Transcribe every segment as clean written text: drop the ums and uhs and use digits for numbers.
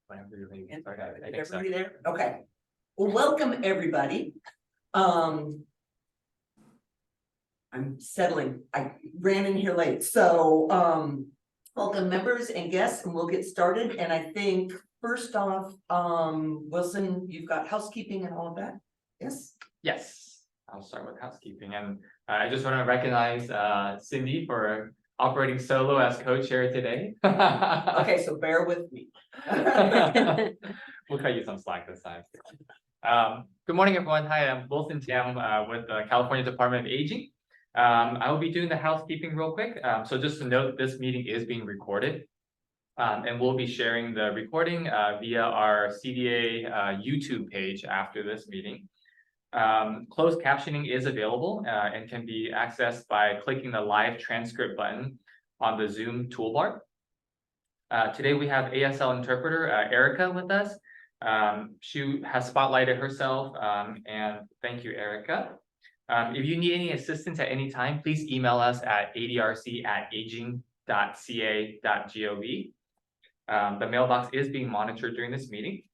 Whenever you're ready. And Okay, I think so. everybody there? Okay. Well, welcome everybody. I'm settling. I ran in here late, so welcome members and guests, and we'll get started. And I think first off, Wilson, you've got housekeeping and all of that. Yes. Yes, I'll start with housekeeping, and I just want to recognize Cindy for operating solo as co-chair today. Okay, so bear with me. We'll cut you some slack this time. Good morning, everyone. Hi, I'm Wilson Tam with the California Department of Aging. I will be doing the housekeeping real quick. So just to note, this meeting is being recorded. And we'll be sharing the recording via our CDA YouTube page after this meeting. Closed captioning is available and can be accessed by clicking the live transcript button on the Zoom toolbar. Today we have ASL interpreter Erica with us. She has spotlighted herself, and thank you, Erica. If you need any assistance at any time, please email us at adrc@aging.ca.gov. The mailbox is being monitored during this meeting.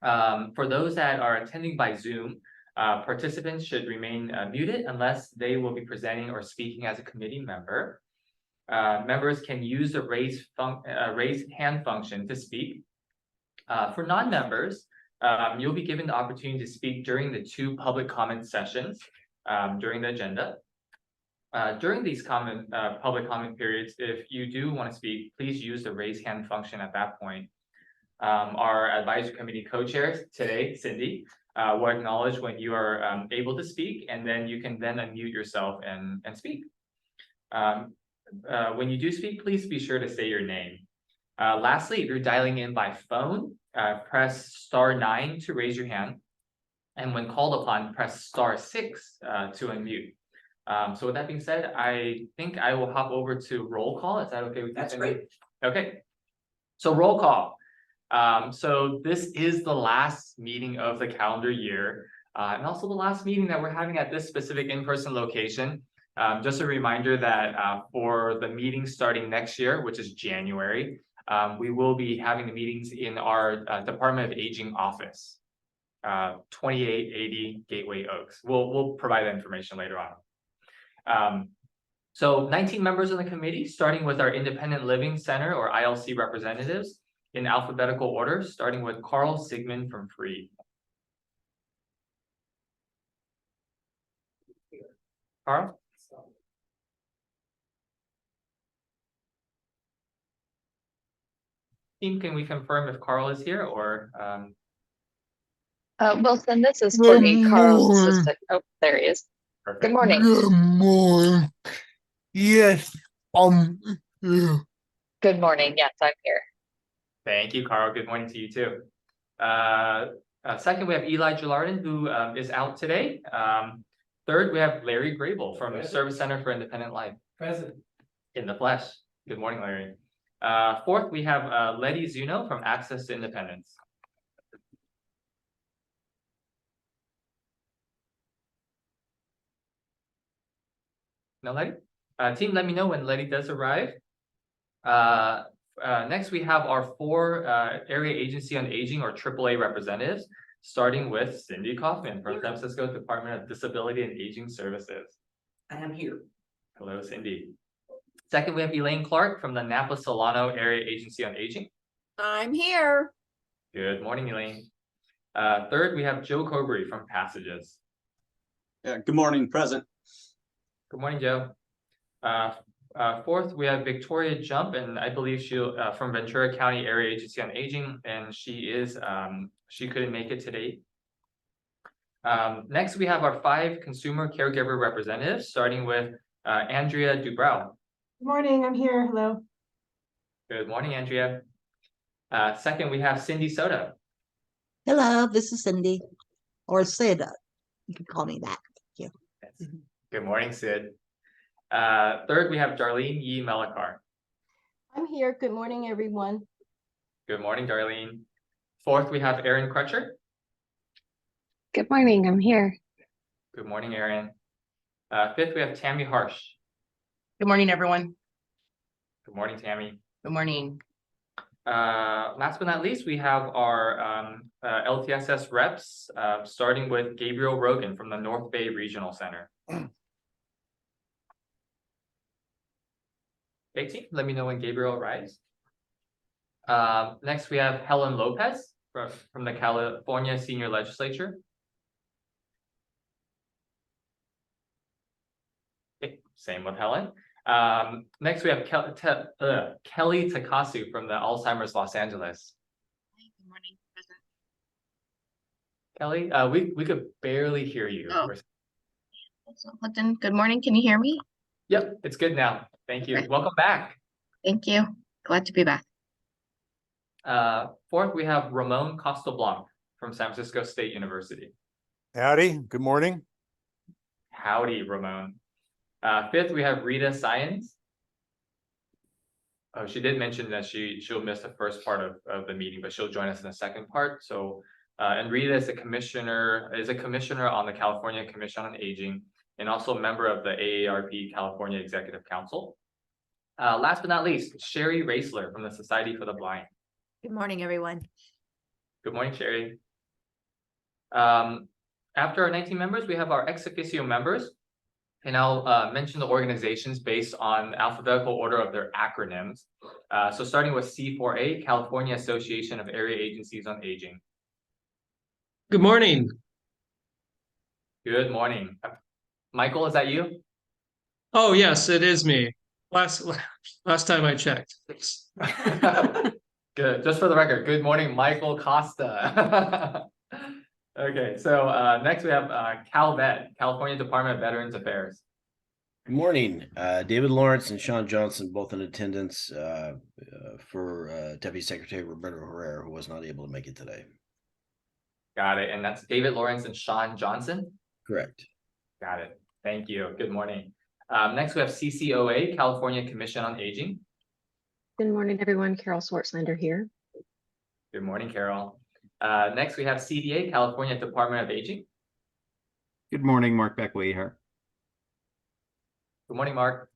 For those that are attending by Zoom, participants should remain muted unless they will be presenting or speaking as a committee member. Members can use the raise hand function to speak. For non-members, you'll be given the opportunity to speak during the 2 public comment sessions during the agenda. During these public comment periods, if you do want to speak, please use the raise hand function at that point. Our advisory committee co-chairs today, Cindy, will acknowledge when you are able to speak, and then you can then unmute yourself and speak. When you do speak, please be sure to say your name. Lastly, if you're dialing in by phone, press *9 to raise your hand. And when called upon, press *6 to unmute. So with that being said, I think I will hop over to roll call. Is that okay with you? That's great. Okay. So roll call. So this is the last meeting of the calendar year, and also the last meeting that we're having at this specific in-person location. Just a reminder that for the meeting starting next year, which is January, we will be having the meetings in our Department of Aging office, 2880 Gateway Oaks. We'll provide that information later on. So 19 members on the committee, starting with our Independent Living Center or ILC representatives in alphabetical order, starting with Carl Sigmund from Free. Carl? Team, can we confirm if Carl is here or? Wilson, this is Courtney, Carl's assistant. Oh, there he is. Perfect. Good morning. Good morning. Yes, here. Good morning. Yes, I'm here. Thank you, Carl. Good morning to you too. Second, we have Eli Gilardin, who is out today. Third, we have Larry Grable from the Service Center for Independent Life. Present. In the flesh. Good morning, Larry. Fourth, we have Letty Zuno from Access to Independence. No, Letty? Team, let me know when Letty does arrive. Next, we have our 4 Area Agency on Aging or AAA representatives, starting with Cindy Kaufman from San Francisco Department of Disability and Aging Services. I am here. Hello, Cindy. Second, we have Elaine Clark from the Napa Solano Area Agency on Aging. I'm here. Good morning, Elaine. Third, we have Joe Coberry from Passages. Yeah, good morning, present. Good morning, Joe. Fourth, we have Victoria Jump, and I believe she'll from Ventura County Area Agency on Aging, and she couldn't make it today. Next, we have our 5 consumer caregiver representatives, starting with Andrea Dubrow. Good morning, I'm here. Hello. Good morning, Andrea. Second, we have Cindy Soto. Hello, this is Cindy, or Sid. You can call me that. Thank you. Good morning, Sid. Third, we have Darlene Yi Melakar. I'm here. Good morning, everyone. Good morning, Darlene. Fourth, we have Erin Crutcher. Good morning. I'm here. Good morning, Erin. Fifth, we have Tammy Harsh. Good morning, everyone. Good morning, Tammy. Good morning. Last but not least, we have our LTSS reps, starting with Gabriel Rogan from the North Bay Regional Center. Okay, team, let me know when Gabriel arrives. Next, we have Helen Lopez from the California Senior Legislature. Okay, same with Helen. Next, we have Kelly Takasu from the Alzheimer's Los Angeles. Good morning, President. Kelly, we could barely hear you. Oh. Good morning. Can you hear me? Yep, it's good now. Thank you. Okay. Welcome back. Thank you. Glad to be back. Fourth, we have Ramon Costablanc from San Francisco State University. Howdy, good morning. Howdy, Ramon. Fifth, we have Rita Science. Oh, she did mention that she'll miss the first part of the meeting, but she'll join us in the second part. So, and Rita is a commissioner on the California Commission on Aging, and also a member of the AARP California Executive Council. Last but not least, Sherry Raisler from the Society for the Blind. Good morning, everyone. Good morning, Sherry. After our 19 members, we have our ex officio members. And I'll mention the organizations based on alphabetical order of their acronyms. So starting with C4A, California Association of Area Agencies on Aging. Good morning. Good morning. Michael, is that you? Oh, yes, it is me. Last time I checked. Good. Just for the record, good morning, Michael Costa. Okay, so next we have CalVet, California Department of Veterans Affairs. Good morning, David Lawrence and Sean Johnson, both in attendance for Deputy Secretary Roberto Herrera, who was not able to make it today. Got it. And that's David Lawrence and Sean Johnson? Correct. Got it. Thank you. Good morning. Next we have CCOA, California Commission on Aging. Good morning, everyone. Carol Swartzlander here. Good morning, Carol. Next we have CDA, California Department of Aging. Good morning, Mark Beckway here. Good morning, Mark.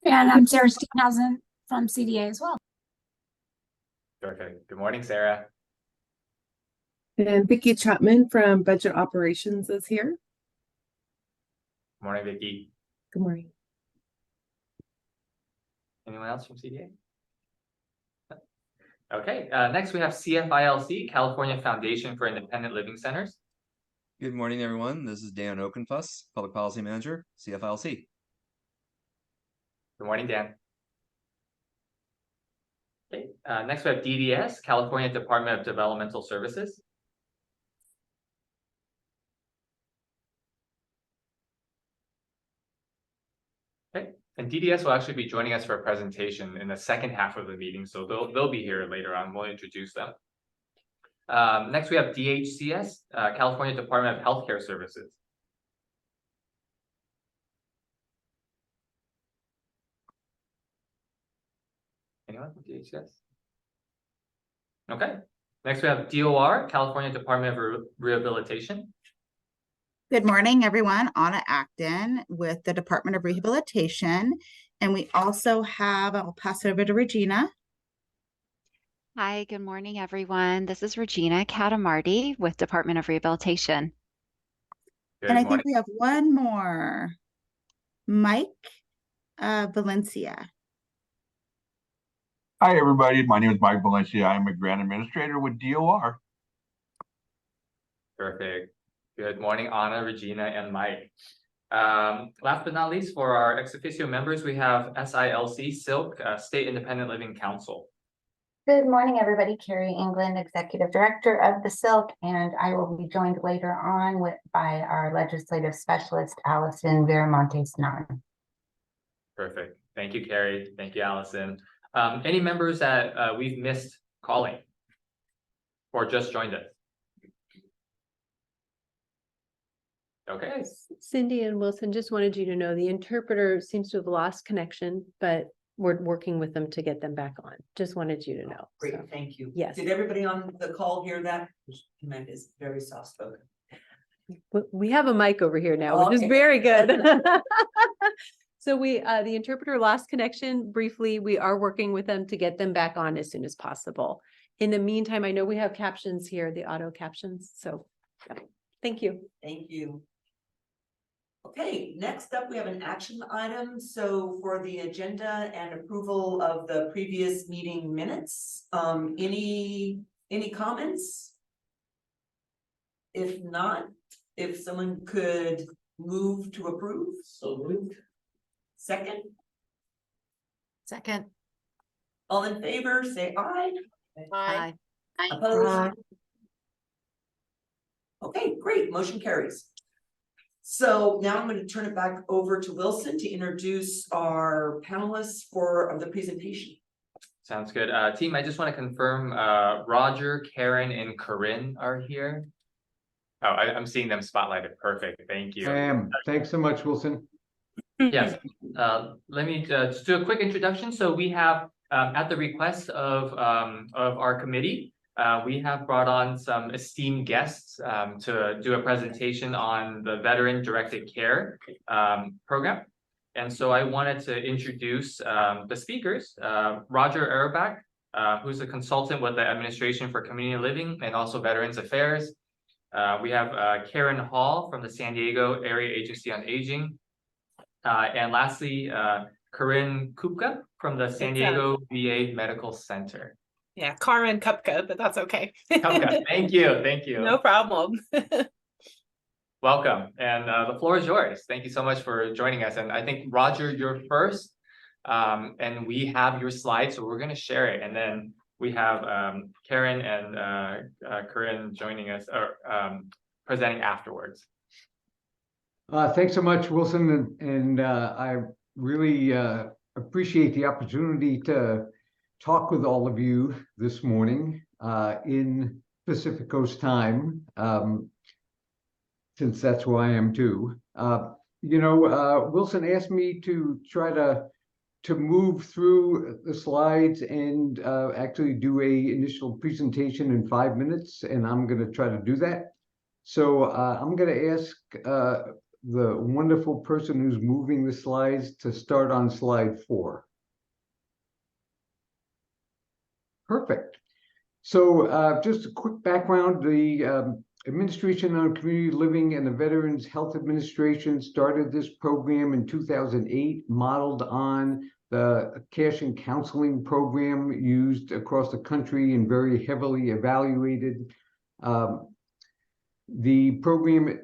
And I'm Sarah Steenhausen from CDA as well. Perfect. Good morning, Sarah. And Vicki Chapman from Budget Operations is here. Good morning, Vicki. Good morning. Anyone else from CDA? Okay, next we have CFILC, California Foundation for Independent Living Centers. Good morning, everyone. This is Dan Okenfuss, Public Policy Manager, CFILC. Good morning, Dan. Okay, next we have DDS, California Department of Developmental Services. Okay, and DDS will actually be joining us for a presentation in the second half of the meeting, so they'll be here later on. We'll introduce them. Next, we have DHCS, California Department of Healthcare Services. Anyone from DHCS? Okay. Next, we have DOR, California Department of Rehabilitation. Good morning, everyone. Anna Acton with the Department of Rehabilitation. And we also have, I'll pass it over to Regina. Hi, good morning, everyone. This is Regina Catamarti with Department of Rehabilitation. And I think we have one more, Mike Valencia. Hi, everybody. My name is Mike Valencia. I'm a grant administrator with DOR. Perfect. Good morning, Anna, Regina, and Mike. Last but not least, for our ex officio members, we have SILC, Silk, State Independent Living Council. Good morning, everybody. Carrie England, Executive Director of the Silk, and I will be joined later on by our legislative specialist, Allison Viramontes-Nan. Perfect. Thank you, Carrie. Thank you, Allison. Any members that we've missed calling or just joined us? Okay. Cindy and Wilson, just wanted you to know the interpreter seems to have lost connection, but we're working with them to get them back on. Just wanted you to know. Great, thank you. Yes. Did everybody on the call hear that? Amanda is very soft spoken. We have a mic over here now, which is Okay. very good. So the interpreter lost connection briefly. We are working with them to get them back on as soon as possible. In the meantime, I know we have captions here, the auto captions. So yeah. Thank you. Thank you. Okay, next up, we have an action item. So for the agenda and approval of the previous meeting minutes, any comments? If not, if someone could move to approve. So moved. Second, Second. all in favor, say aye. Aye. Opposed? Okay, great, motion carries. So now I'm going to turn it back over to Wilson to introduce our panelists for the presentation. Sounds good. Team, I just want to confirm, Roger, Karen, and Corinne are here. Oh, I'm seeing them spotlighted. Perfect. Thank you. I am. Thanks so much, Wilson. Yes, let me just do a quick introduction. So we have, at the request of our committee, we have brought on some esteemed guests to do a presentation on the Veteran Directed Care program. And so I wanted to introduce the speakers, Roger Erbach, who's a consultant with the Administration for Community Living and also Veterans Affairs. We have Karen Hall from the San Diego Area Agency on Aging. And lastly, Corinne Kupka from the San Diego VA Medical Center. Yeah, Karen Kupka, but that's okay. Kupka, thank you, thank you. No problem. Welcome, and the floor is yours. Thank you so much for joining us. And I think, Roger, you're first, and we have your slides, so we're going to share it. And then we have Karen and Corinne joining us, or presenting afterwards. Thanks so much, Wilson, and I really appreciate the opportunity to talk with all of you this morning in Pacific Coast time, since that's where I am too. Wilson asked me to try to move through the slides and actually do a initial presentation in 5 minutes, and I'm going to try to do that. So I'm going to ask the wonderful person who's moving the slides to start on slide 4. Perfect. So just a quick background, the Administration on Community Living and the Veterans Health Administration started this program in 2008, modeled on the cash and counseling program used across the country and very heavily evaluated. The program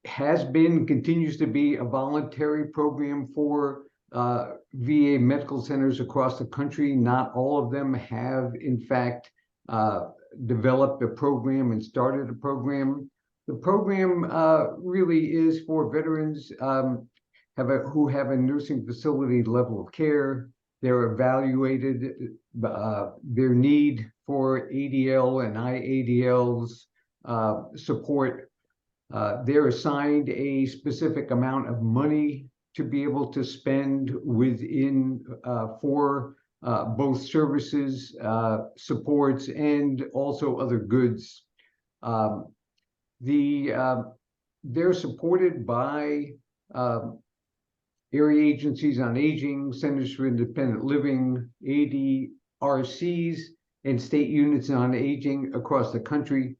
has been, continues to be a voluntary program for VA medical centers across the country. Not all of them have, in fact, developed a program and started a program. The program really is for veterans who have a nursing facility level of care. They're evaluated, their need for ADL and IADL's support. They're assigned a specific amount of money to be able to spend within for both services, supports, and also other goods. They're supported by area agencies on aging, centers for independent living, ADRCs, and state units on aging across the country.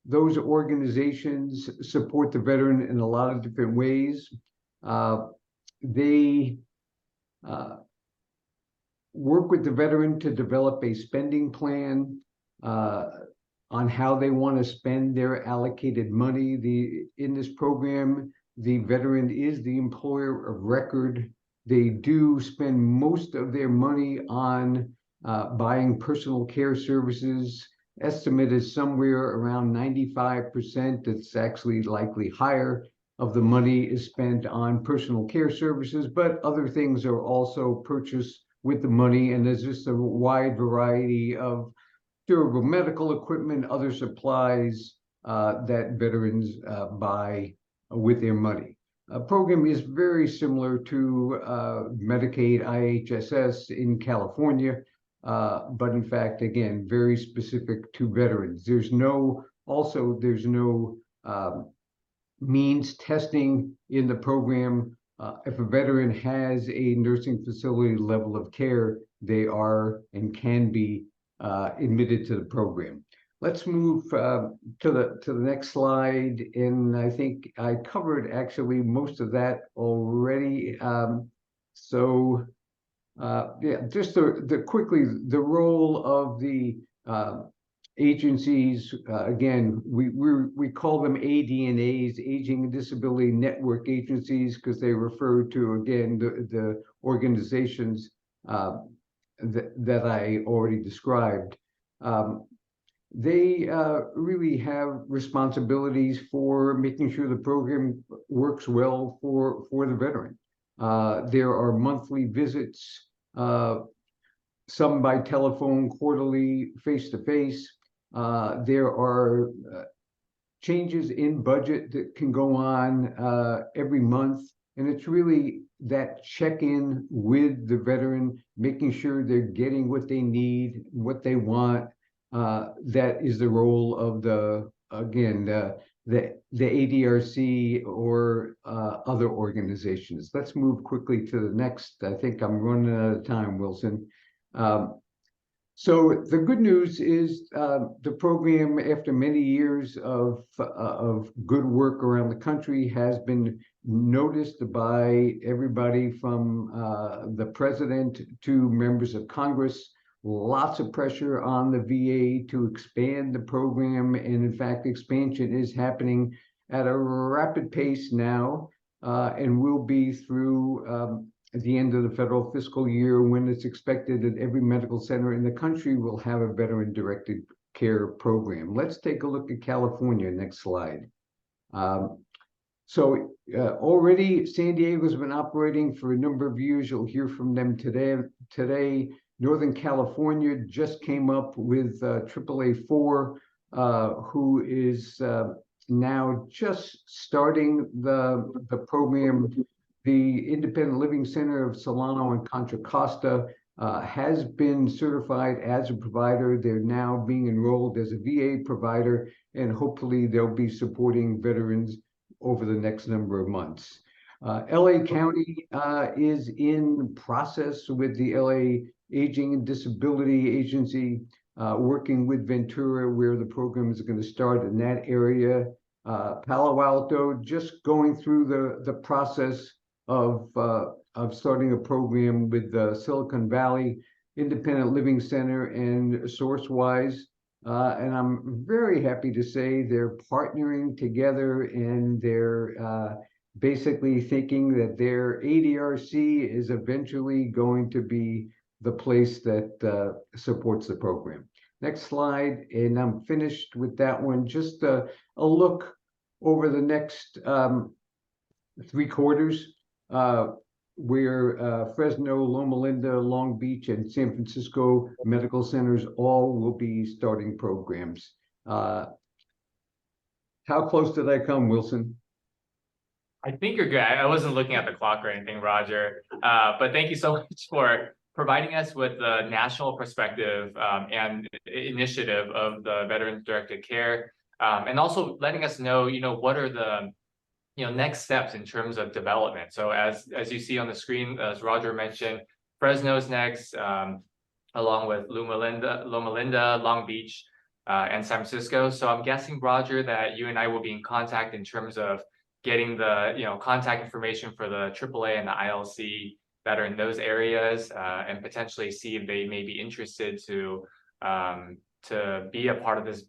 Those organizations support the veteran in a lot of different ways. They work with the veteran to develop a spending plan on how they want to spend their allocated money. In this program, the veteran is the employer of record. They do spend most of their money on buying personal care services. Estimate is somewhere around 95%. It's actually likely higher of the money is spent on personal care services, but other things are also purchased with the money. And there's just a wide variety of durable medical equipment, other supplies that veterans buy with their money. A program is very similar to Medicaid IHSS in California. But in fact, again, very specific to veterans. There's no means testing in the program. If a veteran has a nursing facility level of care, they are and can be admitted to the program. Let's move to the next slide, and I think I covered actually most of that already. Yeah, just the quickly the role of the agencies. Again, we call them ADNAs, Aging and Disability Network Agencies, because they refer to, again, the organizations that I already described. They really have responsibilities for making sure the program works well for the veteran. There are monthly visits, some by telephone, quarterly, face-to-face. There are changes in budget that can go on every month, and it's really that check-in with the veteran, making sure they're getting what they need, what they want. That is the role of the ADRC or other organizations. Let's move quickly to the next. I think I'm running out of time, Wilson. So the good news is the program, after many years of good work around the country, has been noticed by everybody from the president to members of Congress. Lots of pressure on the VA to expand the program, and in fact, expansion is happening at a rapid pace now, and will be through at the end of the federal fiscal year, when it's expected that every medical center in the country will have a veteran-directed care program. Let's take a look at California. Next slide. Already San Diego's been operating for a number of years. You'll hear from them today. Northern California just came up with AAA4, who is now just starting the program. The Independent Living Center of Solano and Contra Costa has been certified as a provider. They're now being enrolled as a VA provider, and hopefully they'll be supporting veterans over the next number of months. LA County is in process with the LA Aging and Disability Agency, working with Ventura, where the program is going to start in that area. Palo Alto just going through the process of starting a program with the Silicon Valley Independent Living Center and SourceWise. And I'm very happy to say they're partnering together, and they're basically thinking that their ADRC is eventually going to be the place that supports the program. Next slide, and I'm finished with that one. Just a look over the next 3 quarters, where Fresno, Loma Linda, Long Beach, and San Francisco medical centers all will be starting programs. How close did I come, Wilson? I think you're good. I wasn't looking at the clock or anything, Roger. But thank you so much for providing us with the national perspective and initiative of the Veterans Directed Care, and also letting us know, what are the next steps in terms of development. So as you see on the screen, as Roger mentioned, Fresno's next, along with Loma Linda, Long Beach, and San Francisco. So I'm guessing, Roger, that you and I will be in contact in terms of getting the contact information for the AAA and the ILC that are in those areas, and potentially see if they may be interested to be a part of this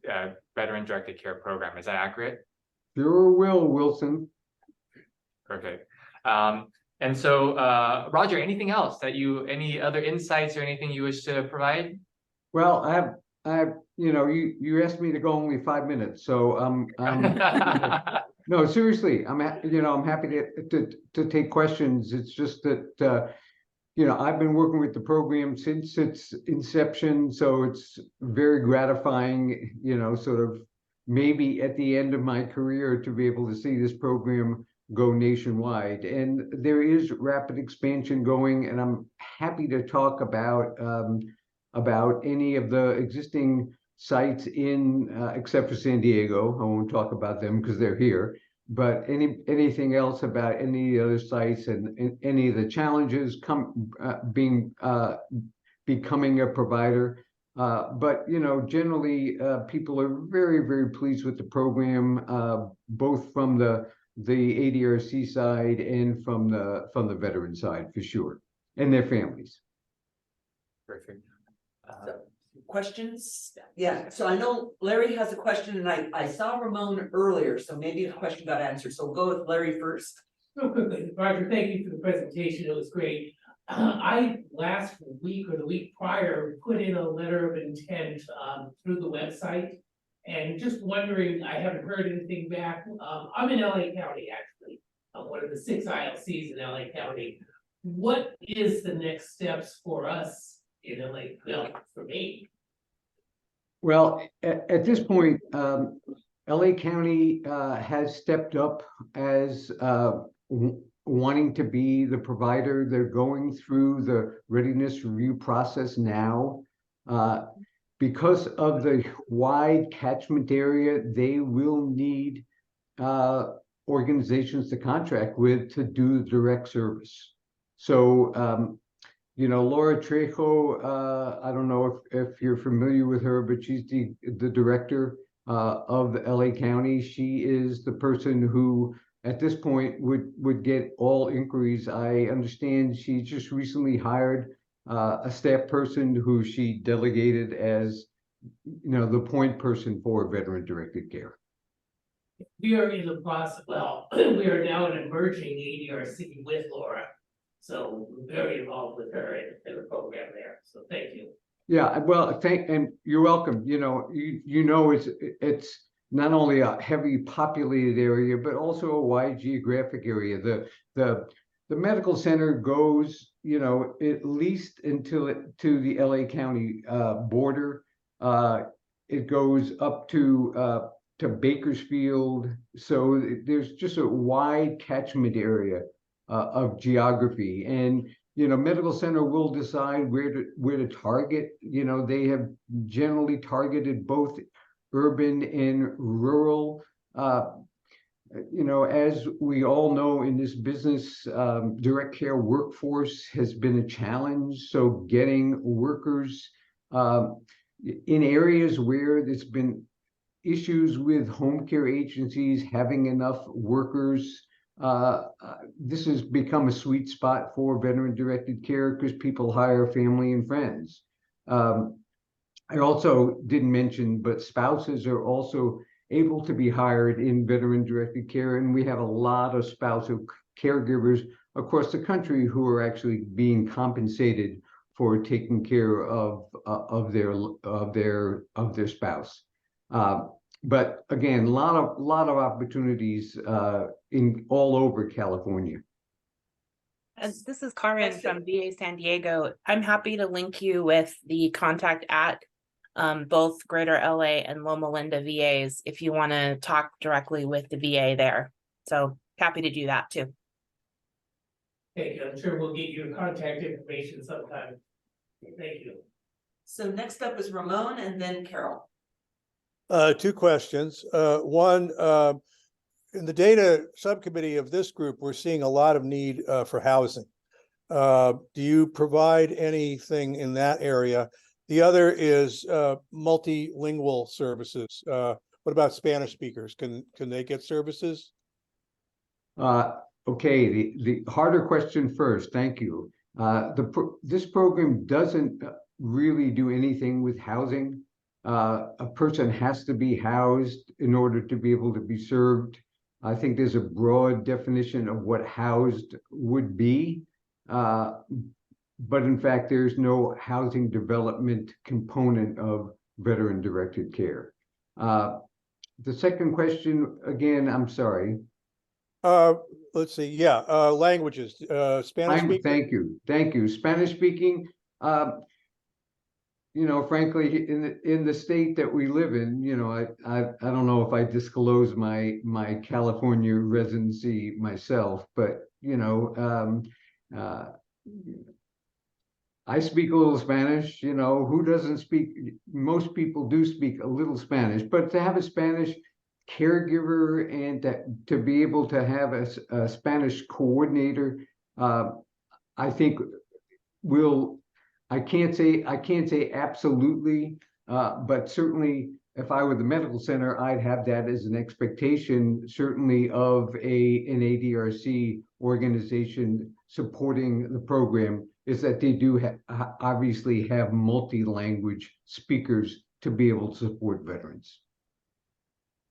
veteran directed care program. Is that accurate? Sure will, Wilson. Perfect. And so, Roger, anything else any other insights or anything you wish to provide? Well, you asked me to go only 5 minutes, so no, seriously, I'm happy to take questions. It's just that I've been working with the program since its inception, so it's very gratifying, sort of maybe at the end of my career, to be able to see this program go nationwide. And there is rapid expansion going, and I'm happy to talk about any of the existing sites except for San Diego. I won't talk about them because they're here. but anything else about any other sites and any of the challenges becoming a provider. But generally, people are very, very pleased with the program, both from the ADRC side and from the veteran side for sure, and their families. Perfect. Questions? Yeah, so I know Larry has a question and I saw Ramon earlier, so maybe the question got answered. So we'll go with Larry first. Real quickly, Roger, thank you for the presentation. It was great. I last week or the week prior put in a letter of intent through the website. And just wondering, I haven't heard anything back. I'm in LA County, actually. I'm one of the 6 ILCs in LA County. What is the next steps for us in LA, for me? Well, at this point, LA County has stepped up as wanting to be the provider. They're going through the readiness review process now. Because of the wide catchment area, they will need organizations to contract with to do the direct service. So, Laura Trejo, I don't know if you're familiar with her, but she's the director of LA County. She is the person who, at this point, would get all inquiries. I understand she just recently hired a staff person who she delegated as, the point person for veteran-directed care. We are in the process, we are now an emerging ADRC with Laura. So we're very involved with her in the program there. So thank you. Yeah, well, and you're welcome. It's not only a heavy populated area, but also a wide geographic area. The medical center goes, at least until to the LA County border. It goes up to Bakersfield. So there's just a wide catchment area of geography, and medical center will decide where to target. They have generally targeted both urban and rural. As we all know in this business, direct care workforce has been a challenge. So getting workers in areas where there's been issues with home care agencies having enough workers, this has become a sweet spot for veteran-directed care because people hire family and friends. I also didn't mention, but spouses are also able to be hired in veteran-directed care, and we have a lot of spousal caregivers across the country who are actually being compensated for taking care of their spouse. But again, a lot of opportunities in all over California. This is Carmen from VA San Diego. I'm happy to link you with the contact at both Greater LA and Loma Linda VAs if you want to talk directly with the VA there. So happy to do that too. Thank you. I'm sure we'll get your contact information sometime. Thank you. So next up is Ramon and then Carol. 2 questions. One, in the data subcommittee of this group, we're seeing a lot of need for housing. Do you provide anything in that area? The other is multilingual services. What about Spanish speakers? Can they get services? Okay, the harder question first. Thank you. This program doesn't really do anything with housing. A person has to be housed in order to be able to be served. I think there's a broad definition of what housed would be, but in fact, there's no housing development component of veteran-directed care. The second question, again, I'm sorry. Let's see. Yeah, languages. Spanish speaking. Thank you. Spanish speaking. Frankly, in the state that we live in, I don't know if I disclose my California residency myself, but I speak a little Spanish. Who doesn't speak? Most people do speak a little Spanish, but to have a Spanish caregiver and to be able to have a Spanish coordinator, I think I can't say absolutely, but certainly if I were the medical center, I'd have that as an expectation, certainly of an ADRC organization supporting the program, is that they do obviously have multi-language speakers to be able to support veterans.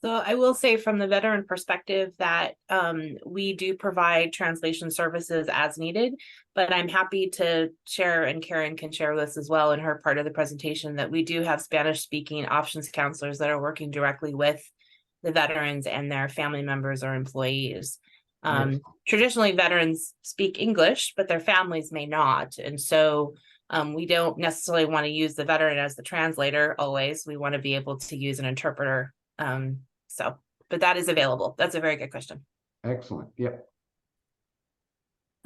So I will say from the veteran perspective that we do provide translation services as needed, but I'm happy to share, and Karen can share this as well in her part of the presentation, that we do have Spanish speaking options counselors that are working directly with the veterans and their family members or employees. Traditionally, veterans speak English, but their families may not. And so we don't necessarily want to use the veteran as the translator always. We want to be able to use an interpreter. But that is available. That's a very good question. Excellent. Yep.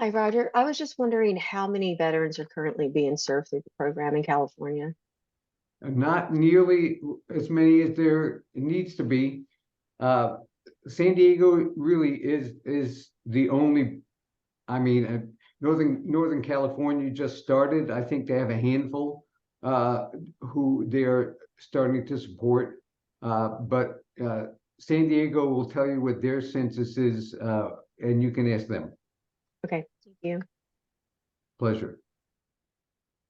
Hi, Roger. I was just wondering how many veterans are currently being served through the program in California? Not nearly as many as there needs to be. San Diego really is the only, I mean, Northern California just started. I think they have a handful who they're starting to support. But San Diego will tell you what their census is, and you can ask them. Okay, thank you. Pleasure.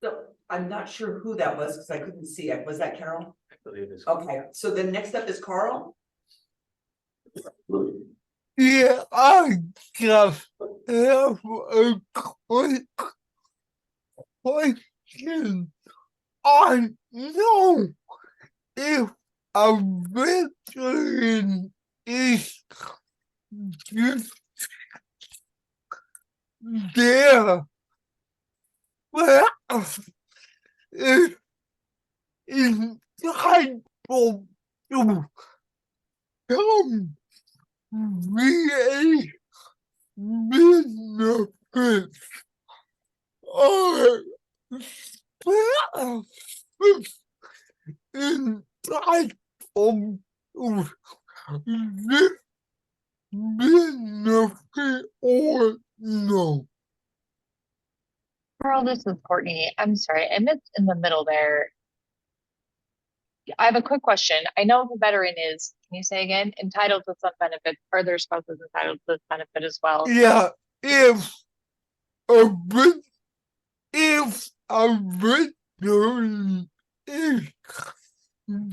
So I'm not sure who that was because I couldn't see it. Was that Carol? I believe it's Okay, so the next up is Carl. Yeah, I just have a quick question. I know if a veteran is just there, well, is entitled to some VA benefits or entitled to this benefit or no? Carl, this is Courtney. I'm sorry, I missed in the middle there. I have a quick question. I know if a veteran is, can you say again, entitled to some benefit, are their spouses entitled to this benefit as well? Yeah, if a veteran is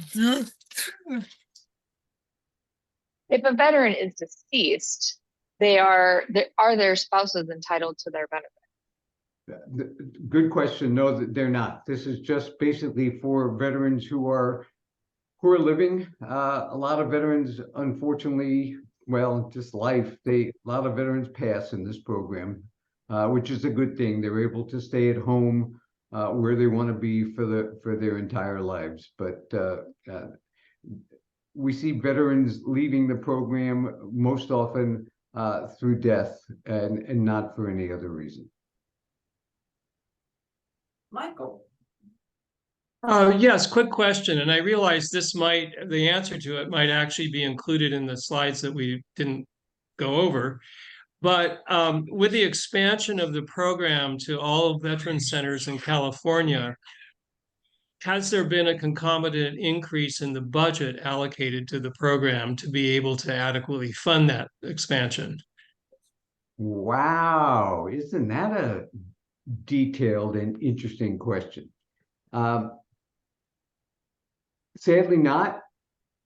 just If a veteran is deceased, are their spouses entitled to their benefit? Good question. No, they're not. This is just basically for veterans who are living. A lot of veterans, unfortunately, well, just life. A lot of veterans pass in this program, which is a good thing. They're able to stay at home where they want to be for their entire lives. But we see veterans leaving the program most often through death and not for any other reason. Michael. Yes, quick question. And I realize the answer to it might actually be included in the slides that we didn't go over. But with the expansion of the program to all veteran centers in California, has there been a concomitant increase in the budget allocated to the program to be able to adequately fund that expansion? Wow, isn't that a detailed and interesting question? Sadly not,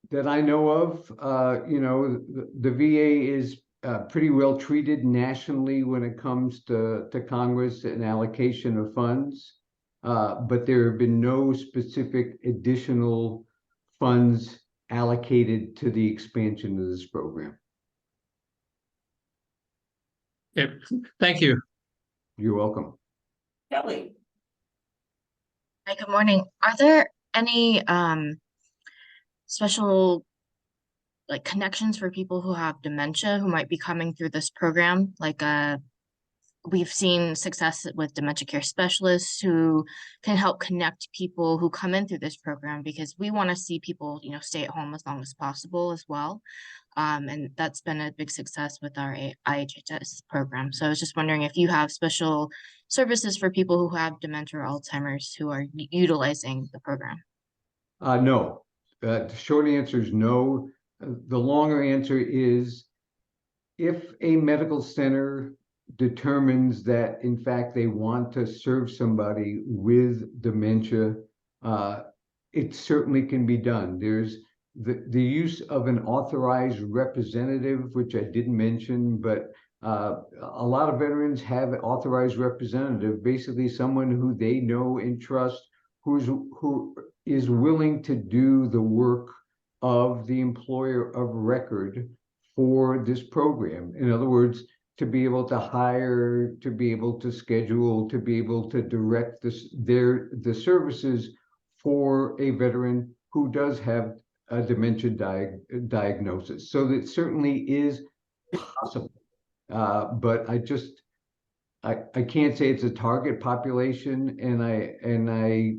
that I know of. The VA is pretty well treated nationally when it comes to Congress and allocation of funds, but there have been no specific additional funds allocated to the expansion of this program. Okay, thank you. You're welcome. Kelly. Hi, good morning. Are there any special connections for people who have dementia who might be coming through this program, like we've seen success with dementia care specialists who can help connect people who come in through this program, because we want to see people, stay at home as long as possible as well. And that's been a big success with our IHHS program. So I was just wondering if you have special services for people who have dementia or Alzheimer's who are utilizing the program. No. The short answer is no. The longer answer is, if a medical center determines that in fact they want to serve somebody with dementia, it certainly can be done. There's the use of an authorized representative, which I didn't mention, but a lot of veterans have an authorized representative, basically someone who they know and trust, who is willing to do the work of the employer of record for this program. In other words, to be able to hire, to be able to schedule, to be able to direct the services for a veteran who does have a dementia diagnosis. So that certainly is possible. But I can't say it's a target population, and I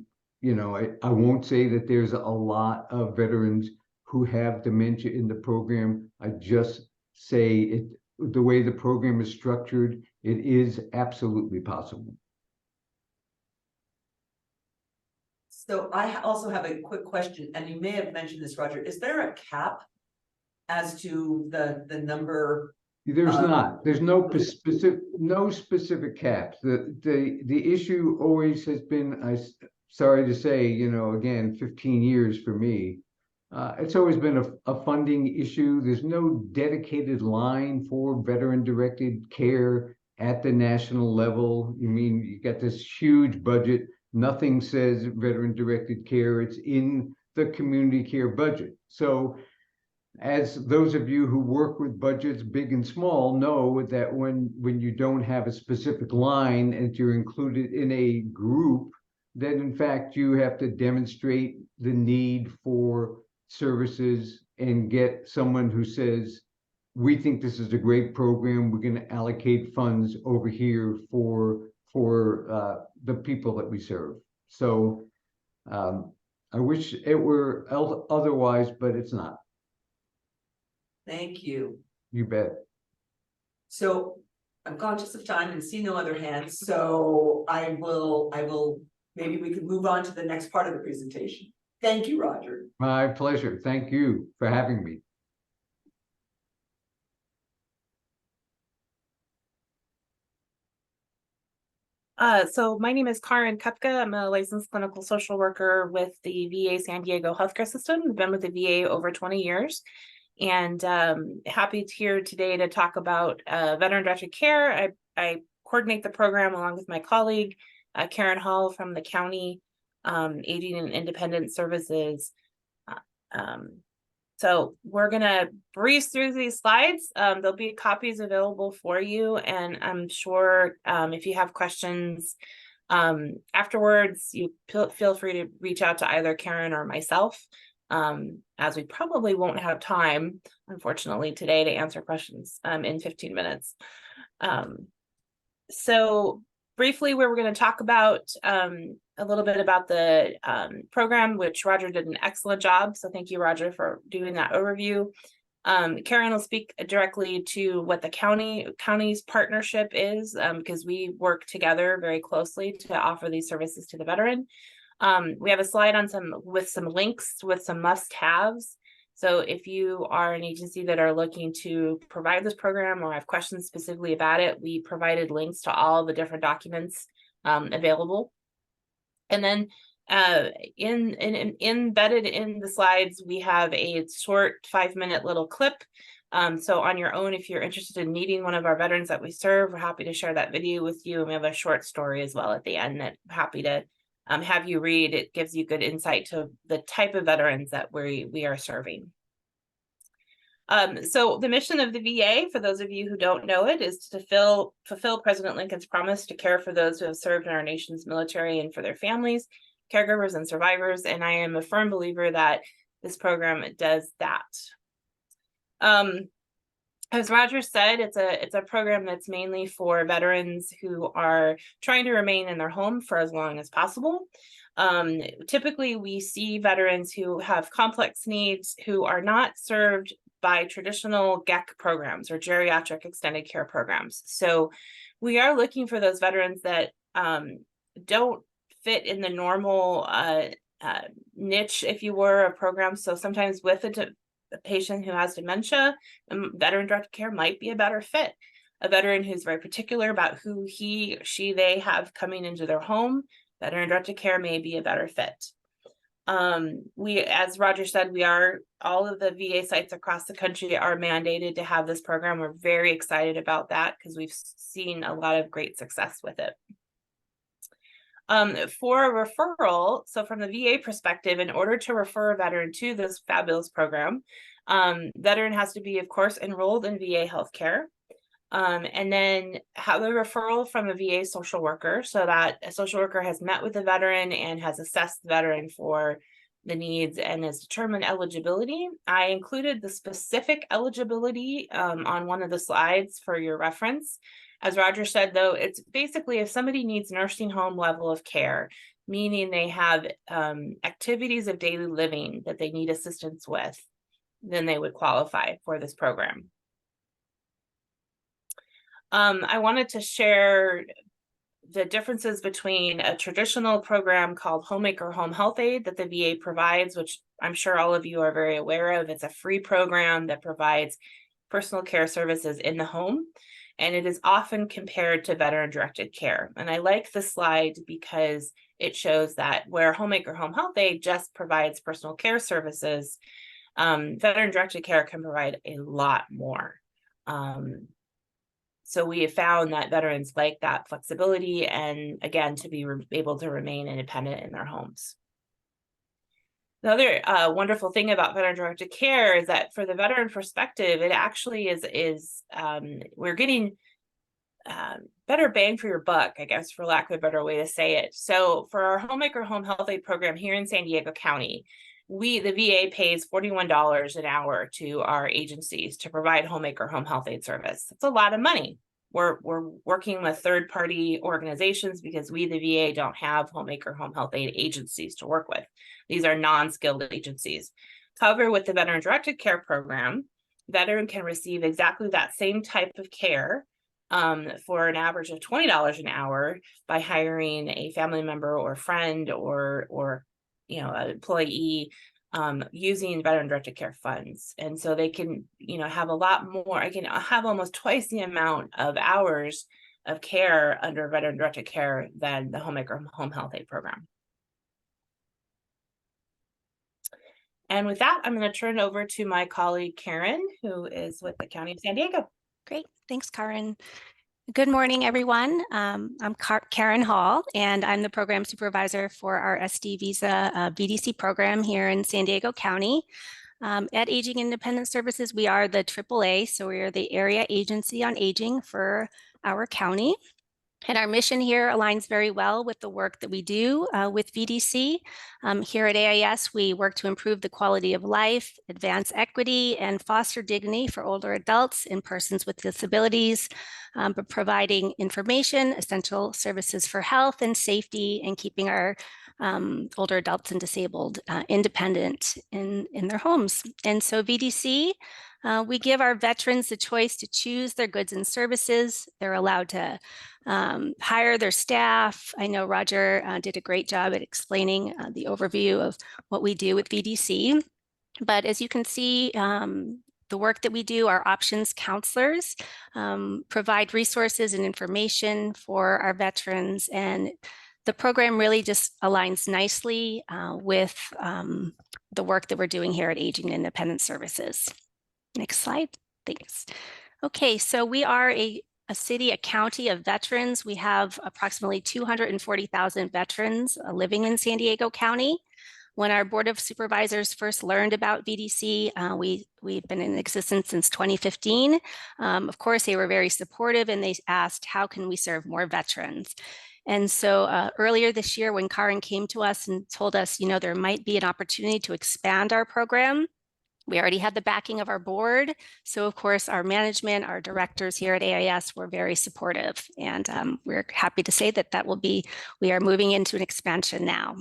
won't say that there's a lot of veterans who have dementia in the program. I just say the way the program is structured, it is absolutely possible. So I also have a quick question, and you may have mentioned this, Roger. Is there a cap as to the number? There's not. There's no specific caps. The issue always has been, sorry to say, again, 15 years for me. It's always been a funding issue. There's no dedicated line for veteran-directed care at the national level. You got this huge budget. Nothing says veteran-directed care. It's in the community care budget. So as those of you who work with budgets big and small know that when you don't have a specific line and you're included in a group, then in fact you have to demonstrate the need for services and get someone who says, we think this is a great program, we're going to allocate funds over here for the people that we serve. So I wish it were otherwise, but it's not. Thank you. You bet. So I'm conscious of time and see no other hands, so I will, maybe we could move on to the next part of the presentation. Thank you, Roger. My pleasure. Thank you for having me. So my name is Karen Kupka. I'm a licensed clinical social worker with the VA San Diego healthcare system. I've been with the VA over 20 years. And happy here today to talk about veteran-directed care. I coordinate the program along with my colleague, Karen Hall from the county Aging and Independent Services. So we're gonna breeze through these slides. There'll be copies available for you, and I'm sure if you have questions afterwards, you feel free to reach out to either Karen or myself. As we probably won't have time, unfortunately, today to answer questions in 15 minutes. So briefly, we're going to talk about a little bit about the program, which Roger did an excellent job. So thank you, Roger, for doing that overview. Karen will speak directly to what the county's partnership is, because we work together very closely to offer these services to the veteran. We have a slide on with some links with some must-haves. So if you are an agency that are looking to provide this program or have questions specifically about it, we provided links to all the different documents available. And then embedded in the slides, we have a short 5-minute little clip. So on your own, if you're interested in meeting one of our veterans that we serve, we're happy to share that video with you. And we have a short story as well at the end that I'm happy to have you read. It gives you good insight to the type of veterans that we are serving. So the mission of the VA, for those of you who don't know it, is to fulfill President Lincoln's promise to care for those who have served in our nation's military and for their families, caregivers, and survivors. And I am a firm believer that this program does that. As Roger said, it's a program that's mainly for veterans who are trying to remain in their home for as long as possible. Typically, we see veterans who have complex needs who are not served by traditional GEC programs or geriatric extended care programs. So we are looking for those veterans that don't fit in the normal niche, if you were, of programs. So sometimes with a patient who has dementia, veteran-directed care might be a better fit. A veteran who's very particular about who he, she, they have coming into their home, veteran-directed care may be a better fit. We, as Roger said, all of the VA sites across the country are mandated to have this program. We're very excited about that because we've seen a lot of great success with it. For a referral, so from the VA perspective, in order to refer a veteran to this fabulous program, veteran has to be, of course, enrolled in VA healthcare, and then have a referral from a VA social worker, so that a social worker has met with the veteran and has assessed the veteran for the needs and has determined eligibility. I included the specific eligibility on one of the slides for your reference. As Roger said, though, it's basically if somebody needs nursing home level of care, meaning they have activities of daily living that they need assistance with, then they would qualify for this program. I wanted to share the differences between a traditional program called Homemaker Home Health Aid that the VA provides, which I'm sure all of you are very aware of. It's a free program that provides personal care services in the home, and it is often compared to veteran-directed care. And I like this slide because it shows that where Homemaker Home Health Aid just provides personal care services, veteran-directed care can provide a lot more. So we have found that veterans like that flexibility and, again, to be able to remain independent in their homes. The other wonderful thing about veteran-directed care is that for the veteran perspective, it actually is we're getting better bang for your buck, I guess, for lack of a better way to say it. So for our Homemaker Home Health Aid program here in San Diego County, the VA pays $41 an hour to our agencies to provide Homemaker Home Health Aid service. That's a lot of money. We're working with third-party organizations because we, the VA, don't have Homemaker Home Health Aid agencies to work with. These are non-skilled agencies. However, with the veteran-directed care program, veteran can receive exactly that same type of care for an average of $20 an hour by hiring a family member or friend or an employee using veteran-directed care funds. And so they can, have a lot more. I can have almost twice the amount of hours of care under veteran-directed care than the Homemaker Home Health Aid program. And with that, I'm going to turn it over to my colleague, Karen, who is with the County of San Diego. Great. Thanks, Karen. Good morning, everyone. I'm Karen Hall, and I'm the program supervisor for our SD Visa VDC program here in San Diego County. At Aging Independent Services, we are the AAA, so we are the Area Agency on Aging for our county. And our mission here aligns very well with the work that we do with VDC. Here at AIS, we work to improve the quality of life, advance equity, and foster dignity for older adults and persons with disabilities, but providing information, essential services for health and safety, and keeping our older adults and disabled independent in their homes. And so VDC, we give our veterans the choice to choose their goods and services. They're allowed to hire their staff. I know Roger did a great job at explaining the overview of what we do with VDC. But as you can see, the work that we do, our options counselors provide resources and information for our veterans. And the program really just aligns nicely with the work that we're doing here at Aging Independent Services. Next slide, thanks. Okay, so we are a city, a county of veterans. We have approximately 240,000 veterans living in San Diego County. When our Board of Supervisors first learned about VDC, we've been in existence since 2015. Of course, they were very supportive and they asked, how can we serve more veterans? And so earlier this year, when Karen came to us and told us, there might be an opportunity to expand our program, We already had the backing of our board. So of course, our management, our directors here at AIS were very supportive. And we're happy to say that we are moving into an expansion now.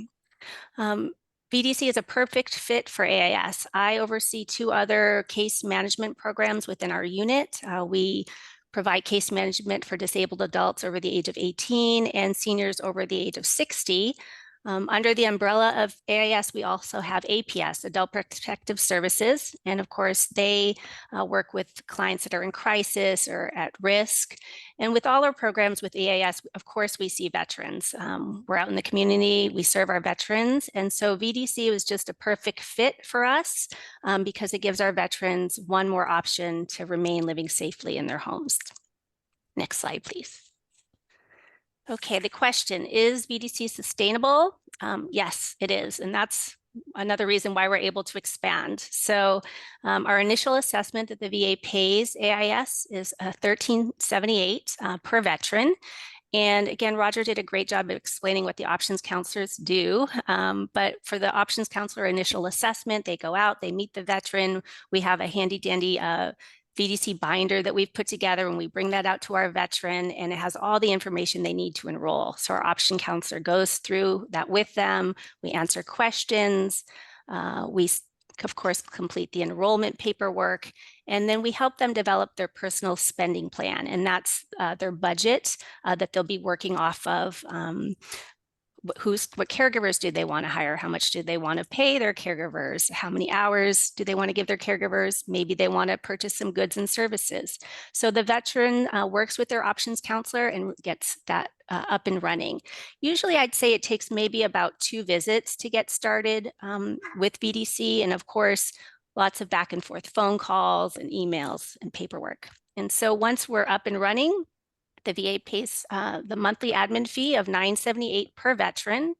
VDC is a perfect fit for AIS. I oversee 2 other case management programs within our unit. We provide case management for disabled adults over the age of 18 and seniors over the age of 60. Under the umbrella of AIS, we also have APS, Adult Protective Services. And of course, they work with clients that are in crisis or at risk. And with all our programs with AIS, of course, we see veterans. We're out in the community, we serve our veterans. And so VDC was just a perfect fit for us because it gives our veterans one more option to remain living safely in their homes. Next slide, please. Okay, the question, is VDC sustainable? Yes, it is. And that's another reason why we're able to expand. So our initial assessment that the VA pays AIS is $13.78 per veteran. And again, Roger did a great job of explaining what the options counselors do. But for the options counselor initial assessment, they go out, they meet the veteran. We have a handy dandy VDC binder that we've put together, and we bring that out to our veteran, and it has all the information they need to enroll. So our option counselor goes through that with them. We answer questions. We, of course, complete the enrollment paperwork, and then we help them develop their personal spending plan, and that's their budget that they'll be working off of. What caregivers do they want to hire? How much do they want to pay their caregivers? How many hours do they want to give their caregivers? Maybe they want to purchase some goods and services. So the veteran works with their options counselor and gets that up and running. Usually I'd say it takes maybe about 2 visits to get started with VDC. And of course, lots of back and forth phone calls and emails and paperwork. And so once we're up and running, the VA pays the monthly admin fee of $9.78 per veteran,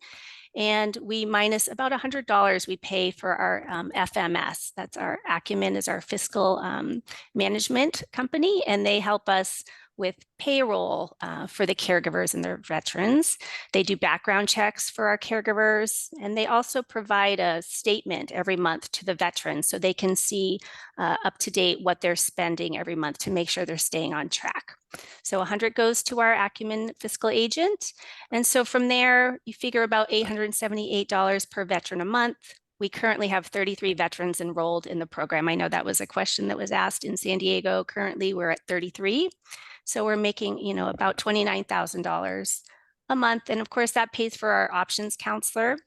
and we minus about $100 we pay for our FMS. That's our Acumen, is our fiscal management company, and they help us with payroll for the caregivers and their veterans. They do background checks for our caregivers, and they also provide a statement every month to the veterans so they can see up to date what they're spending every month to make sure they're staying on track. So 100 goes to our Acumen fiscal agent. And so from there, you figure about $878 per veteran a month. We currently have 33 veterans enrolled in the program. I know that was a question that was asked in San Diego. Currently, we're at 33. So we're making, about $29,000 a month. And of course, that pays for our options counselor,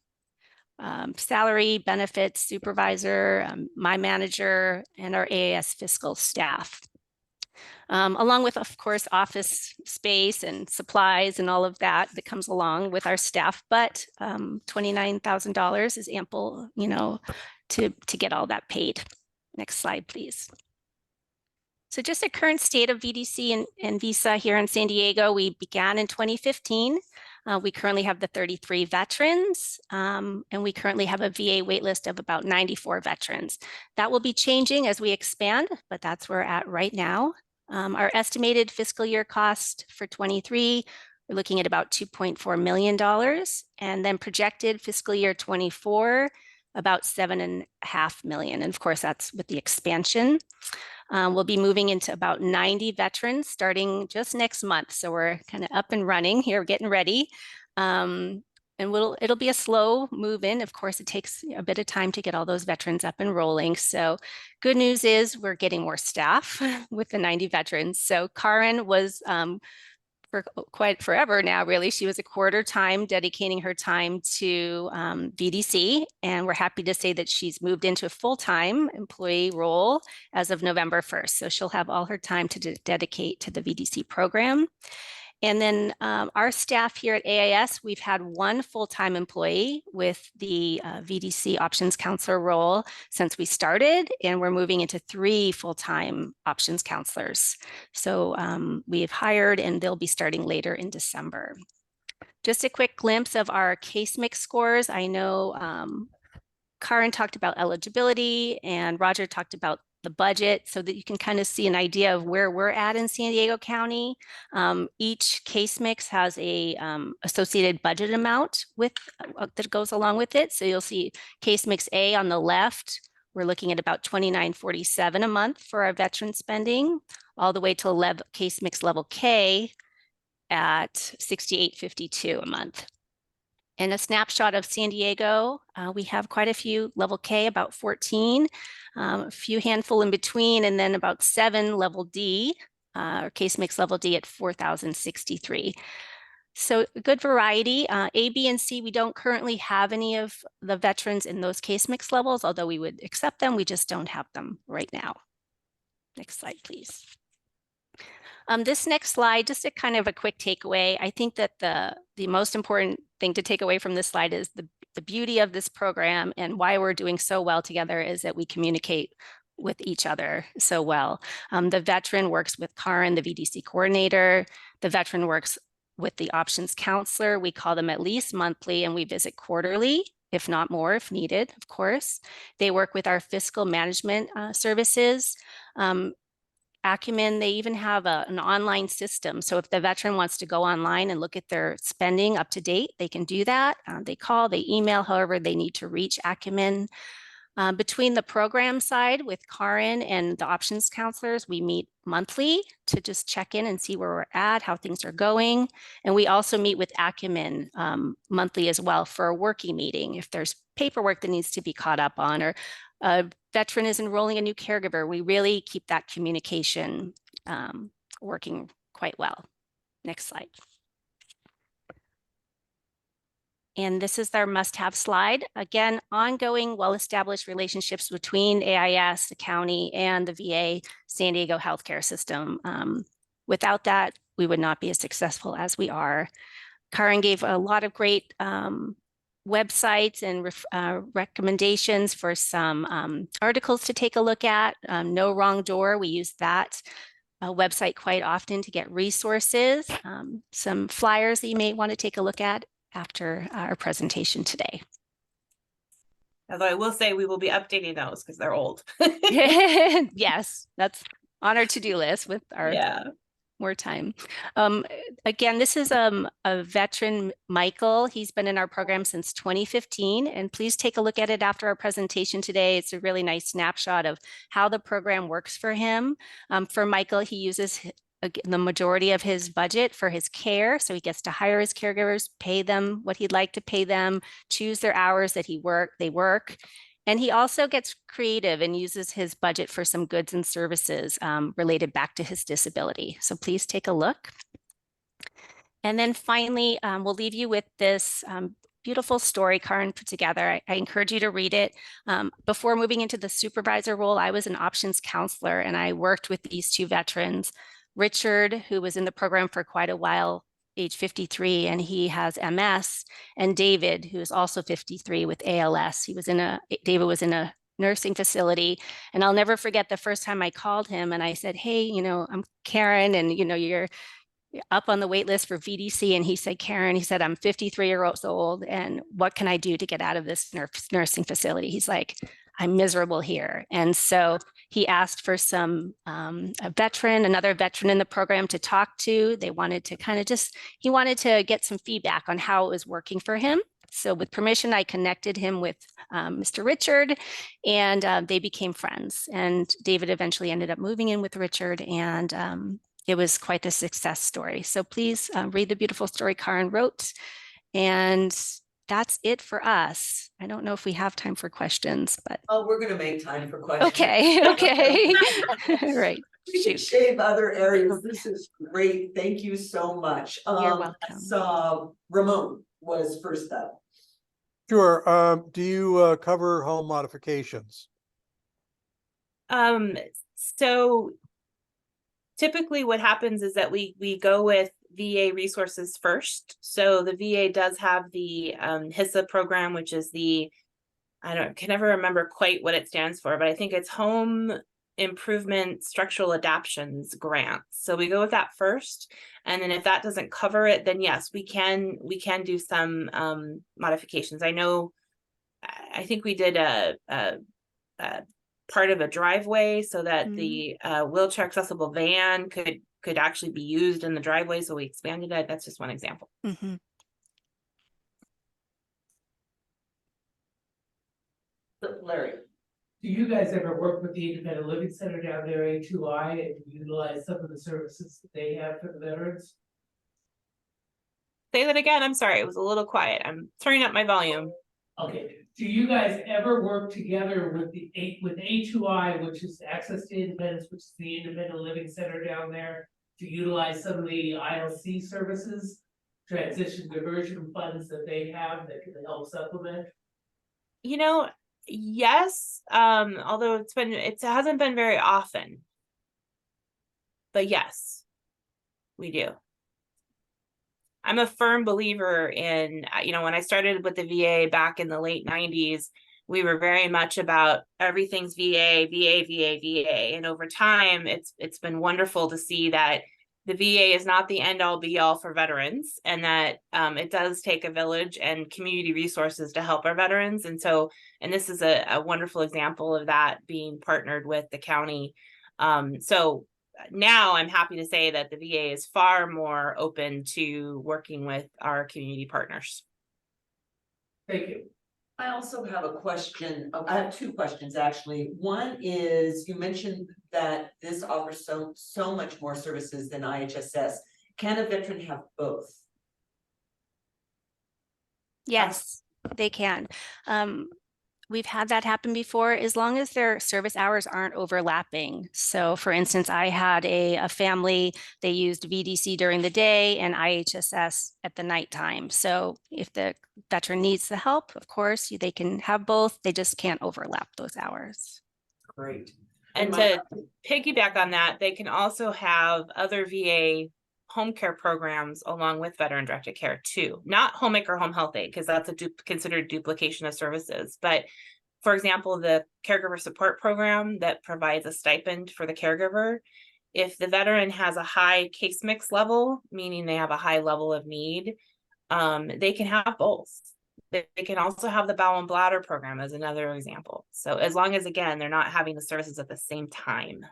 salary, benefits, supervisor, my manager, and our AAS fiscal staff. Along with, of course, office space and supplies and all of that comes along with our staff. But $29,000 is ample, to get all that paid. Next slide, please. So just a current state of VDC and Visa here in San Diego. We began in 2015. We currently have the 33 veterans, and we currently have a VA waitlist of about 94 veterans. That will be changing as we expand, but that's where we're at right now. Our estimated fiscal year cost for 23, we're looking at about $2.4 million, and then projected fiscal year 24, about $7.5 million. And of course, that's with the expansion. We'll be moving into about 90 veterans starting just next month. So we're kind of up and running here, getting ready. And it'll be a slow move in. Of course, it takes a bit of time to get all those veterans up and rolling. So good news is we're getting more staff with the 90 veterans. So Karen was for quite forever now, really. She was a quarter time dedicating her time to VDC, and we're happy to say that she's moved into a full-time employee role as of November 1st. So she'll have all her time to dedicate to the VDC program. And then our staff here at AIS, we've had 1 full-time employee with the VDC options counselor role since we started, and we're moving into 3 full-time options counselors. So we've hired, and they'll be starting later in December. Just a quick glimpse of our case mix scores. I know Karen talked about eligibility, and Roger talked about the budget, so that you can kind of see an idea of where we're at in San Diego County. Each case mix has a associated budget amount with that goes along with it. So you'll see case mix A on the left we're looking at about $29.47 a month for our veteran spending, all the way to case mix level K at $68.52 a month. And a snapshot of San Diego, we have quite a few level K, about 14, a few handful in between, and then about 7 level D, or case mix level D at 4,063. So a good variety. A, B, and C, we don't currently have any of the veterans in those case mix levels, although we would accept them. We just don't have them right now. Next slide, please. This next slide, just a kind of a quick takeaway. I think that the most important thing to take away from this slide is the beauty of this program and why we're doing so well together is that we communicate with each other so well. The veteran works with Karen, the VDC coordinator. The veteran works with the options counselor. We call them at least monthly and we visit quarterly, if not more, if needed, of course. They work with our fiscal management services. Acumen, they even have an online system. So if the veteran wants to go online and look at their spending up to date, they can do that. They call, they email, however they need to reach Acumen. Between the program side with Karen and the options counselors, we meet monthly to just check in and see where we're at, how things are going. And we also meet with Acumen monthly as well for a working meeting. If there's paperwork that needs to be caught up on, or a veteran is enrolling a new caregiver, we really keep that communication working quite well. Next slide. And this is their must-have slide. Again, ongoing, well-established relationships between AIS, the county, and the VA San Diego healthcare system. Without that, we would not be as successful as we are. Karen gave a lot of great websites and recommendations for some articles to take a look at. No Wrong Door, we use that website quite often to get resources. Some flyers that you may want to take a look at after our presentation today. Although I will say we will be updating those because they're old. Yes, that's on our to-do list with our more time. Again, this is a veteran, Michael. He's been in our program since 2015, and please take a look at it after our presentation today. It's a really nice snapshot of how the program works for him. For Michael, he uses the majority of his budget for his care. So he gets to hire his caregivers, pay them what he'd like to pay them, choose their hours that they work. And he also gets creative and uses his budget for some goods and services related back to his disability. So please take a look. And then finally, we'll leave you with this beautiful story Karen put together. I encourage you to read it. Before moving into the supervisor role, I was an options counselor and I worked with these two veterans. Richard, who was in the program for quite a while, age 53, and he has MS, and David, who is also 53 with ALS. David was in a nursing facility, and I'll never forget the first time I called him and I said, hey, I'm Karen, and you're up on the wait list for VDC. And he said, Karen, he said, I'm 53 years old, and what can I do to get out of this nursing facility? He's like, I'm miserable here. And so he asked for another veteran in the program to talk to. They wanted to he wanted to get some feedback on how it was working for him. So with permission, I connected him with Mr. Richard, and they became friends. And David eventually ended up moving in with Richard, and it was quite a success story. So please read the beautiful story Karen wrote. And that's it for us. I don't know if we have time for questions, but. Oh, we're going to make time for questions. Okay. Right. We can shave other areas. This is great. Thank you so much. You're welcome. So Ramon was first up. Sure. Do you cover home modifications? So typically what happens is that we go with VA resources first. So the VA does have the HISA program, which is can never remember quite what it stands for, but I think it's Home Improvement Structural Adaptions Grant. So we go with that first. And then if that doesn't cover it, then yes, we can do some modifications. I think we did a part of a driveway so that the wheelchair accessible van could actually be used in the driveway. So we expanded it. That's just one example. Larry. Do you guys ever work with the Independent Living Center down there, A2I, and utilize some of the services that they have for the veterans? Say that again. I'm sorry. It was a little quiet. I'm turning up my volume. Okay, do you guys ever work together with with A2I, which is Access to Independence, which is the Independent Living Center down there, to utilize some of the ILC services, transition diversion funds that they have that can help supplement? You know, yes, although it hasn't been very often. But yes, we do. I'm a firm believer in, when I started with the VA back in the late 90s, we were very much about everything's VA, VA, VA, VA. And over time, it's been wonderful to see that the VA is not the end all be all for veterans, and that it does take a village and community resources to help our veterans. And this is a wonderful example of that, being partnered with the county. So now I'm happy to say that the VA is far more open to working with our community partners. Thank you. I also have a question. I have two questions, actually. One is, you mentioned that this offers so much more services than IHSS. Can a veteran have both? Yes, they can. We've had that happen before, as long as their service hours aren't overlapping. So for instance, I had a family, they used VDC during the day and IHSS at the nighttime. So if the veteran needs the help, of course, they can have both. They just can't overlap those hours. Great. And to piggyback on that, they can also have other VA home care programs along with veteran directed care too. Not homemaker home health aid, because that's considered duplication of services. But for example, the caregiver support program that provides a stipend for the caregiver, if the veteran has a high case mix level, meaning they have a high level of need, they can have both. They can also have the bowel and bladder program as another example. So as long as, again, they're not having the services at the same time.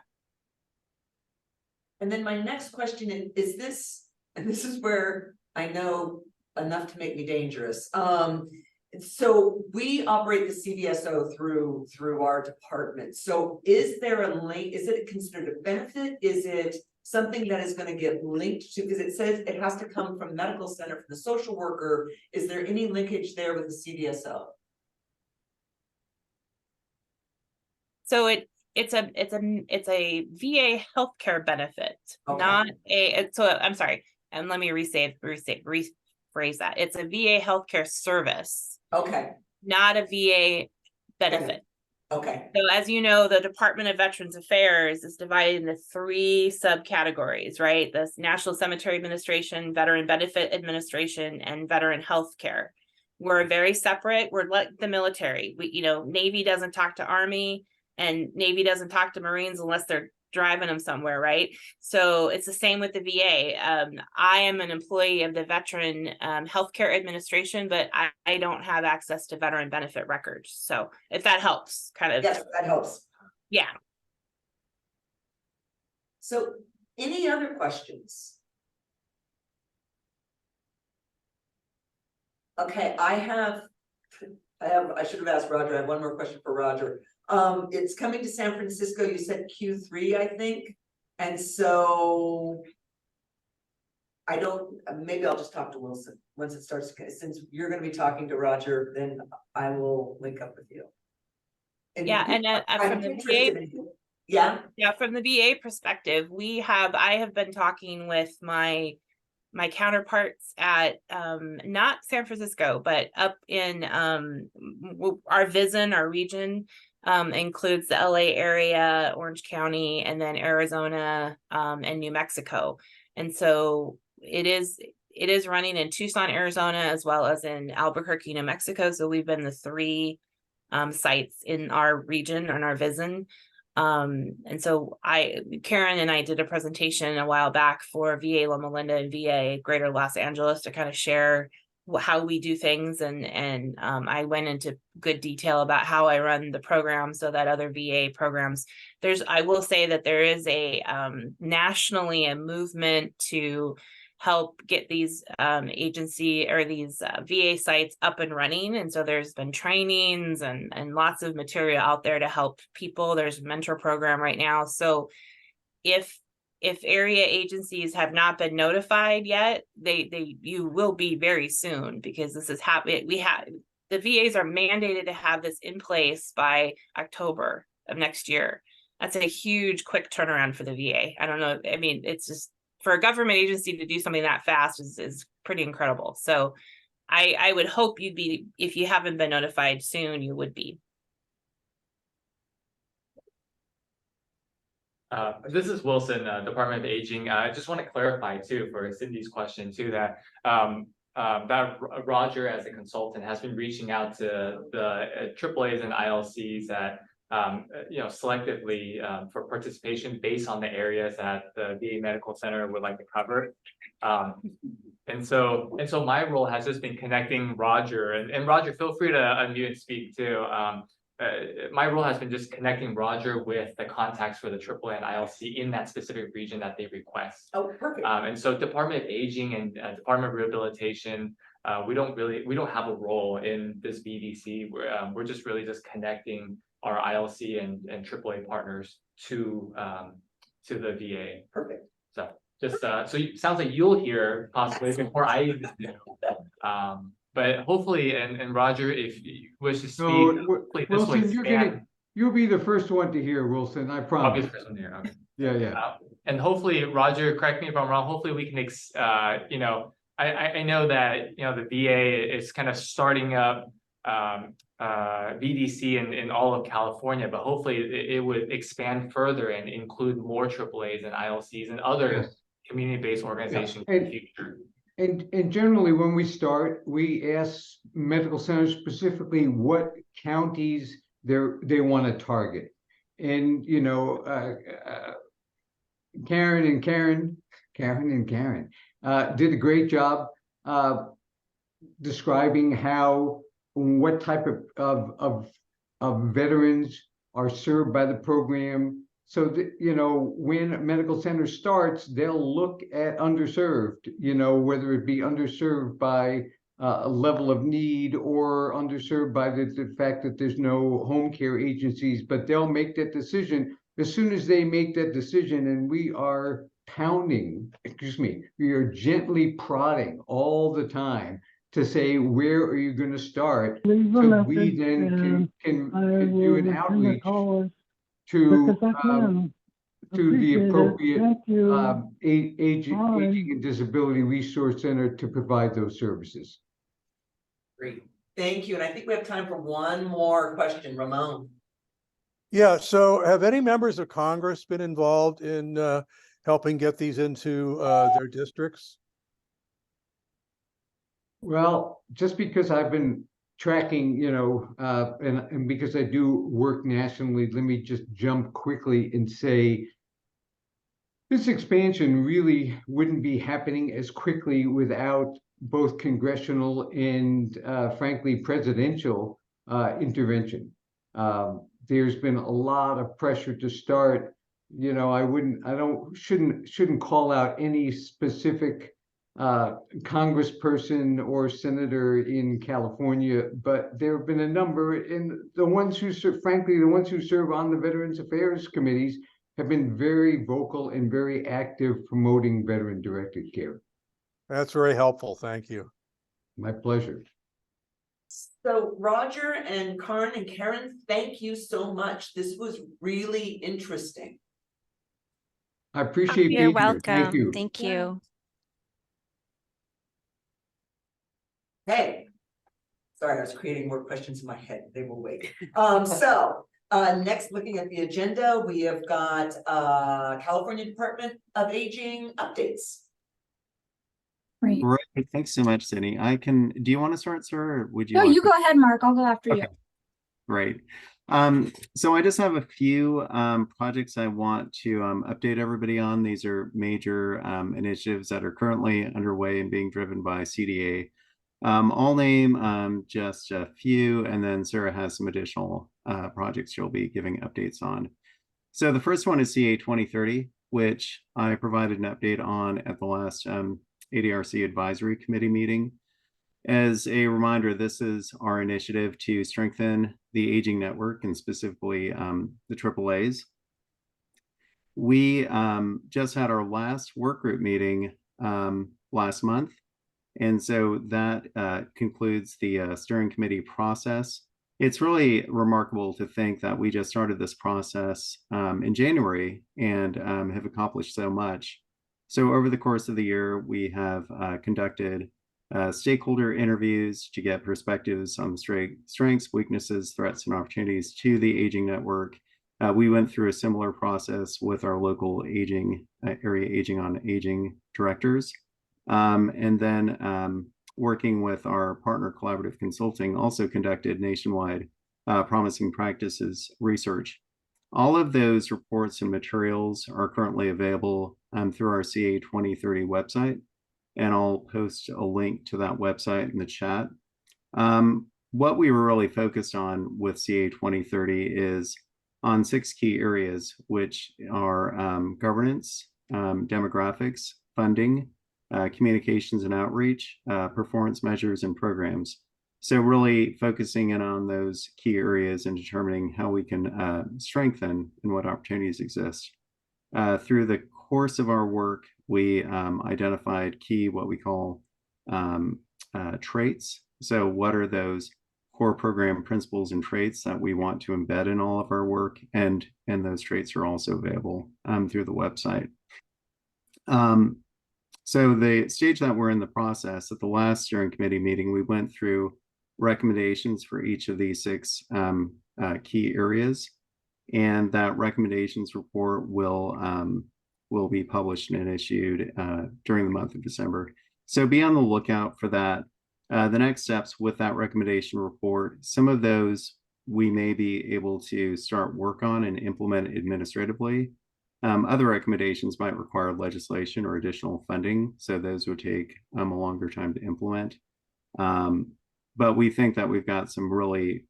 And then my next question is this, and this is where I know enough to make me dangerous. So we operate the CVSO through our department. So is there a link? Is it considered a benefit? Is it something that is going to get linked to? Because it says it has to come from medical center, from the social worker. Is there any linkage there with the CVSO? So it's a VA healthcare benefit, not I'm sorry, and let me rephrase that. It's a VA healthcare service. Okay. Not a VA benefit. Okay. So as you know, the Department of Veterans Affairs is divided into 3 subcategories, right? The National Cemetery Administration, Veteran Benefit Administration, and Veteran Healthcare. We're very separate. We're like the military. Navy doesn't talk to Army, and Navy doesn't talk to Marines unless they're driving them somewhere, right? So it's the same with the VA. I am an employee of the Veteran Healthcare Administration, but I don't have access to veteran benefit records. So if that helps, kind of. Yes, that helps. Yeah. So any other questions? Okay, I should have asked Roger. I have one more question for Roger. It's coming to San Francisco. You said Q3, I think. And so maybe I'll just talk to Wilson once it starts. Since you're going to be talking to Roger, then I will link up with you. And from the VA, from the VA perspective, I have been talking with my counterparts at not San Francisco, but up in our VISN, our region, includes the LA area, Orange County, and then Arizona and New Mexico. And so it is running in Tucson, Arizona, as well as in Albuquerque, New Mexico. So we've been the 3 sites in our region, in our VISN. And so Karen and I did a presentation a while back for VA Loma Linda and VA Greater Los Angeles to kind of share how we do things. And I went into good detail about how I run the program so that other VA programs, I will say that there is nationally a movement to help get these agency or these VA sites up and running. And so there's been trainings and lots of material out there to help people. There's a mentor program right now. So if area agencies have not been notified yet, you will be very soon, because this is happening. The VAs are mandated to have this in place by October of next year. That's a huge quick turnaround for the VA. I don't know. I mean, it's just, for a government agency to do something that fast is pretty incredible. So I would hope you'd be, if you haven't been notified soon, you would be. This is Wilson, Department of Aging. I just want to clarify too, for Cindy's question too, that Roger as a consultant has been reaching out to the AAAs and ILCs that selectively for participation based on the areas that the VA Medical Center would like to cover. And so my role has just been connecting Roger, and Roger, feel free to unmute and speak too. My role has been just connecting Roger with the contacts for the AAA and ILC in that specific region that they request. Oh, perfect. And so Department of Aging and Department of Rehabilitation, we don't have a role in this VDC. We're just really just connecting our ILC and AAA partners to the VA. Perfect. So just so sounds like you'll hear possibly before I even do. But hopefully, and Roger, if you wish to speak, hopefully this will expand. You'll be the first one to hear, Wilson, I promise. I'll be the first one to hear, okay. Yeah. And hopefully, Roger, correct me if I'm wrong, hopefully we can, I know that, the VA is kind of starting up VDC in all of California, but hopefully it would expand further and include more AAAs and ILCs and other community-based organizations in the future. And generally, when we start, we ask medical centers specifically what counties they want to target. And, Karen did a great job describing what type of veterans are served by the program. So that, when a medical center starts, they'll look at underserved, whether it be underserved by a level of need or underserved by the fact that there's no home care agencies, but they'll make that decision. As soon as they make that decision, and we are we are gently prodding all the time to say, where are you going to start? So we then can do an outreach to the appropriate aging and disability resource center to provide those services. Great, thank you. And I think we have time for one more question, Ramon. Yeah, so have any members of Congress been involved in helping get these into their districts? Well, just because I've been tracking, and because I do work nationally, let me just jump quickly and say this expansion really wouldn't be happening as quickly without both congressional and frankly presidential intervention. There's been a lot of pressure to start. Shouldn't call out any specific congressperson or senator in California, but there have been a number, and the ones who serve on the Veterans Affairs committees have been very vocal and very active promoting veteran-directed care. That's very helpful. Thank you. My pleasure. So Roger and Karin and Karen, thank you so much. This was really interesting. I appreciate being You're here. welcome. Thank you. Thank you. Hey, sorry, I was creating more questions in my head. They will wait. Next, looking at the agenda, we have got California Department of Aging updates. Great. Right. Thanks so much, Cindy. Do you want to start, sir, or would you? No, like you to? go ahead, Mark. I'll go after Okay. you. Great. So I just have a few projects I want to update everybody on. These are major initiatives that are currently underway and being driven by CDA. I'll name just a few, and then Sarah has some additional projects she'll be giving updates on. So the first one is CA 2030, which I provided an update on at the last ADRC Advisory Committee meeting. As a reminder, this is our initiative to strengthen the aging network and specifically the AAAs. We just had our last work group meeting last month. And so that concludes the steering committee process. It's really remarkable to think that we just started this process in January and have accomplished so much. So over the course of the year, we have conducted stakeholder interviews to get perspectives on the strengths, weaknesses, threats, and opportunities to the aging network. We went through a similar process with our local aging area aging on aging directors. And then working with our partner Collaborative Consulting also conducted nationwide promising practices research. All of those reports and materials are currently available through our CA 2030 website, and I'll post a link to that website in the chat. What we were really focused on with CA 2030 is on 6 key areas, which are governance, demographics, funding, communications and outreach, performance measures, and programs. So really focusing in on those key areas and determining how we can strengthen and what opportunities exist. Through the course of our work, we identified key what we call traits. So what are those core program principles and traits that we want to embed in all of our work? And those traits are also available through the website. So the stage that we're in the process, at the last steering committee meeting, we went through recommendations for each of these 6 key areas, and that recommendations report will be published and issued during the month of December. So be on the lookout for that. The next steps with that recommendation report, some of those we may be able to start work on and implement administratively. Other recommendations might require legislation or additional funding, so those would take a longer time to implement. But we think that we've got some really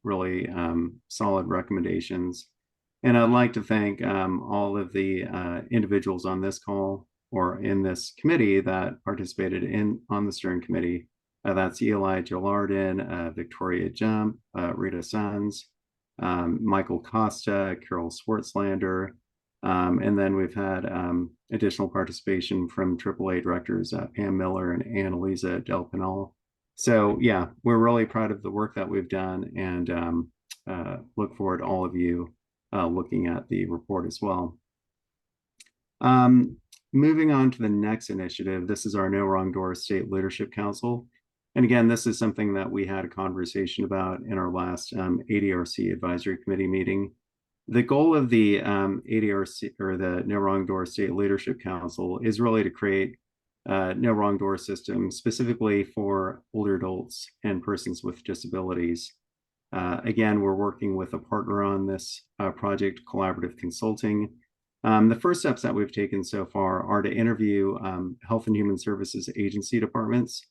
solid recommendations. And I'd like to thank all of the individuals on this call or in this committee that participated on the steering committee. That's Eli Gillardin, Victoria Jump, Rita Sons, Michael Costa, Carol Swartzlander, and then we've had additional participation from AAA directors Pam Miller and Annalisa Del Pinal. So yeah, we're really proud of the work that we've done and look forward to all of you looking at the report as well. Moving on to the next initiative, this is our No Wrong Doors State Leadership Council. And again, this is something that we had a conversation about in our last ADRC Advisory Committee meeting. The goal of the ADRC or the No Wrong Door State Leadership Council is really to create no wrong door system specifically for older adults and persons with disabilities. Again, we're working with a partner on this project, Collaborative Consulting. The first steps that we've taken so far are to interview Health and Human Services agency departments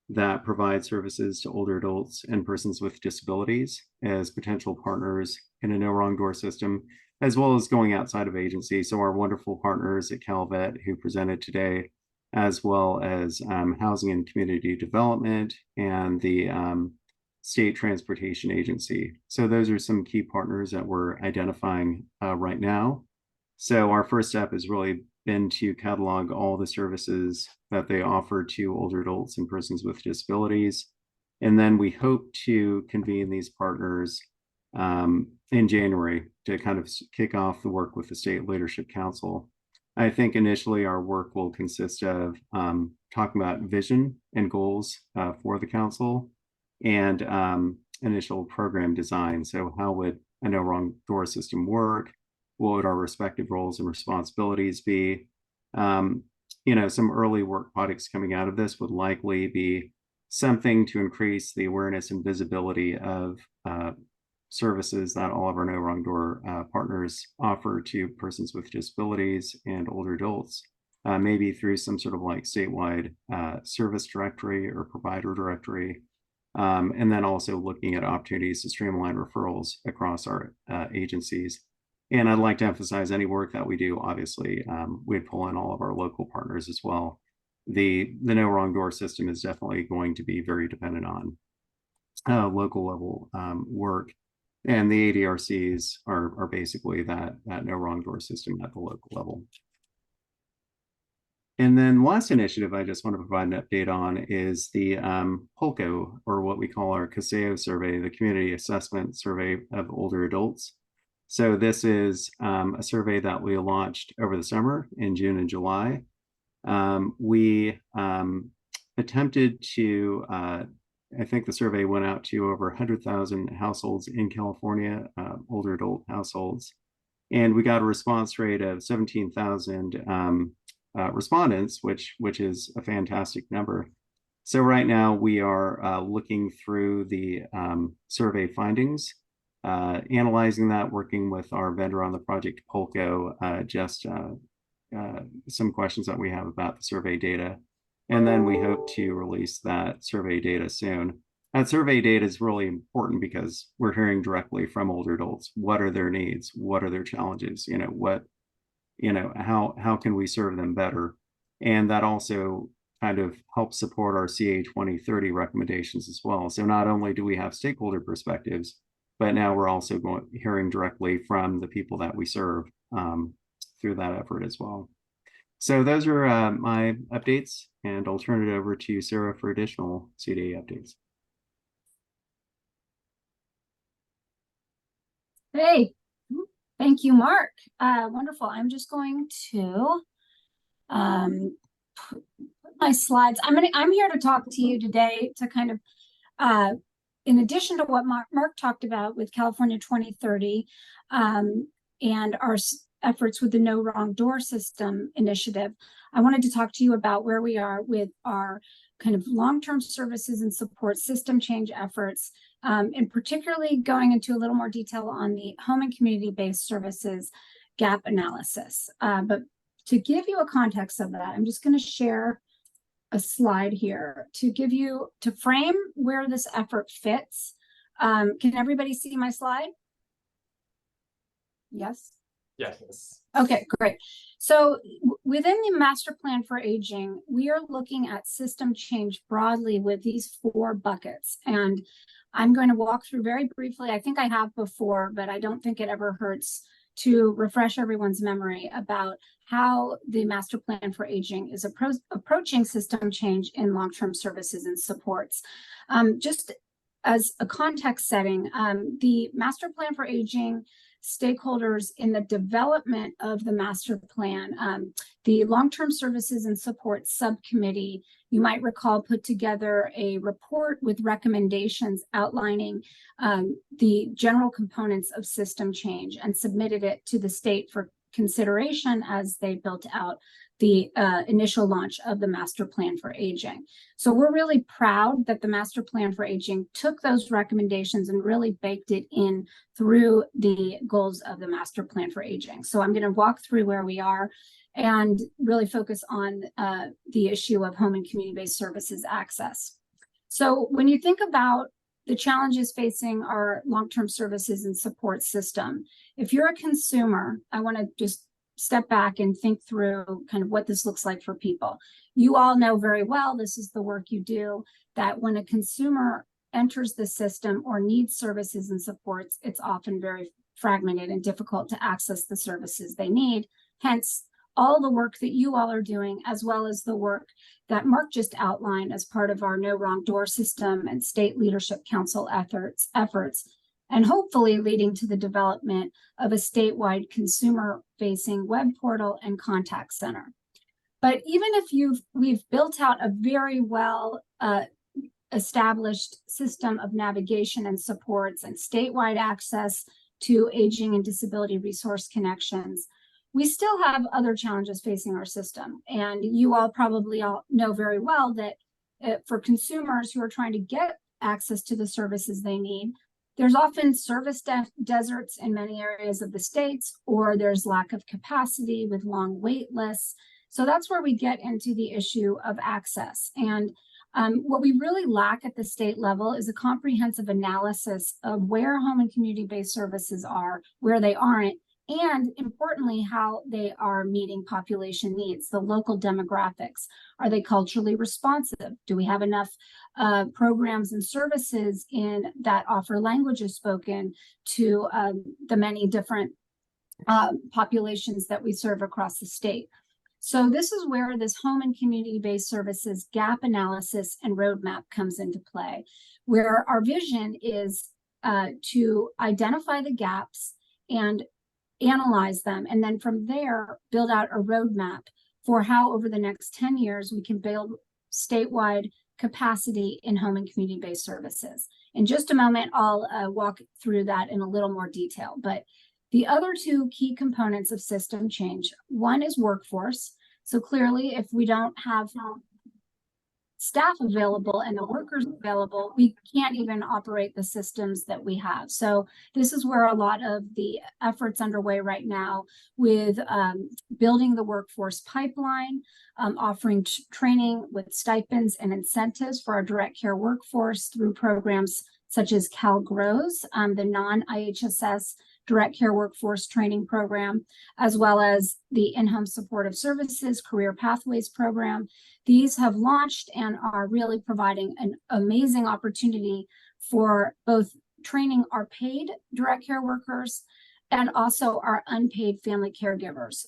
that provide services to older adults and persons with disabilities as potential partners in a no wrong door system, as well as going outside of agency. So our wonderful partners at CalVet who presented today, as well as Housing and Community Development and the State Transportation Agency. So those are some key partners that we're identifying right now. So our first step has really been to catalog all the services that they offer to older adults and persons with disabilities. And then we hope to convene these partners in January to kind of kick off the work with the State Leadership Council. I think initially our work will consist of talking about vision and goals for the council and initial program design. So how would a no wrong door system work? What would our respective roles and responsibilities be? You know, some early work products coming out of this would likely be something to increase the awareness and visibility of services that all of our No Wrong Door partners offer to persons with disabilities and older adults, maybe through some sort of like statewide service directory or provider directory, and then also looking at opportunities to streamline referrals across our agencies. And I'd like to emphasize any work that we do, obviously, we pull in all of our local partners as well. the no wrong door system is definitely going to be very dependent on local level work. And the ADRCs are basically that no wrong door system at the local level. And then last initiative I just want to provide an update on is the POLCO, or what we call our CASEO survey, the Community Assessment Survey of Older Adults. So this is a survey that we launched over the summer in June and July. We attempted to, I think the survey went out to over 100,000 households in California, older adult households. And we got a response rate of 17,000 respondents, which is a fantastic number. So right now we are looking through the survey findings, analyzing that, working with our vendor on the project Polco, some questions that we have about the survey data. And then we hope to release that survey data soon. That survey data is really important because we're hearing directly from older adults. What are their needs? What are their challenges? How can we serve them better? And that also kind of helps support our CA 2030 recommendations as well. So not only do we have stakeholder perspectives, but now we're also hearing directly from the people that we serve through that effort as well. So those are my updates, and I'll turn it over to Sarah for additional CDA updates. Hey, thank you, Mark. Wonderful. I'm just going to put my slides. I'm here to talk to you today to kind of, in addition to what Mark talked about with California 2030 and our efforts with the No Wrong Door System initiative, I wanted to talk to you about where we are with our kind of long-term services and support system change efforts, and particularly going into a little more detail on the home and community-based services gap analysis. But to give you a context of that, I'm just going to share a slide here to frame where this effort fits. Can everybody see my slide? Yes? Yes. Okay, great. So within the master plan for aging, we are looking at system change broadly with these 4 buckets. And I'm going to walk through very briefly. I think I have before, but I don't think it ever hurts to refresh everyone's memory about how the master plan for aging is approaching system change in long-term services and supports. Just as a context setting, the master plan for aging stakeholders in the development of the master plan, the long-term services and support subcommittee, you might recall, put together a report with recommendations outlining the general components of system change and submitted it to the state for consideration as they built out the initial launch of the master plan for aging. So we're really proud that the master plan for aging took those recommendations and really baked it in through the goals of the master plan for aging. So I'm going to walk through where we are and really focus on the issue of home and community-based services access. So when you think about the challenges facing our long-term services and support system, if you're a consumer, I want to just step back and think through kind of what this looks like for people. You all know very well, this is the work you do, that when a consumer enters the system or needs services and supports, it's often very fragmented and difficult to access the services they need. Hence, all the work that you all are doing, as well as the work that Mark just outlined as part of our No Wrong Door System and State Leadership Council efforts, and hopefully leading to the development of a statewide consumer-facing web portal and contact center. But even if we've built out a very well established system of navigation and supports and statewide access to aging and disability resource connections, we still have other challenges facing our system. And you all probably all know very well that for consumers who are trying to get access to the services they need, there's often service deserts in many areas of the states, or there's lack of capacity with long wait lists. So that's where we get into the issue of access. And what we really lack at the state level is a comprehensive analysis of where home and community-based services are, where they aren't, and importantly, how they are meeting population needs, the local demographics. Are they culturally responsive? Do we have enough programs and services in that offer languages spoken to the many different populations that we serve across the state? So this is where this home and community-based services gap analysis and roadmap comes into play, where our vision is to identify the gaps and analyze them, and then from there, build out a roadmap for how over the next 10 years, we can build statewide capacity in home and community-based services. In just a moment, I'll walk through that in a little more detail, but the other two key components of system change, one is workforce. So clearly, if we don't have staff available and the workers available, we can't even operate the systems that we have. So this is where a lot of the efforts underway right now with building the workforce pipeline, offering training with stipends and incentives for our direct care workforce through programs such as CalGrows, the non-IHSS direct care workforce training program, as well as the in-home supportive services career pathways program. These have launched and are really providing an amazing opportunity for both training our paid direct care workers and also our unpaid family caregivers.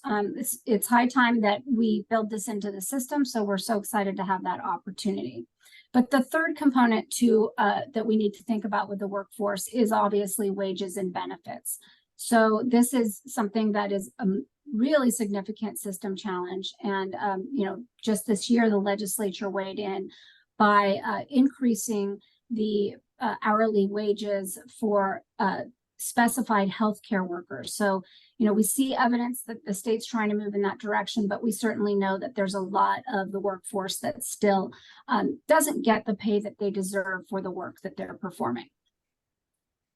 It's high time that we build this into the system, so we're so excited to have that opportunity. But the third component to that we need to think about with the workforce is obviously wages and benefits. So this is something that is a really significant system challenge. And, just this year, the legislature weighed in by increasing the hourly wages for specified healthcare workers. So, we see evidence that the state's trying to move in that direction, but we certainly know that there's a lot of the workforce that still doesn't get the pay that they deserve for the work that they're performing.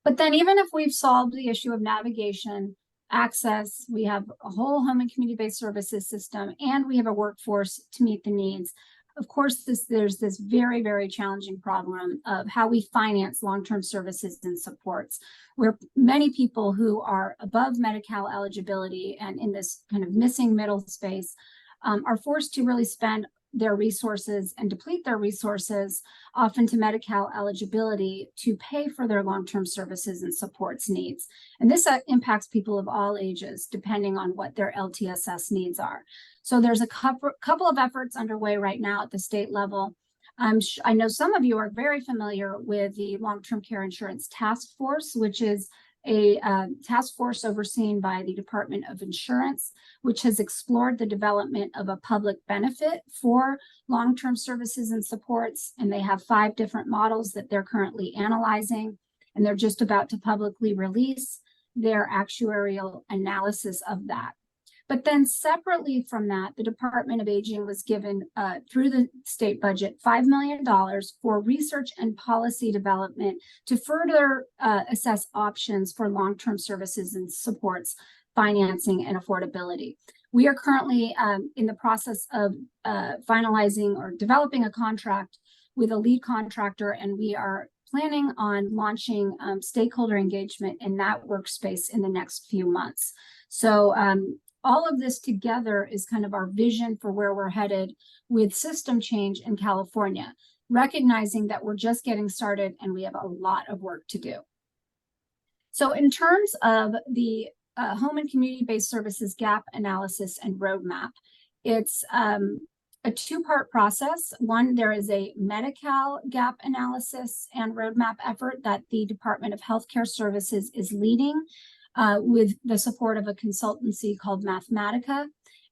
But then even if we've solved the issue of navigation, access, we have a whole home and community-based services system, and we have a workforce to meet the needs. Of course, there's this very, very challenging problem of how we finance long-term services and supports, where many people who are above Medi-Cal eligibility and in this kind of missing middle space are forced to really spend their resources and deplete their resources, often to Medi-Cal eligibility, to pay for their long-term services and supports needs. And this impacts people of all ages, depending on what their LTSS needs are. So there's a couple of efforts underway right now at the state level. I know some of you are very familiar with the Long-Term Care Insurance Task Force, which is a task force overseen by the Department of Insurance, which has explored the development of a public benefit for long-term services and supports. And they have 5 different models that they're currently analyzing, and they're just about to publicly release their actuarial analysis of that. But then separately from that, the Department of Aging was given through the state budget $5 million for research and policy development to further assess options for long-term services and supports, financing, and affordability. We are currently in the process of finalizing or developing a contract with a lead contractor, and we are planning on launching stakeholder engagement in that workspace in the next few months. So all of this together is kind of our vision for where we're headed with system change in California, recognizing that we're just getting started and we have a lot of work to do. So in terms of the home and community-based services gap analysis and roadmap, it's a 2-part process. One, there is a Medi-Cal gap analysis and roadmap effort that the Department of Healthcare Services is leading with the support of a consultancy called Mathematica.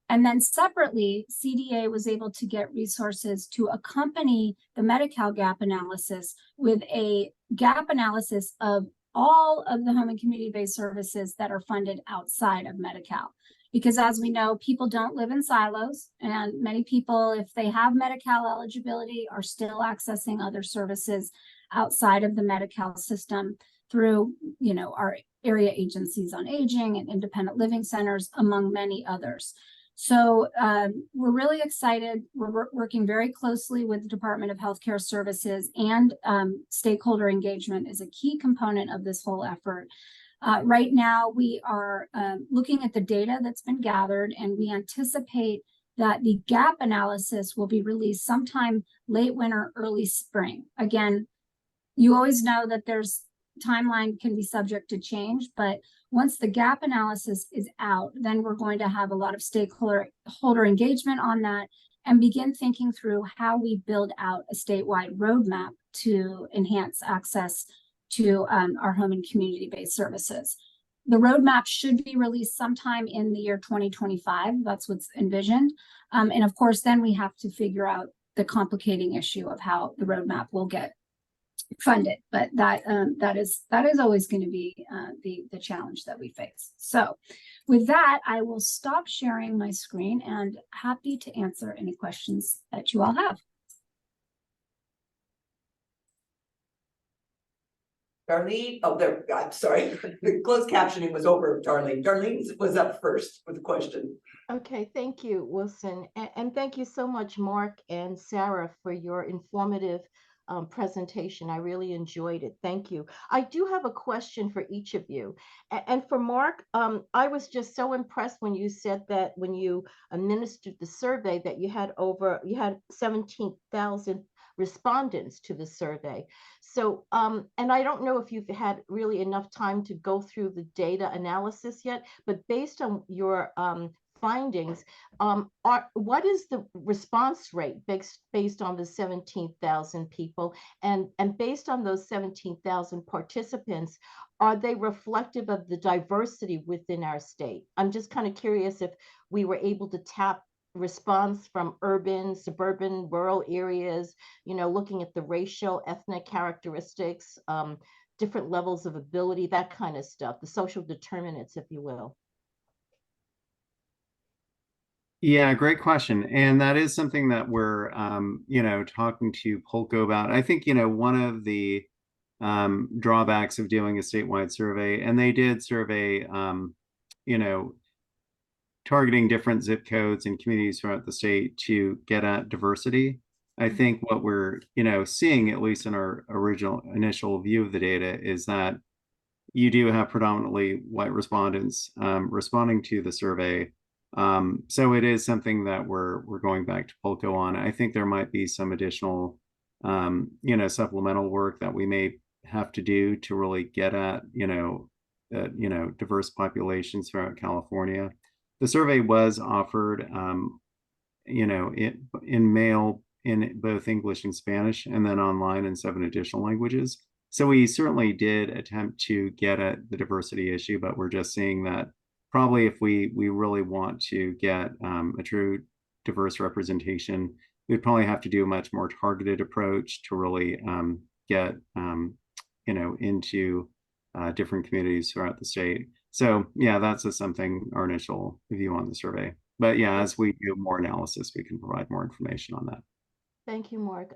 And then separately, CDA was able to get resources to accompany the Medi-Cal gap analysis with a gap analysis of all of the home and community-based services that are funded outside of Medi-Cal. Because as we know, people don't live in silos, and many people, if they have Medi-Cal eligibility, are still accessing other services outside of the Medi-Cal system through, our area agencies on aging and independent living centers, among many others. So we're really excited. We're working very closely with the Department of Healthcare Services, and stakeholder engagement is a key component of this whole effort. Right now, we are looking at the data that's been gathered, and we anticipate that the gap analysis will be released sometime late winter, early spring. Again, you always know that there's timeline can be subject to change, but once the gap analysis is out, then we're going to have a lot of stakeholder engagement on that and begin thinking through how we build out a statewide roadmap to enhance access to our home and community-based services. The roadmap should be released sometime in the year 2025. That's what's envisioned. And of course, then we have to figure out the complicating issue of how the roadmap will get funded. But that is always going to be the challenge that we face. So with that, I will stop sharing my screen and happy to answer any questions that you all have. Darlene, oh, there, I'm sorry, the closed captioning was over, Darlene. Darlene was up first with the question. Okay, thank you, Wilson. And thank you so much, Mark and Sarah, for your informative presentation. I really enjoyed it. Thank you. I do have a question for each of you. And for Mark, I was just so impressed when you said that when you administered the survey that you had 17,000 respondents to the survey. So, and I don't know if you've had really enough time to go through the data analysis yet, but based on your findings, what is the response rate based on the 17,000 people, and based on those 17,000 participants, are they reflective of the diversity within our state? I'm just kind of curious if we were able to tap response from urban, suburban, rural areas, you know, looking at the racial, ethnic characteristics, different levels of ability, that kind of stuff, the social determinants, if you will. Yeah, great question. And that is something that we're, you know, talking to Polko about. I think, you know, one of the drawbacks of doing a statewide survey, and they did survey, you know, targeting different zip codes and communities throughout the state to get at diversity. I think what we're, you know, seeing, at least in our initial view of the data, is that you do have predominantly white respondents responding to the survey. So it is something that we're going back to Polko on. I think there might be some additional, you know, supplemental work that we may have to do to really get at, you know, diverse populations throughout California. The survey was offered, you know, in mail in both English and Spanish, and then online in 7 additional languages. So we certainly did attempt to get at the diversity issue, but we're just seeing that probably if we really want to get a true diverse representation, we'd probably have to do a much more targeted approach to really get, you know, into different communities throughout the state. So yeah, that's just something, our initial view on the survey. But yeah, as we do more analysis, we can provide more information on that. Thank you, Mark.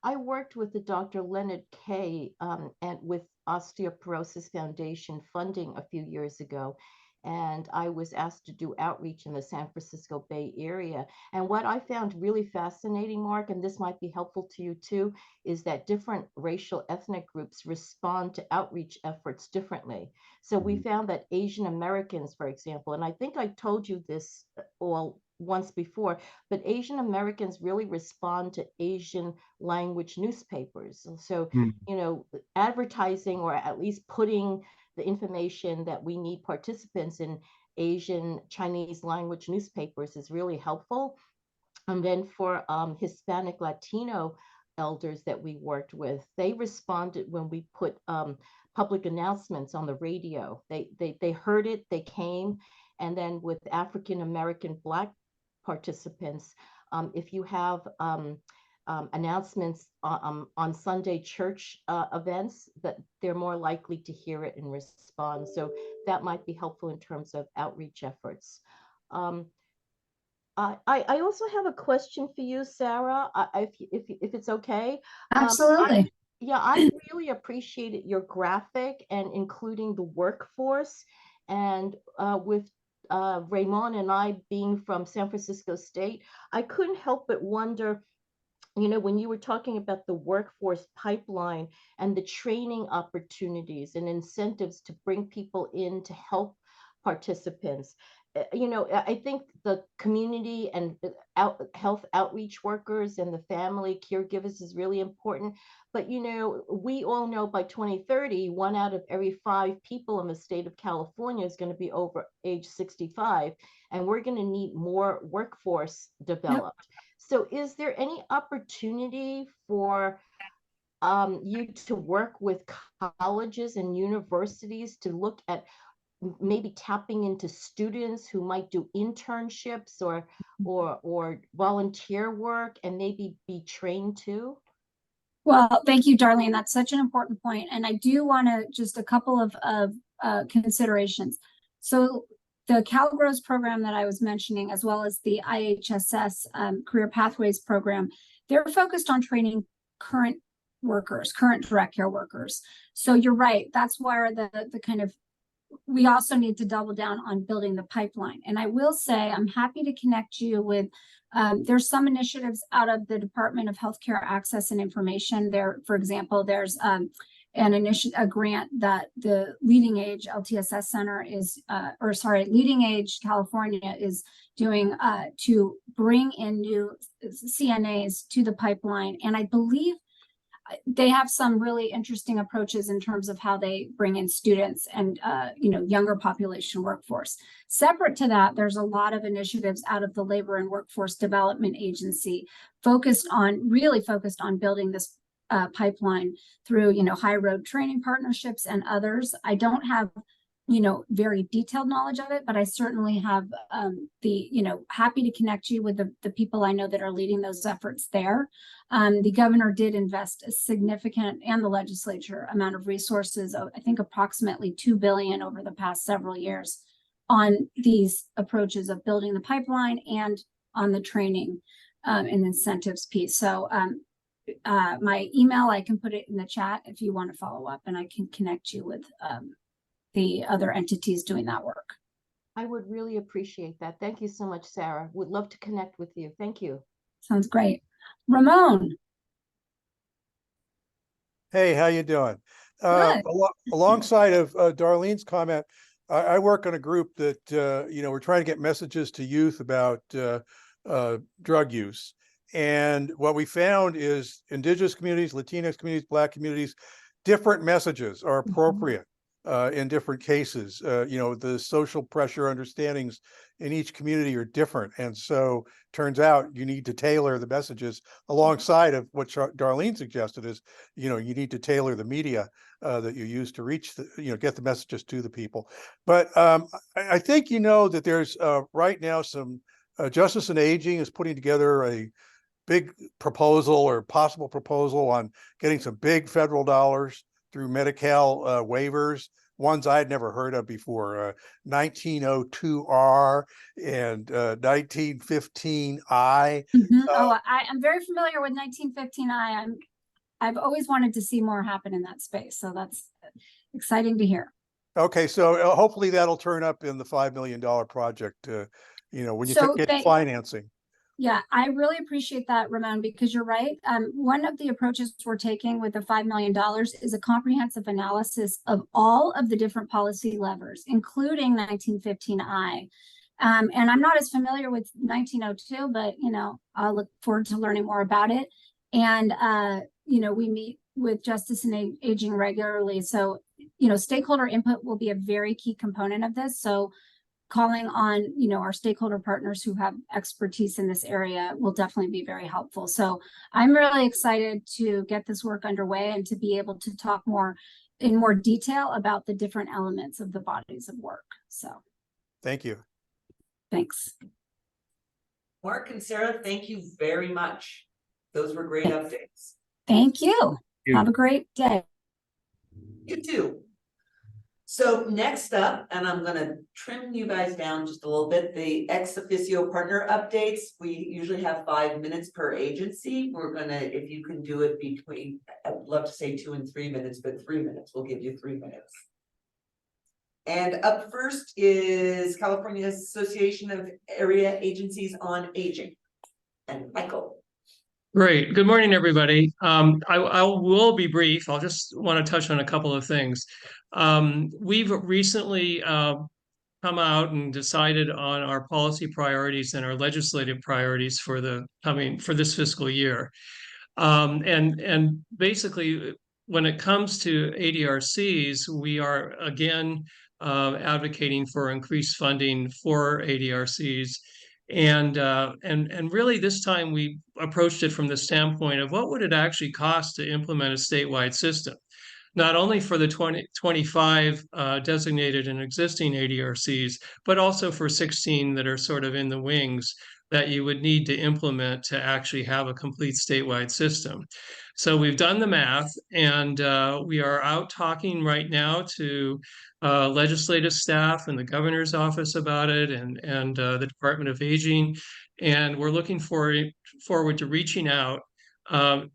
I worked with the Dr. Leonard Kay and with Osteoporosis Foundation funding a few years ago. And I was asked to do outreach in the San Francisco Bay Area. And what I found really fascinating, Mark, and this might be helpful to you too, is that different racial ethnic groups respond to outreach efforts differently. So we found that Asian Americans, for example, and I think I told you this all once before, but Asian Americans really respond to Asian language newspapers. So, you know, advertising, or at least putting the information that we need participants in Asian Chinese language newspapers is really helpful. And then for Hispanic Latino elders that we worked with, they responded when we put public announcements on the radio. They heard it, they came. And then with African American Black participants, if you have announcements on Sunday church events, that they're more likely to hear it and respond. So that might be helpful in terms of outreach efforts. I also have a question for you, Sarah, if it's okay. Absolutely. I really appreciated your graphic and including the workforce, and with Raymond and I being from San Francisco State, I couldn't help but wonder you know, when you were talking about the workforce pipeline and the training opportunities and incentives to bring people in to help participants, you know, I think the community and health outreach workers and the family caregivers is really important. But, you know, we all know by 2030, 1 out of every 5 people in the state of California is going to be over age 65, and we're going to need more workforce developed. So is there any opportunity for you to work with colleges and universities to look at maybe tapping into students who might do internships or volunteer work and maybe be trained too? Well, thank you, Darlene. That's such an important point. And I do want to just a couple of considerations. So the CalGrows program that I was mentioning, as well as the IHSS Career Pathways program, they're focused on training current workers, current direct care workers. So you're right. That's where the kind of, we also need to double down on building the pipeline. And I will say, I'm happy to connect you with, there's some initiatives out of the Department of Healthcare Access and Information. There, for example, there's a grant that the Leading Age LTSS Center is, Leading Age California is doing to bring in new CNAs to the pipeline. And I believe they have some really interesting approaches in terms of how they bring in students and you know, younger population workforce. Separate to that, there's a lot of initiatives out of the Labor and Workforce Development Agency really focused on building this pipeline through, you know, high road training partnerships and others. I don't have, you know, very detailed knowledge of it, but I certainly have happy to connect you with the people I know that are leading those efforts there. The governor did invest a significant, and the legislature, amount of resources, I think approximately $2 billion over the past several years on these approaches of building the pipeline and on the training and incentives piece. So my email, I can put it in the chat if you want to follow up, and I can connect you with the other entities doing that work. I would really appreciate that. Thank you so much, Sarah. Would love to connect with you. Thank you. Sounds great. Ramon. Hey, how you doing? Good. Alongside of Darlene's comment, I work on a group that, you know, we're trying to get messages to youth about drug use. And what we found is Indigenous communities, Latinx communities, Black communities, different messages are appropriate in different cases. You know, the social pressure understandings in each community are different. And so turns out you need to tailor the messages alongside of what Darlene suggested is, you know, you need to tailor the media that you use to reach, get the messages to the people. But I think, you know, that there's right now some Justice and Aging is putting together a big proposal or possible proposal on getting some big federal dollars through Medi-Cal waivers, ones I'd never heard of before, 1902R and 1915I. I'm very familiar with 1915I. I've always wanted to see more happen in that space. So that's exciting to hear. Okay, so hopefully that'll turn up in the $5 million project, when you get financing. Yeah, I really appreciate that, Ramon, because you're right. One of the approaches we're taking with the $5 million is a comprehensive analysis of all of the different policy levers, including 1915I. And I'm not as familiar with 1902, but, I'll look forward to learning more about it. And, we meet with Justice and Aging regularly. So, stakeholder input will be a very key component of this. So calling on, our stakeholder partners who have expertise in this area will definitely be very helpful. So I'm really excited to get this work underway and to be able to talk in more detail about the different elements of the bodies of work. So thank you. Thanks. Mark and Sarah, thank you very much. Those were great updates. Thank you. Have a great day. You too. So next up, and I'm going to trim you guys down just a little bit, the ex officio partner updates. We usually have 5 minutes per agency. We're going to, if you can do it between, I'd love to say 2 and 3 minutes, but 3 minutes, we'll give you 3 minutes. And up first is California Association of Area Agencies on Aging. And Michael. Great. Good morning, everybody. I will be brief. I'll just want to touch on a couple of things. We've recently come out and decided on our policy priorities and our legislative priorities for this fiscal year. And basically, when it comes to ADRCs, we are again advocating for increased funding for ADRCs. And really this time we approached it from the standpoint of what would it actually cost to implement a statewide system, not only for the 2025 designated and existing ADRCs, but also for 16 that are sort of in the wings that you would need to implement to actually have a complete statewide system. So we've done the math, and we are out talking right now to legislative staff and the governor's office about it, and the Department of Aging, and we're looking forward to reaching out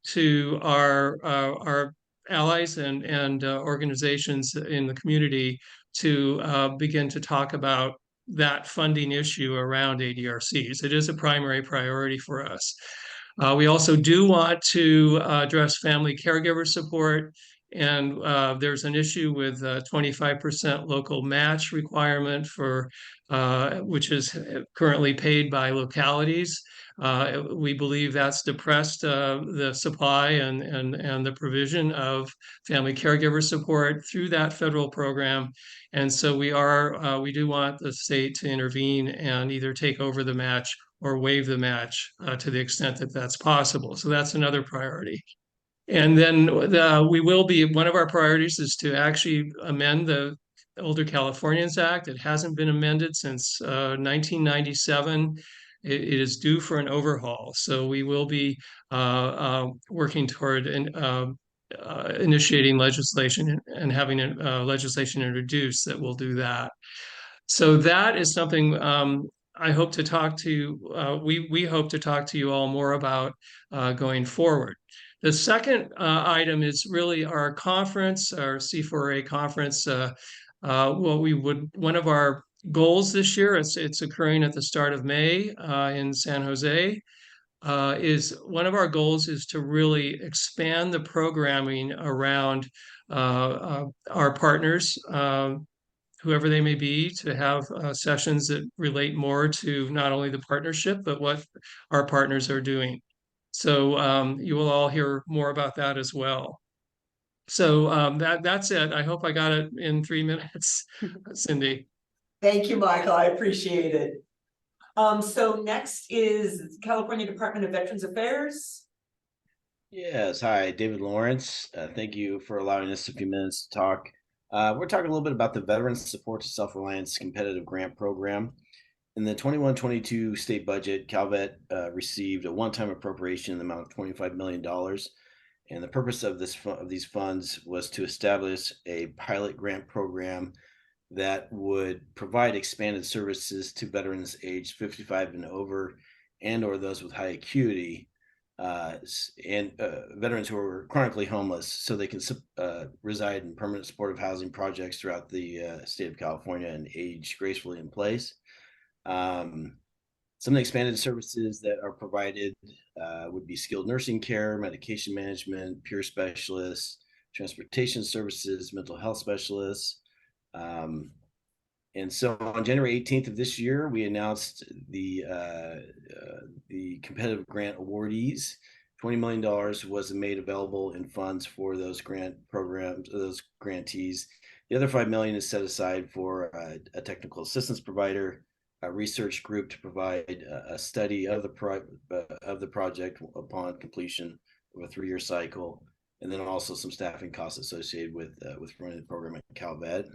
to our allies and organizations in the community to begin to talk about that funding issue around ADRCs. It is a primary priority for us. We also do want to address family caregiver support, and there's an issue with 25% local match requirement for which is currently paid by localities. We believe that's depressed the supply and the provision of family caregiver support through that federal program. And so we do want the state to intervene and either take over the match or waive the match to the extent that that's possible. So that's another priority. And then one of our priorities is to actually amend the Older Californians Act. It hasn't been amended since 1997. It is due for an overhaul. So we will be working toward initiating legislation and having legislation introduced that will do that. So that is something I hope to talk to, we hope to talk to you all more about going forward. The second item is really our conference, our C4A conference. One of our goals this year, it's occurring at the start of May in San Jose, one of our goals is to really expand the programming around our partners, whoever they may be, to have sessions that relate more to not only the partnership, but what our partners are doing. So you will all hear more about that as well. So that's it. I hope I got it in 3 minutes, Cindy. Thank you, Michael. I appreciate it. So next is California Department of Veterans Affairs. Yes, hi, David Lawrence. Thank you for allowing us a few minutes to talk. We're talking a little bit about the Veterans Support to Self-Reliance Competitive Grant Program. In the 21-22 state budget, CalVet received a one-time appropriation in the amount of $25 million. And the purpose of these funds was to establish a pilot grant program that would provide expanded services to veterans aged 55 and over, and or those with high acuity, and veterans who are chronically homeless, so they can reside in permanent supportive housing projects throughout the state of California and age gracefully in place. Some of the expanded services that are provided would be skilled nursing care, medication management, peer specialists, transportation services, mental health specialists. And so on January 18th of this year, we announced the competitive grant awardees. $20 million was made available in funds for those grant programs, those grantees. The other $5 million is set aside for a technical assistance provider, a research group to provide a study of the project upon completion of a 3-year cycle, and then also some staffing costs associated with running the program at CalVet.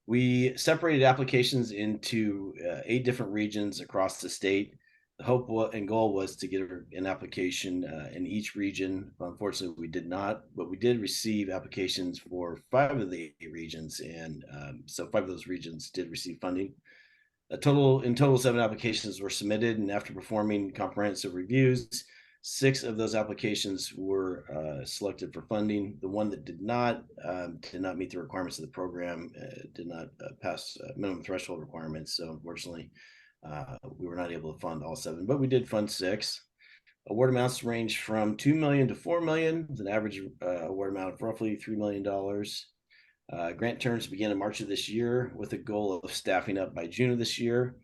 We separated applications into 8 different regions across the state. The hope and goal was to get an application in each region. Unfortunately, we did not, but we did receive applications for 5 of the 8 regions, and so 5 of those regions did receive funding. In total, 7 applications were submitted, and after performing comprehensive reviews, 6 of those applications were selected for funding. The one that did not meet the requirements of the program, did not pass minimum threshold requirements. So unfortunately, we were not able to fund all 7, but we did fund 6. Award amounts range from 2 million to 4 million, with an average award amount of roughly $3 million. Grant terms begin in March of this year with a goal of staffing up by June of this year.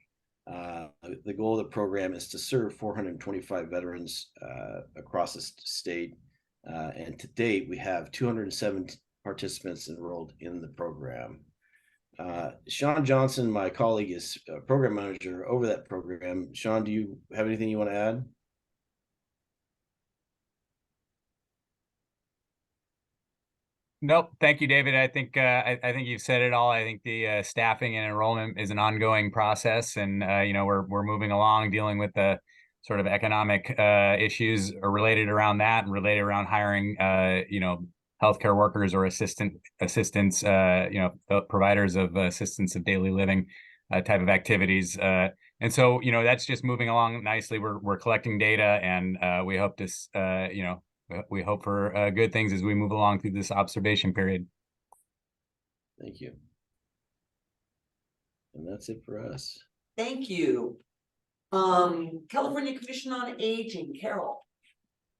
The goal of the program is to serve 425 veterans across the state. And to date, we have 207 participants enrolled in the program. Sean Johnson, my colleague, is program manager over that program. Sean, do you have anything you want to add? Nope. Thank you, David. I think I think you've said it all. I think the staffing and enrollment is an ongoing process, and we're moving along, dealing with the sort of economic issues related around that, and related around hiring healthcare workers or assistants, providers of assistance of daily living type of activities. And so that's just moving along nicely. We're collecting data, and we hope this we hope for good things as we move along through this observation period. Thank you. And that's it for us. Thank you. California Commission on Aging, Carol.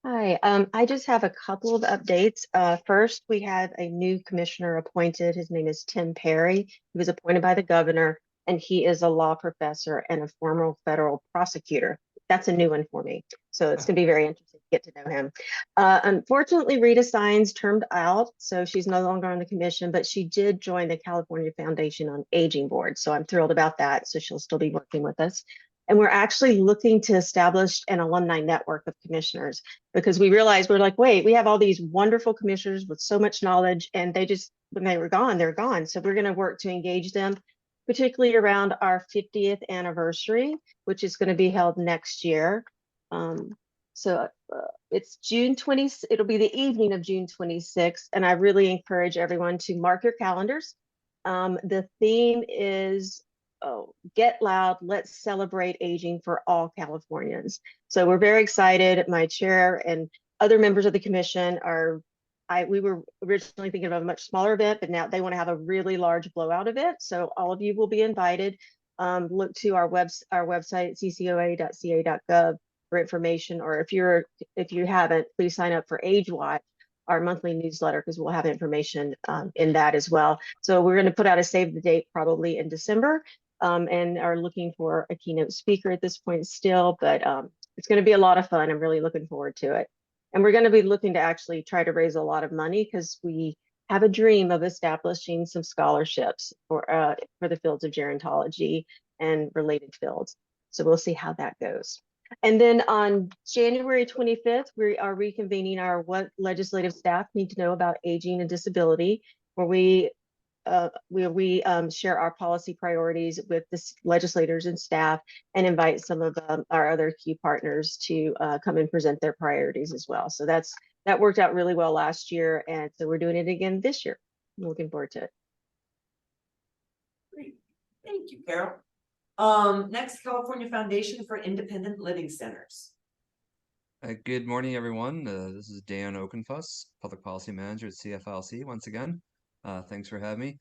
Hi, I just have a couple of updates. First, we have a new commissioner appointed. His name is Tim Perry. He was appointed by the governor, and he is a law professor and a former federal prosecutor. That's a new one for me. So it's going to be very interesting to get to know him. Unfortunately, Rita Sines termed out, so she's no longer on the commission, but she did join the California Foundation on Aging Board. So I'm thrilled about that. So she'll still be working with us. And we're actually looking to establish an alumni network of commissioners, because we realized we're like, wait, we have all these wonderful commissioners with so much knowledge, and they just, when they were gone, they're gone. So we're going to work to engage them, particularly around our 50th anniversary, which is going to be held next year. It's June 20th. It'll be the evening of June 26th. And I really encourage everyone to mark your calendars. The theme is, get loud, let's celebrate aging for all Californians. So we're very excited. My chair and other members of the commission we were originally thinking of a much smaller event, but now they want to have a really large blowout event. So all of you will be invited. Look to our website, ccoa.ca.gov for information, or if you haven't, please sign up for Age Watch, our monthly newsletter, because we'll have information in that as well. So we're going to put out a save the date probably in December, and are looking for a keynote speaker at this point still, but it's going to be a lot of fun. I'm really looking forward to it. And we're going to be looking to actually try to raise a lot of money, because we have a dream of establishing some scholarships for the fields of gerontology and related fields. So we'll see how that goes. And then on January 25th, we are reconvening our What Legislative Staff Need to Know About Aging and Disability, where we share our policy priorities with the legislators and staff, and invite some of our other key partners to come and present their priorities as well. So that worked out really well last year, and so we're doing it again this year. I'm looking forward to it. Great, thank you, Carol. Next, California Foundation for Independent Living Centers. Good morning, everyone. This is Dan Okenfuss, Public Policy Manager at CFLC once again. Thanks for having me.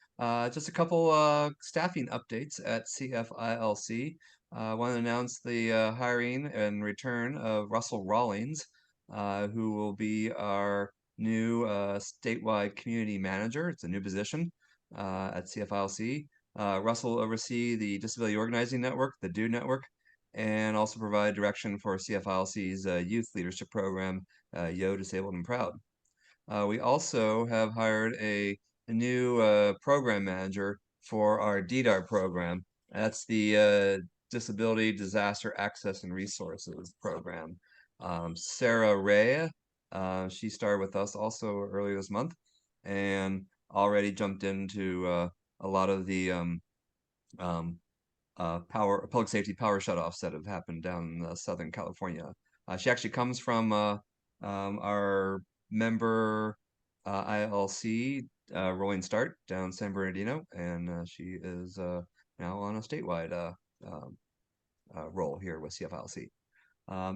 Just a couple staffing updates at CFILC. I want to announce the hiring and return of Russell Rawlings, who will be our new statewide community manager. It's a new position at CFILC. Russell will oversee the Disability Organizing Network, the DO Network, and also provide direction for CFILC's youth leadership program, Yo Disabled and Proud. We also have hired a new program manager for our DDAR program. That's the Disability Disaster Access and Resources program. Sarah Ray, she started with us also earlier this month, and already jumped into a lot of the public safety power shutoffs that have happened down in Southern California. She actually comes from our member ILC Rolling Start down San Bernardino, and she is now on a statewide role here with CFILC.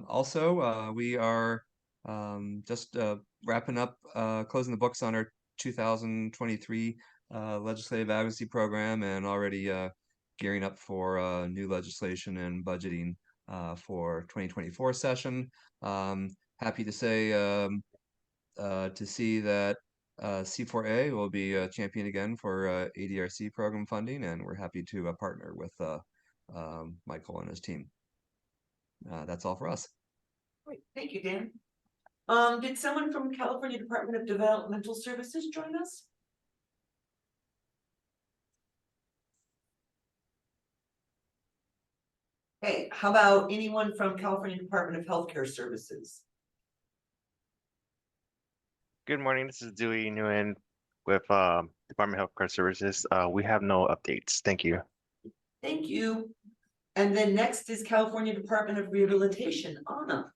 Also, we are just wrapping up, closing the books on our 2023 legislative advocacy program, and already gearing up for new legislation and budgeting for 2024 session. Happy to say to see that C4A will be a champion again for ADRC program funding, and we're happy to partner with Michael and his team. That's all for us. Great, thank you, Dan. Did someone from California Department of Developmental Services join us? Hey, how about anyone from California Department of Healthcare Services? Good morning, this is Dewey Nguyen with Department of Healthcare Services. We have no updates. Thank you. Thank you. And then next is California Department of Rehabilitation, Anna.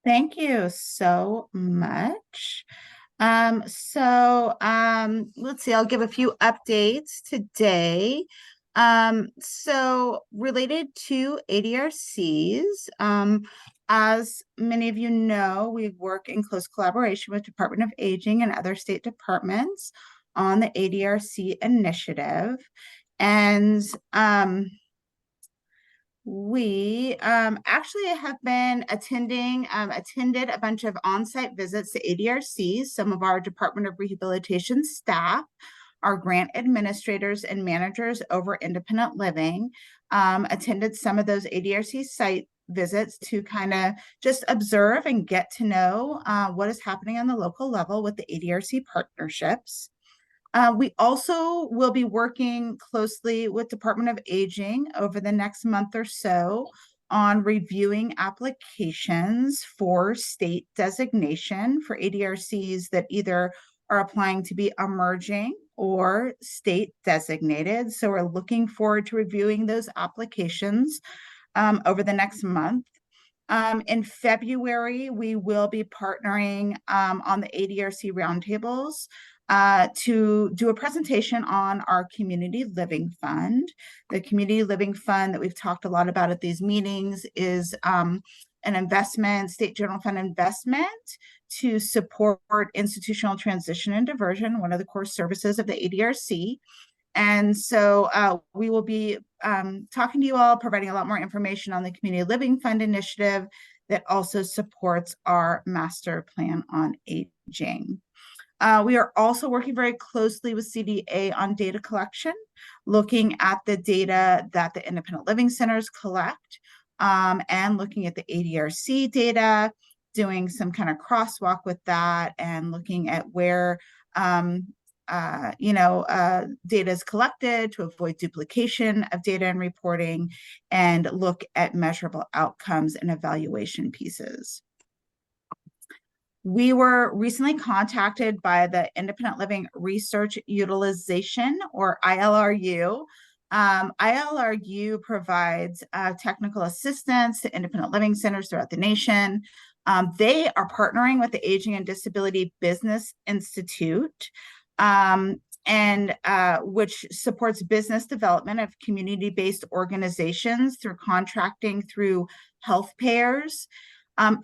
Thank you so much. Let's see, I'll give a few updates today. So related to ADRCs, as many of you know, we work in close collaboration with Department of Aging and other state departments on the ADRC initiative. And we actually have been attended a bunch of on-site visits to ADRCs. Some of our Department of Rehabilitation staff, our grant administrators and managers over independent living, attended some of those ADRC site visits to kind of just observe and get to know what is happening on the local level with the ADRC partnerships. We also will be working closely with Department of Aging over the next month or so on reviewing applications for state designation for ADRCs that either are applying to be emerging or state designated. So we're looking forward to reviewing those applications over the next month. In February, we will be partnering on the ADRC roundtables to do a presentation on our community living fund. The community living fund that we've talked a lot about at these meetings is an investment, state general fund investment to support institutional transition and diversion, one of the core services of the ADRC. And so we will be talking to you all, providing a lot more information on the Community Living Fund initiative that also supports our master plan on aging. We are also working very closely with CDA on data collection, looking at the data that the independent living centers collect and looking at the ADRC data, doing some kind of crosswalk with that and looking at where data is collected to avoid duplication of data and reporting and look at measurable outcomes and evaluation pieces. We were recently contacted by the Independent Living Research Utilization, or ILRU. ILRU provides technical assistance to independent living centers throughout the nation. They are partnering with the Aging and Disability Business Institute, which supports business development of community-based organizations through contracting through health payers.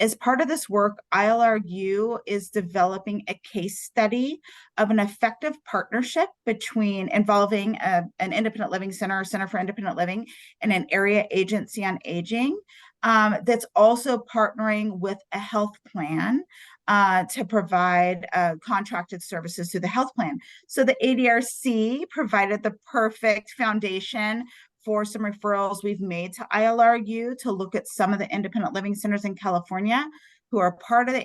As part of this work, ILRU is developing a case study of an effective partnership involving an independent living center or center for independent living and an area agency on aging that's also partnering with a health plan to provide contracted services through the health plan. So the ADRC provided the perfect foundation for some referrals we've made to ILRU to look at some of the independent living centers in California who are part of the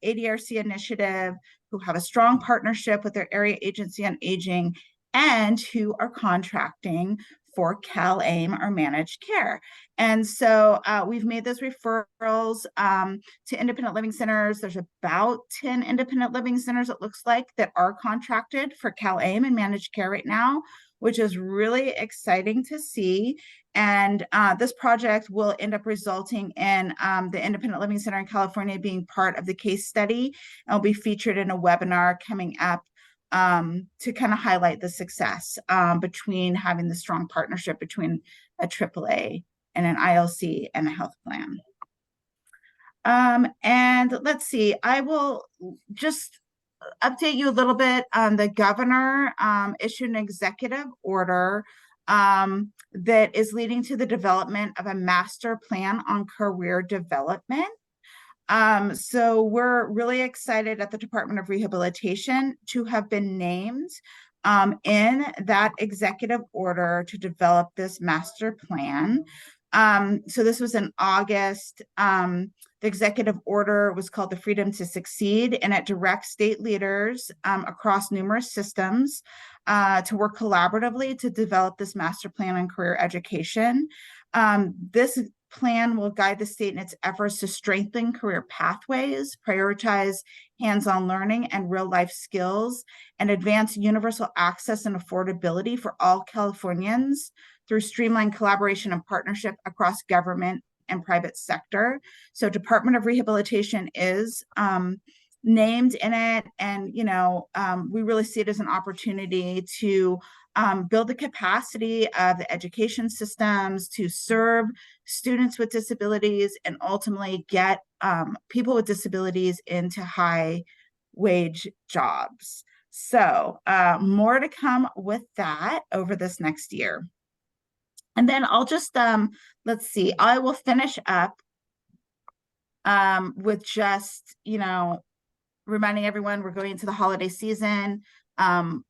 ADRC initiative, who have a strong partnership with their area agency on aging, and who are contracting for CalAIM or managed care. And so we've made those referrals to independent living centers. There's about 10 independent living centers, it looks like, that are contracted for CalAIM and managed care right now, which is really exciting to see. And this project will end up resulting in the Independent Living Center in California being part of the case study. It'll be featured in a webinar coming up to kind of highlight the success between having the strong partnership between a AAA and an ILC and a health plan. And let's see, I will just update you a little bit. The governor issued an executive order that is leading to the development of a master plan on career development. So we're really excited at the Department of Rehabilitation to have been named in that executive order to develop this master plan. So this was in August. The executive order was called the Freedom to Succeed, and it directs state leaders across numerous systems to work collaboratively to develop this master plan on career education. This plan will guide the state in its efforts to strengthen career pathways, prioritize hands-on learning and real-life skills, and advance universal access and affordability for all Californians through streamlined collaboration and partnership across government and private sector. So Department of Rehabilitation is named in it, and we really see it as an opportunity to build the capacity of the education systems to serve students with disabilities and ultimately get people with disabilities into high wage jobs. So more to come with that over this next year. And then I'll just, let's see, I will finish up with just, reminding everyone we're going into the holiday season.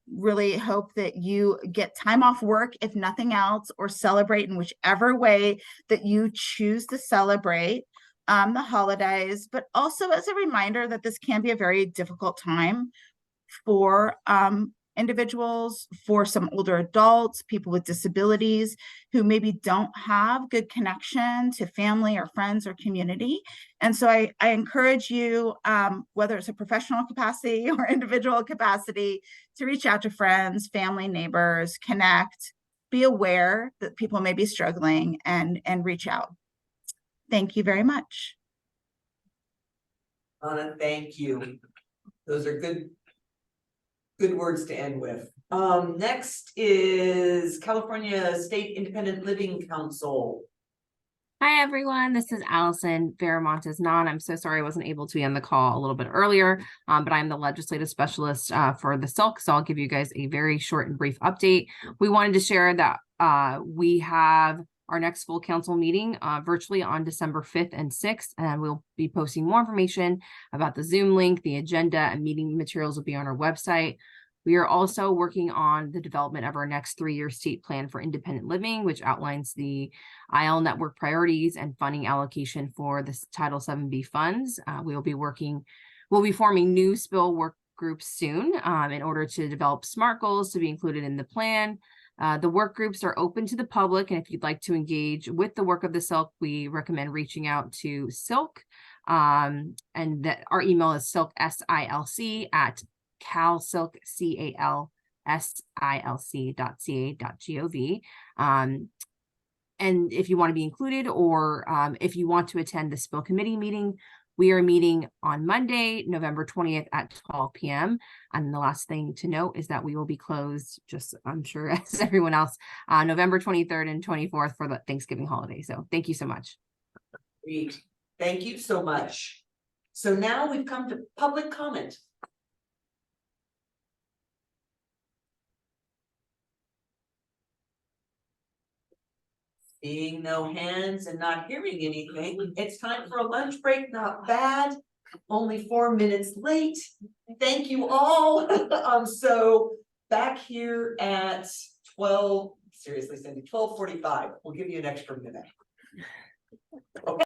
Really hope that you get time off work, if nothing else, or celebrate in whichever way that you choose to celebrate the holidays, but also as a reminder that this can be a very difficult time for individuals, for some older adults, people with disabilities who maybe don't have good connection to family or friends or community. And so I encourage you, whether it's a professional capacity or individual capacity, to reach out to friends, family, neighbors, connect, be aware that people may be struggling, and reach out. Thank you very much. Anna, thank you. Those are good words to end with. Next is California State Independent Living Council. Hi, everyone. This is Allison Veramontes-Nan. I'm so sorry I wasn't able to be on the call a little bit earlier, but I'm the legislative specialist for the SILC, so I'll give you guys a very short and brief update. We wanted to share that we have our next full council meeting virtually on December 5th and 6th, and we'll be posting more information about the Zoom link. The agenda and meeting materials will be on our website. We are also working on the development of our next 3-year state plan for independent living, which outlines the IL network priorities and funding allocation for the Title 7B funds. We'll be forming new spill work groups soon in order to develop SMART goals to be included in the plan. The work groups are open to the public, and if you'd like to engage with the work of the SILC, we recommend reaching out to SILC. And that our email is silc@calsilc.ca.gov. And if you want to be included, or if you want to attend the spill committee meeting, we are meeting on Monday, November 20th at 12 p.m. And the last thing to note is that we will be closed, just I'm sure as everyone else, November 23rd and 24th for the Thanksgiving holiday. So thank you so much. Great. Thank you so much. So now we've come to public comment. Seeing no hands and not hearing anything, it's time for a lunch break. Not bad. Only 4 minutes late. Thank you all. So back here at 12, seriously, Cindy, 12:45. We'll give you an extra minute. Okay.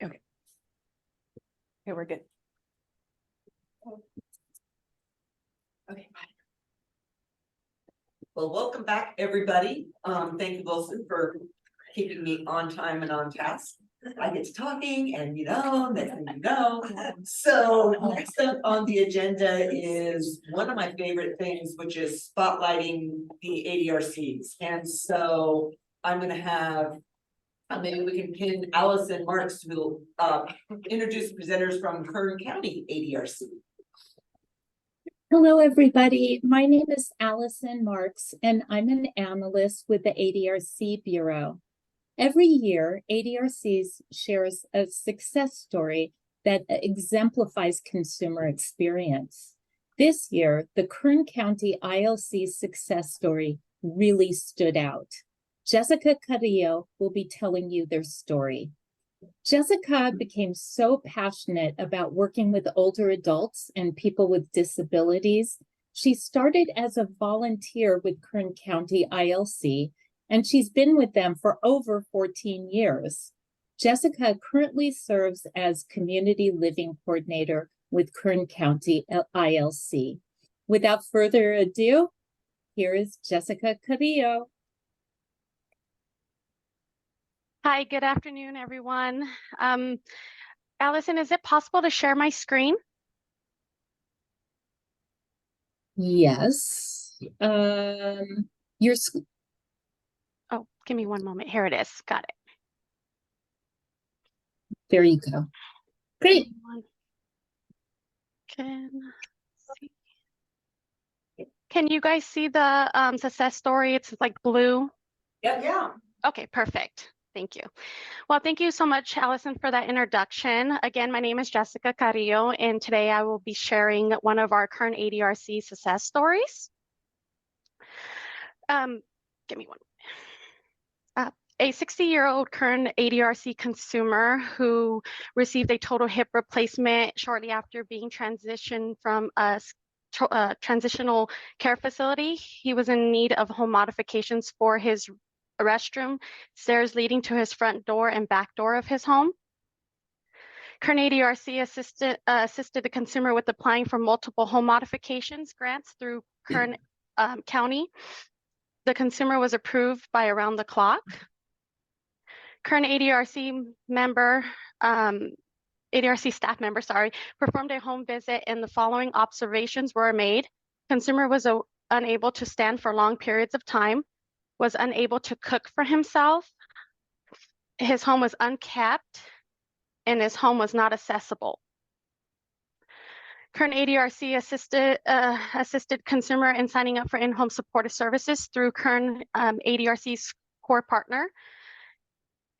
Okay. Okay, we're good. Okay. Well, welcome back, everybody. Thank you, Wilson, for keeping me on time and on task. I get to talking and next thing you know. So next up on the agenda is one of my favorite things, which is spotlighting the ADRCs. And so I'm gonna have, maybe we can pin Allison Marks to introduce presenters from Kern County ADRC. Hello, everybody. My name is Allison Marks, and I'm an analyst with the ADRC Bureau. Every year, ADRCs shares a success story that exemplifies consumer experience. This year, the Kern County ILC success story really stood out. Jessica Carrillo will be telling you their story. Jessica became so passionate about working with older adults and people with disabilities. She started as a volunteer with Kern County ILC, and she's been with them for over 14 years. Jessica currently serves as Community Living Coordinator with Kern County ILC. Without further ado, here is Jessica Carrillo. Hi, good afternoon, everyone. Allison, is it possible to share my screen? Yes. Your Oh, give me one moment. Here it is. Got it. There you go. Great. Can you guys see the success story? It's like blue. Yep. Yeah. Okay, perfect. Thank you. Well, thank you so much, Allison, for that introduction. Again, my name is Jessica Carrillo, and today I will be sharing one of our current ADRC success stories. Give me one. A 60-year-old current ADRC consumer who received a total hip replacement shortly after being transitioned from a transitional care facility. He was in need of home modifications for his restroom, stairs leading to his front door and back door of his home. Kern ADRC assisted the consumer with applying for multiple home modifications grants through Kern County. The consumer was approved by around the clock. Kern ADRC member, ADRC staff member, performed a home visit and the following observations were made. Consumer was unable to stand for long periods of time, was unable to cook for himself. His home was unkept and his home was not accessible. Current ADRC assisted consumer in signing up for in-home supportive services through current ADRC's core partner,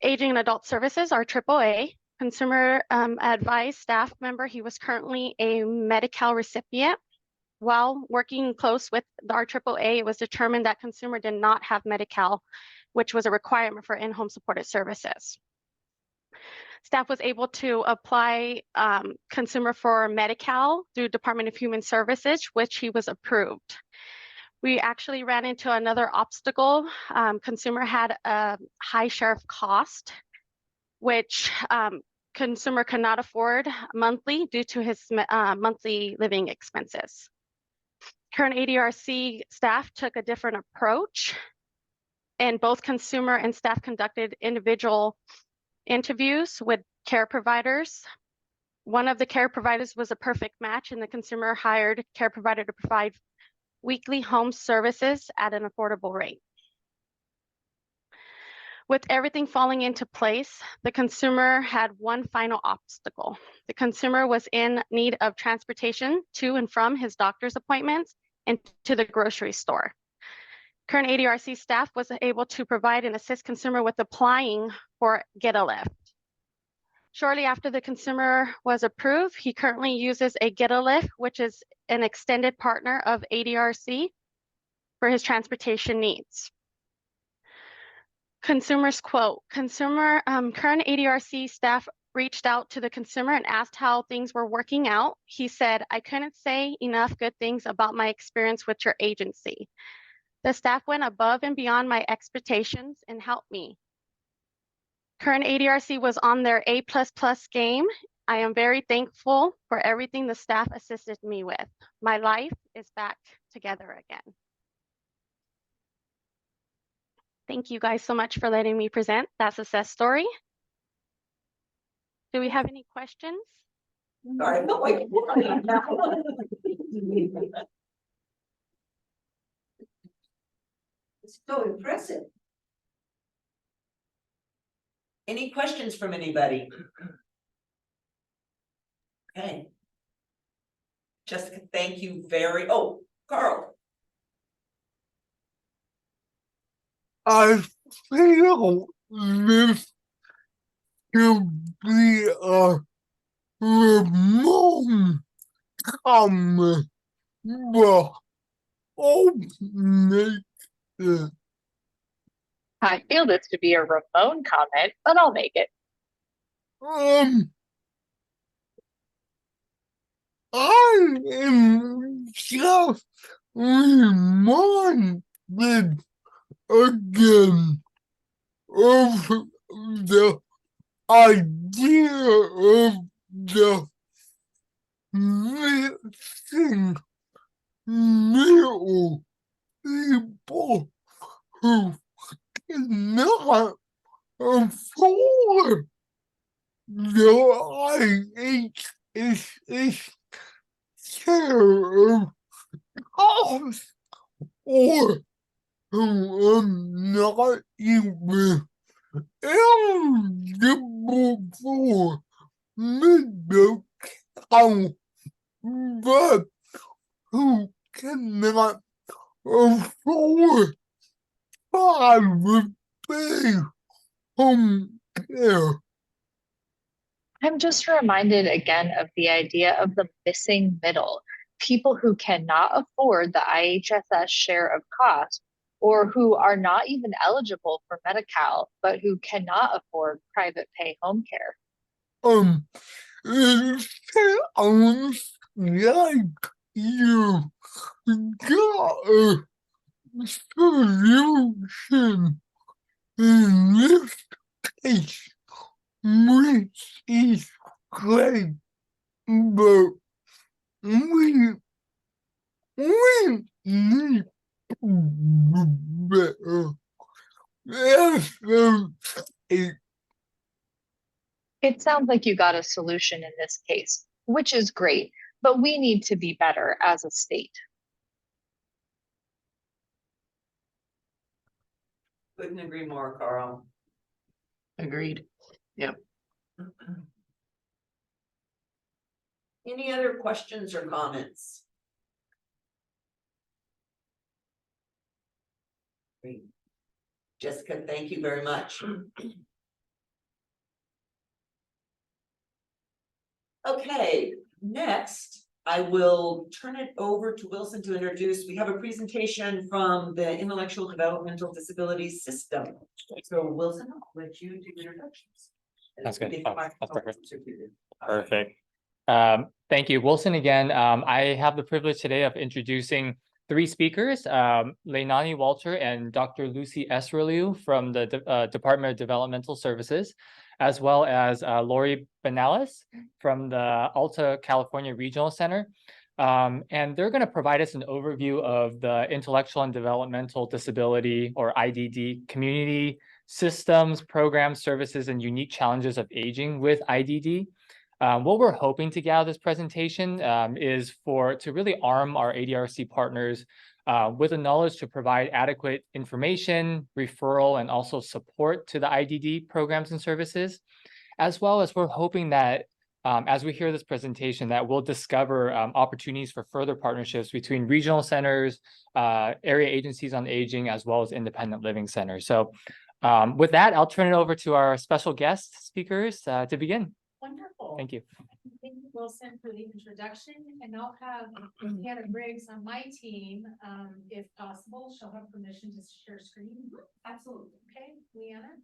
Aging and Adult Services, our AAA. Consumer advised staff member, he was currently a Medi-Cal recipient. While working close with our AAA, it was determined that consumer did not have Medi-Cal, which was a requirement for in-home supported services. Staff was able to apply consumer for Medi-Cal through Department of Human Services, which he was approved. We actually ran into another obstacle. Consumer had a high share of cost, which consumer could not afford monthly due to his monthly living expenses. Current ADRC staff took a different approach, and both consumer and staff conducted individual interviews with care providers. One of the care providers was a perfect match, and the consumer hired care provider to provide weekly home services at an affordable rate. With everything falling into place, the consumer had one final obstacle. The consumer was in need of transportation to and from his doctor's appointments and to the grocery store. Current ADRC staff was able to provide and assist consumer with applying for Get a Lift. Shortly after the consumer was approved, he currently uses a Get a Lift, which is an extended partner of ADRC for his transportation needs. Consumer's quote, current ADRC staff reached out to the consumer and asked how things were working out. He said, "I couldn't say enough good things about my experience with your agency. The staff went above and beyond my expectations and helped me. Current ADRC was on their A++ game. I am very thankful for everything the staff assisted me with. My life is back together again." Thank you guys so much for letting me present that success story. Do we have any questions? Sorry, no, wait. It's so impressive. Any questions from anybody? Okay. Jessica, thank you Carl. I feel this to be a remote comment, but I'll make it. I feel this to be a Ramon comment, but I'll make it. I am just reminded again of the idea of the missing middle people who cannot afford the IHSS care of costs, or who are not even eligible for medical, but who cannot afford private pay home care. I'm just reminded again of the idea of the missing middle, people who cannot afford the IHSS share of cost, or who are not even eligible for Medi-Cal, but who cannot afford private pay home care. It sounds like you got a solution in this case, which is great, but we need to do better. It sounds like you got a solution in this case, which is great, but we need to be better as a state. Couldn't agree more, Carl. Agreed. Yep. Any other questions or comments? Great. Jessica, thank you very much. Okay, next, I will turn it over to Wilson to introduce. We have a presentation from the Intellectual Developmental Disabilities System. So Wilson, I'll let you do introductions. That's good. If Oh, my- that's perfect. muted. Perfect. Thank you, Wilson, again. I have the privilege today of introducing three speakers, Leilani Walter and Dr. Lucy Esreliu from the Department of Developmental Services, as well as Lori Benales from the Alta California Regional Center. And they're going to provide us an overview of the intellectual and developmental disability, or IDD, community systems, programs, services, and unique challenges of aging with IDD. What we're hoping to get out of this presentation is to really arm our ADRC partners with the knowledge to provide adequate information, referral, and also support to the IDD programs and services, as well as we're hoping that as we hear this presentation, that we'll discover opportunities for further partnerships between regional centers, area agencies on aging, as well as independent living centers. So with that, I'll turn it over to our special guest speakers to begin. Wonderful. Thank you. Thank you, Wilson, for the introduction, and I'll have Hannah Briggs on my team, if possible. She'll have permission to share screen. Absolutely. Okay, Leanna.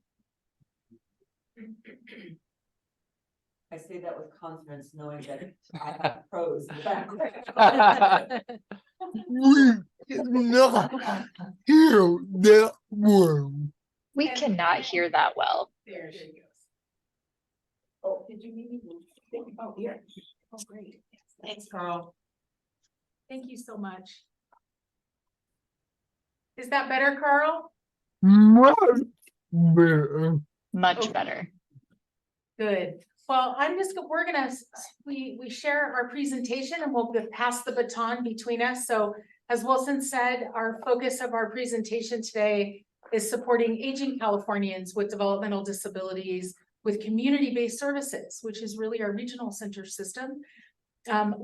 I say that with confidence, knowing that I have pros in the background. We cannot hear that one. We cannot hear that well. There she goes. Oh, did you need me? Oh, here. Oh, great. Thanks, Carl. Thank you so much. Is that better, Carl? Much better. Much better. Good. Well, we share our presentation and we'll pass the baton between us. So as Wilson said, our focus of our presentation today is supporting aging Californians with developmental disabilities with community-based services, which is really our regional center system.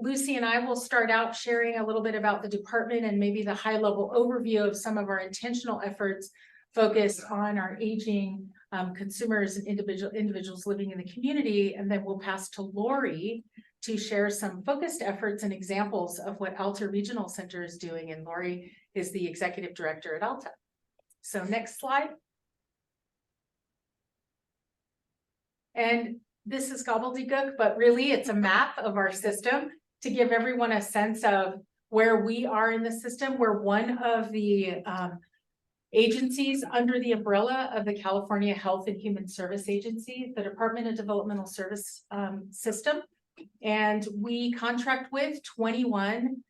Lucy and I will start out sharing a little bit about the department and maybe the high-level overview of some of our intentional efforts focused on our aging consumers and individuals living in the community. And then we'll pass to Lori to share some focused efforts and examples of what Alta Regional Center is doing. And Lori is the executive director at Alta. So next slide. And this is gobbledygook, but really it's a map of our system to give everyone a sense of where we are in the system. We're one of the agencies under the umbrella of the California Health and Human Service Agency, the Department of Developmental Service system. And we contract with 21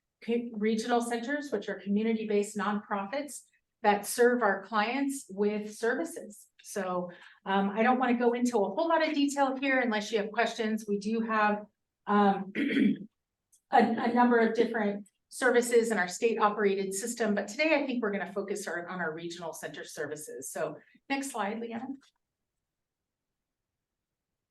regional centers, which are community-based nonprofits that serve our clients with services. So I don't want to go into a whole lot of detail here unless you have questions. We do have a number of different services in our state operated system, but today I think we're going to focus on our regional center services. So next slide, Leanna.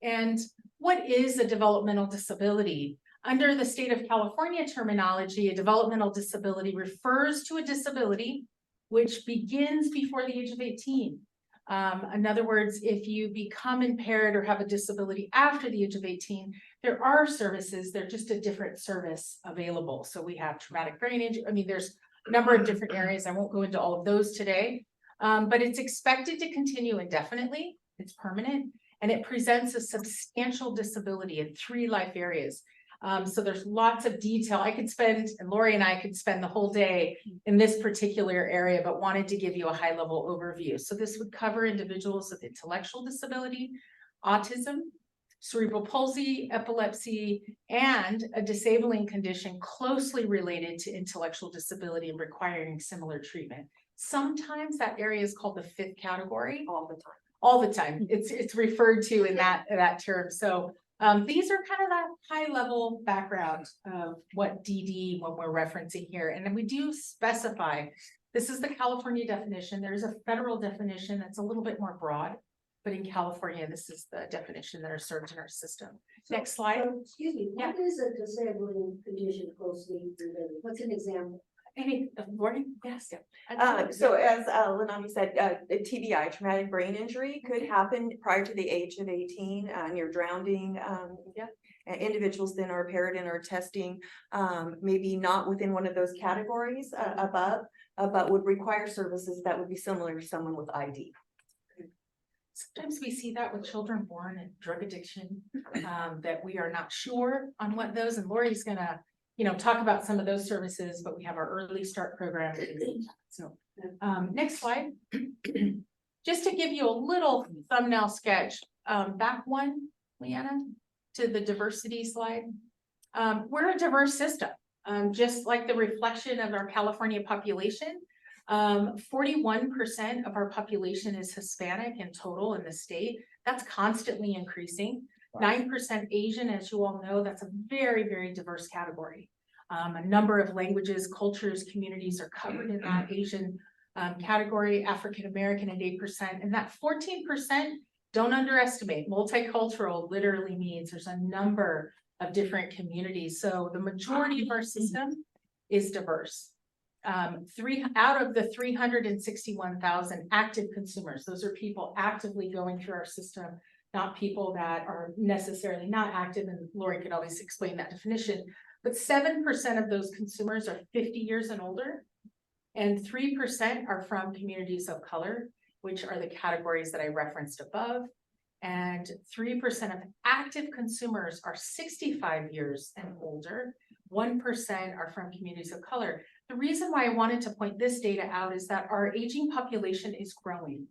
And what is a developmental disability? Under the state of California terminology, a developmental disability refers to a disability which begins before the age of 18. In other words, if you become impaired or have a disability after the age of 18, there are services, they're just a different service available. So we have traumatic brain injury. I mean, there's a number of different areas. I won't go into all of those today, but it's expected to continue indefinitely. It's permanent, and it presents a substantial disability in 3 life areas. So there's lots of detail. And Lori and I could spend the whole day in this particular area, but wanted to give you a high level overview. So this would cover individuals with intellectual disability, autism, cerebral palsy, epilepsy, and a disabling condition closely related to intellectual disability and requiring similar treatment. Sometimes that area is called the 5th category. All the time. It's referred to in that term. So these are kind of that high level background of what DD when we're referencing here. And then we do specify, this is the California definition. There's a federal definition that's a little bit more broad. But in California, this is the definition that are served in our system. Next slide. Excuse me, what is a disabling condition closely related? What's an example? Any, Lori, yes. So as Lanami said, a TBI, traumatic brain injury, could happen prior to the age of 18, and you're drowning. Individuals then are paired in our testing, maybe not within one of those categories above, but would require services that would be similar to someone with ID. Sometimes we see that with children born in drug addiction, that we are not sure on what those, and Lori's gonna, talk about some of those services, but we have our early start program. So, next slide. Just to give you a little thumbnail sketch, back one, Leanna, to the diversity slide. We're a diverse system, just like the reflection of our California population. 41% of our population is Hispanic in total in the state. That's constantly increasing. 9% Asian, as you all know, that's a very, very diverse category. A number of languages, cultures, communities are covered in that Asian category, African American at 8%. And that 14%, don't underestimate, multicultural literally means there's a number of different communities. So the majority of our system is diverse. 3 out of the 361,000 active consumers, those are people actively going through our system, not people that are necessarily not active, and Lori could always explain that definition, but 7% of those consumers are 50 years and older, and 3% are from communities of color, which are the categories that I referenced above, and 3% of active consumers are 65 years and older, 1% are from communities of color. The reason why I wanted to point this data out is that our aging population is growing.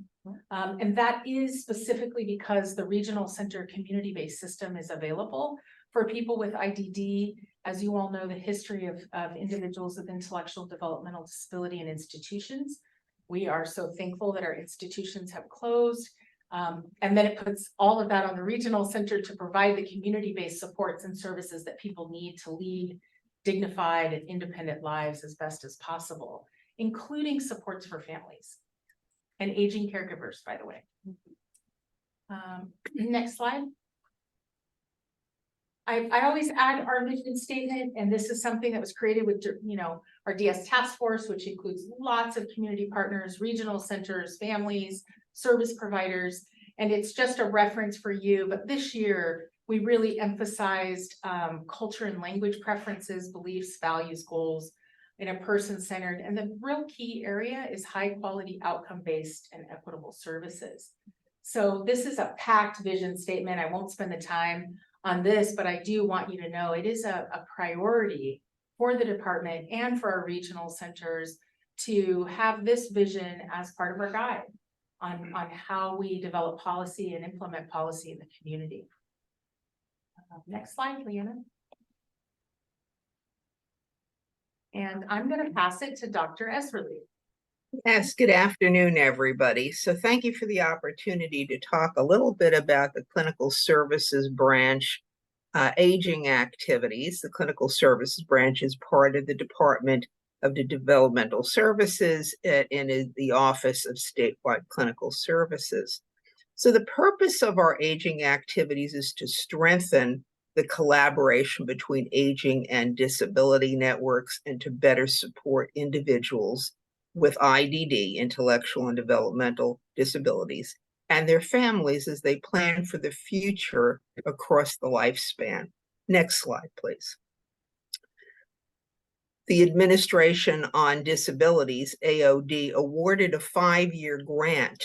And that is specifically because the regional center community-based system is available for people with IDD. As you all know, the history of individuals with intellectual developmental disability in institutions. We are so thankful that our institutions have closed. And then it puts all of that on the regional center to provide the community-based supports and services that people need to lead dignified and independent lives as best as possible, including supports for families and aging caregivers, by the way. Next slide. I always add our mission statement, and this is something that was created with, our DS task force, which includes lots of community partners, regional centers, families, service providers, and it's just a reference for you. But this year, we really emphasized culture and language preferences, beliefs, values, goals in a person-centered. And the real key area is high-quality outcome-based and equitable services. So this is a packed vision statement. I won't spend the time on this, but I do want you to know it is a priority for the department and for our regional centers to have this vision as part of our guide on how we develop policy and implement policy in the community. Next slide, Leanna. And I'm going to pass it to Dr. Esserly. Yes, good afternoon, everybody. So thank you for the opportunity to talk a little bit about the clinical services branch aging activities. The clinical services branch is part of the Department of the Developmental Services and is the Office of Statewide Clinical Services. So the purpose of our aging activities is to strengthen the collaboration between aging and disability networks and to better support individuals with IDD, intellectual and developmental disabilities, and their families as they plan for the future across the lifespan. Next slide, please. The Administration on Disabilities, AOD, awarded a 5-year grant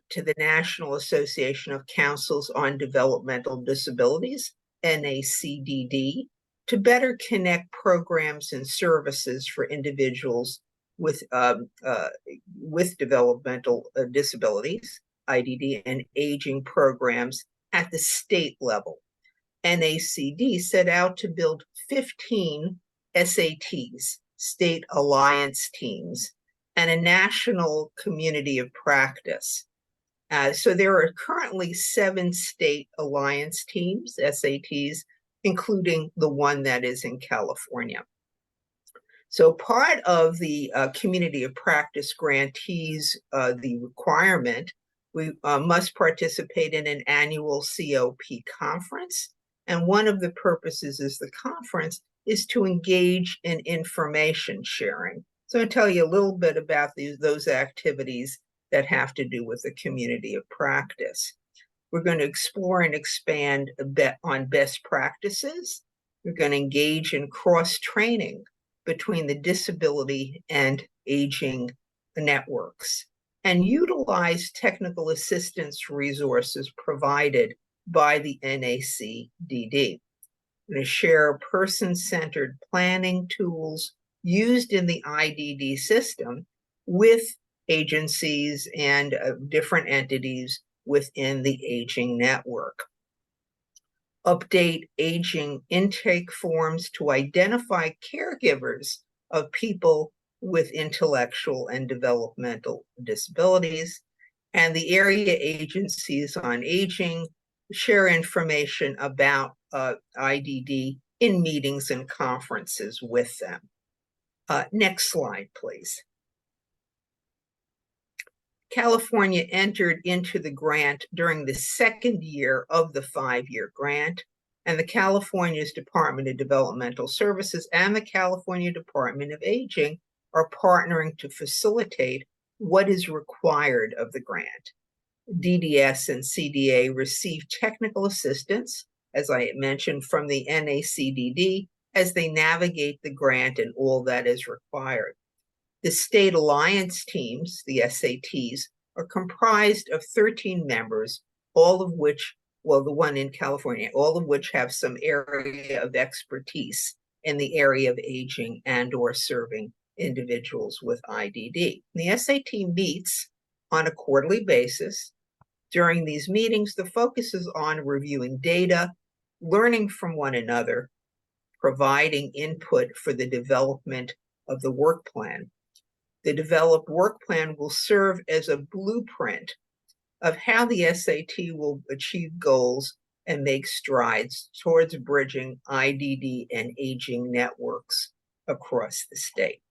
to the National Association of Councils on Developmental Disabilities, NACDD, to better connect programs and services for individuals with developmental disabilities, IDD, and aging programs at the state level. NACD set out to build 15 SATs, State Alliance Teams, and a national community of practice. So there are currently 7 state alliance teams, SATs, including the one that is in California. So part of the community of practice grantees, the requirement We must participate in an annual COP conference. And one of the purposes is the conference is to engage in information sharing. So I'll tell you a little bit about those activities that have to do with the community of practice. We're going to explore and expand a bit on best practices. We're going to engage in cross-training between the disability and aging networks and utilize technical assistance resources provided by the NACDD. We're going to share person-centered planning tools used in the IDD system with agencies and different entities within the aging network. Update aging intake forms to identify caregivers of people with intellectual and developmental disabilities, and the area agencies on aging share information about IDD in meetings and conferences with them. Next slide, please. California entered into the grant during the second year of the 5-year grant, and the California's Department of Developmental Services and the California Department of Aging are partnering to facilitate what is required of the grant. DDS and CDA receive technical assistance, as I mentioned, from the NACDD as they navigate the grant and all that is required. The state alliance teams, the SATs, are comprised of 13 members, all of which, well, the one in California, all of which have some area of expertise in the area of aging and or serving individuals with IDD. The SAT meets on a quarterly basis. During these meetings, the focus is on reviewing data, learning from one another, providing input for the development of the work plan. The developed work plan will serve as a blueprint of how the SAT will achieve goals and make strides towards bridging IDD and aging networks across the state.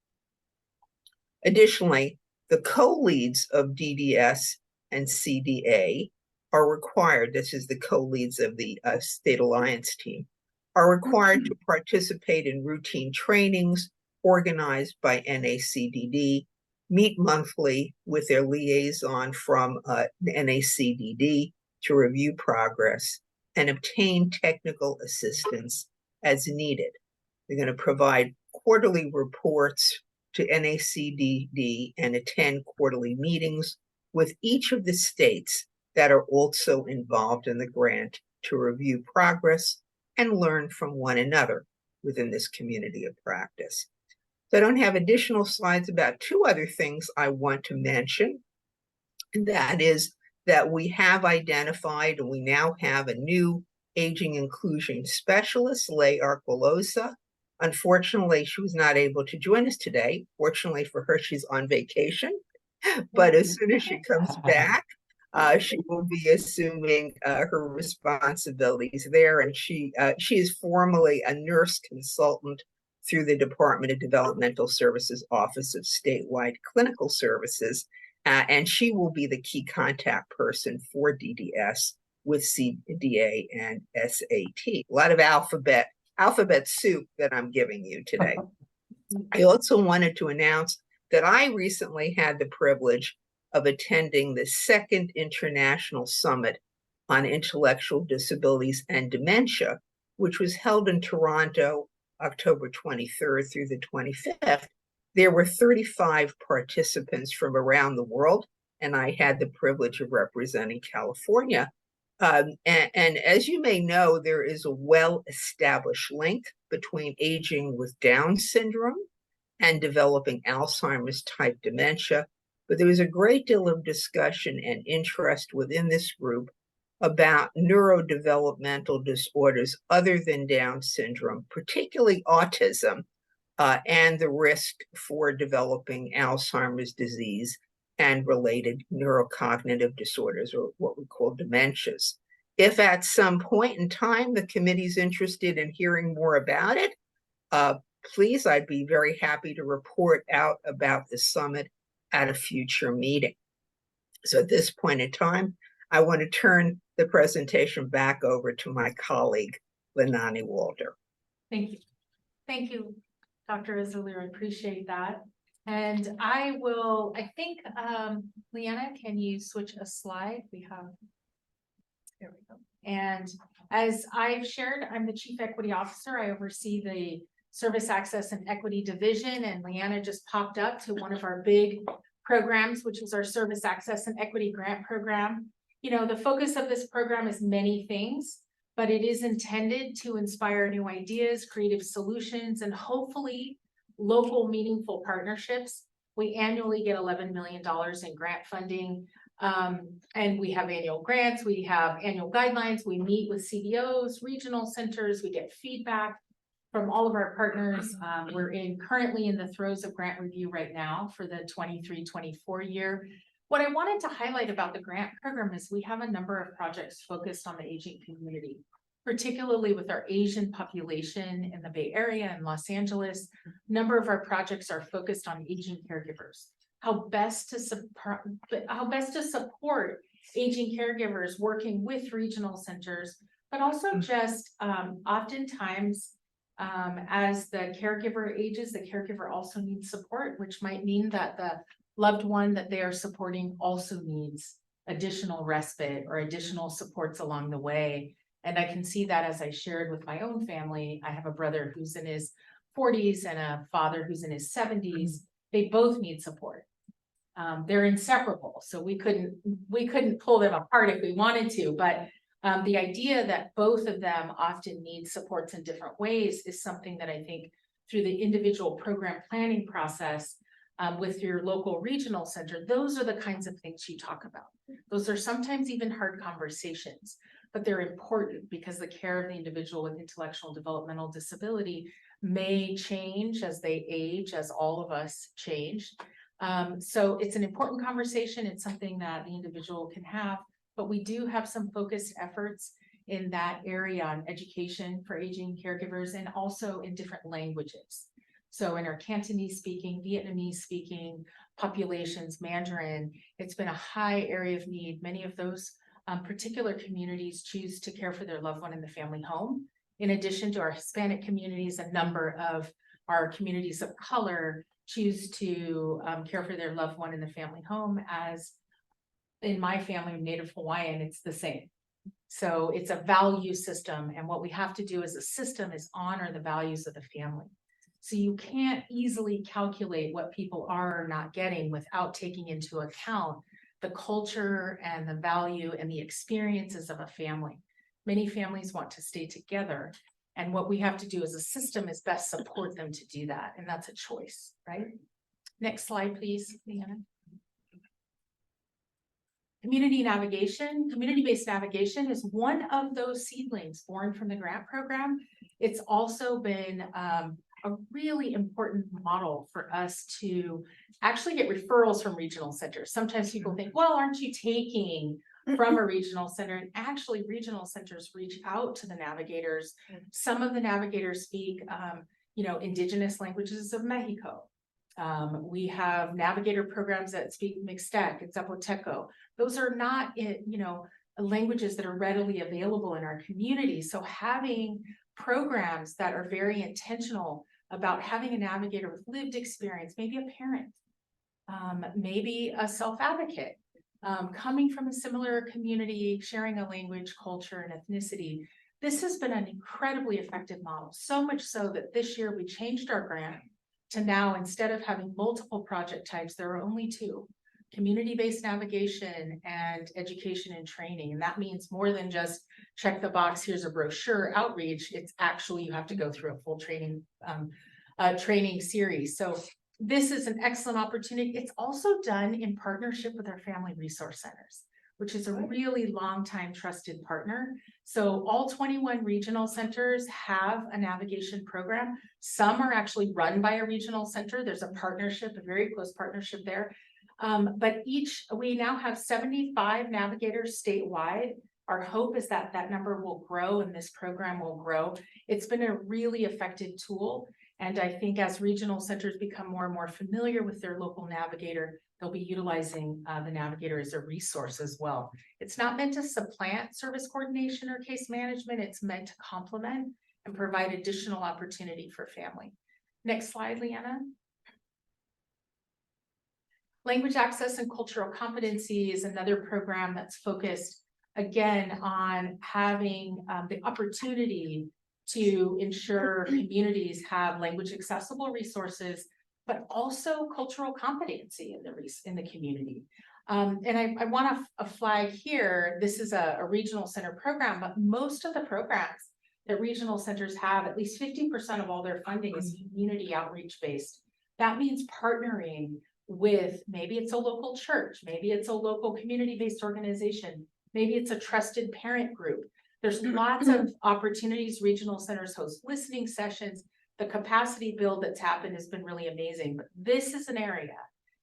Additionally, the co-leads of DDS and CDA are required, this is the co-leads of the State Alliance team, are required to participate in routine trainings organized by NACDD, meet monthly with their liaison from NACDD to review progress, and obtain technical assistance as needed. They're going to provide quarterly reports to NACDD and attend quarterly meetings with each of the states that are also involved in the grant to review progress and learn from one another within this community of practice. So I don't have additional slides about two other things I want to mention. And that is that we have identified and we now have a new aging inclusion specialist, Leigh Arquelosa. Unfortunately, she was not able to join us today. Fortunately for her, she's on vacation. But as soon as she comes back, she will be assuming her responsibilities there. And she is formerly a nurse consultant through the Department of Developmental Services Office of Statewide Clinical Services. And she will be the key contact person for DDS with CDA and SAT. A lot of alphabet soup that I'm giving you today. I also wanted to announce that I recently had the privilege of attending the second International Summit on Intellectual Disabilities and Dementia, which was held in Toronto, October 23rd through the 25th. There were 35 participants from around the world, and I had the privilege of representing California. And as you may know, there is a well-established link between aging with Down syndrome and developing Alzheimer's type dementia. But there was a great deal of discussion and interest within this group about neurodevelopmental disorders other than Down syndrome, particularly autism, and the risk for developing Alzheimer's disease and related neurocognitive disorders, or what we call dementias. If at some point in time the committee's interested in hearing more about it, please, I'd be very happy to report out about the summit at a future meeting. So at this point in time, I want to turn the presentation back over to my colleague, Lenani Walter. Thank you. Thank you, Dr. Azulir. I appreciate that. And I think, Leanna, can you switch a slide? There we go. And as I've shared, I'm the Chief Equity Officer. I oversee the Service Access and Equity Division, and Leanna just popped up to one of our big programs, which is our Service Access and Equity Grant Program. You know, the focus of this program is many things, but it is intended to inspire new ideas, creative solutions, and hopefully local meaningful partnerships. We annually get $11 million in grant funding. And we have annual grants, we have annual guidelines, we meet with CBOs, regional centers, we get feedback from all of our partners. We're currently in the throes of grant review right now for the 23-24 year. What I wanted to highlight about the grant program is we have a number of projects focused on the aging community, particularly with our Asian population in the Bay Area and Los Angeles. A number of our projects are focused on aging caregivers. How best to support aging caregivers working with regional centers, but also just oftentimes as the caregiver ages, the caregiver also needs support, which might mean that the loved one that they are supporting also needs additional respite or additional supports along the way. And I can see that as I shared with my own family. I have a brother who's in his 40s and a father who's in his 70s. They both need support. They're inseparable, so we couldn't pull them apart if we wanted to, but the idea that both of them often need supports in different ways is something that I think through the individual program planning process with your local regional center, those are the kinds of things you talk about. Those are sometimes even hard conversations, but they're important because the care of the individual with intellectual and developmental disability may change as they age, as all of us change. So it's an important conversation. It's something that the individual can have, but we do have some focused efforts in that area on education for aging caregivers and also in different languages. So in our Cantonese speaking, Vietnamese speaking populations, Mandarin, it's been a high area of need. Many of those particular communities choose to care for their loved one in the family home. In addition to our Hispanic communities, a number of our communities of color choose to care for their loved one in the family home. As in my family, Native Hawaiian, it's the same. So it's a value system. And what we have to do as a system is honor the values of the family. So you can't easily calculate what people are or not getting without taking into account the culture and the value and the experiences of a family. Many families want to stay together. And what we have to do as a system is best support them to do that. And that's a choice, right? Next slide, please, Leanna. Community navigation, community-based navigation is one of those seedlings born from the grant program. It's also been a really important model for us to actually get referrals from regional centers. Sometimes people think, well, aren't you taking from a regional center? And actually regional centers reach out to the navigators. Some of the navigators speak, indigenous languages of Mexico. We have navigator programs that speak Mixtec and Zapoteco. Those are not, languages that are readily available in our community. So having programs that are very intentional about having a navigator with lived experience, maybe a parent, maybe a self-advocate, coming from a similar community, sharing a language, culture, and ethnicity. This has been an incredibly effective model, so much so that this year we changed our grant to now, instead of having multiple project types, there are only two: community-based navigation and education and training. And that means more than just check the box, here's a brochure outreach. It's actually, you have to go through a full training series. So this is an excellent opportunity. It's also done in partnership with our family resource centers, which is a really long time trusted partner. So all 21 regional centers have a navigation program. Some are actually run by a regional center. There's a partnership, a very close partnership there. But we now have 75 navigators statewide. Our hope is that that number will grow and this program will grow. It's been a really effective tool. And I think as regional centers become more and more familiar with their local navigator, they'll be utilizing the navigator as a resource as well. It's not meant to supplant service coordination or case management. It's meant to complement and provide additional opportunity for family. Next slide, Leanna. Language access and cultural competency is another program that's focused again on having the opportunity to ensure communities have language accessible resources, but also cultural competency in the community. And I want a flag here. This is a regional center program, but most of the programs that regional centers have, at least 50% of all their funding is community outreach based. That means partnering with, maybe it's a local church, maybe it's a local community-based organization, maybe it's a trusted parent group. There's lots of opportunities. Regional centers host listening sessions. The capacity build that's happened has been really amazing, but this is an area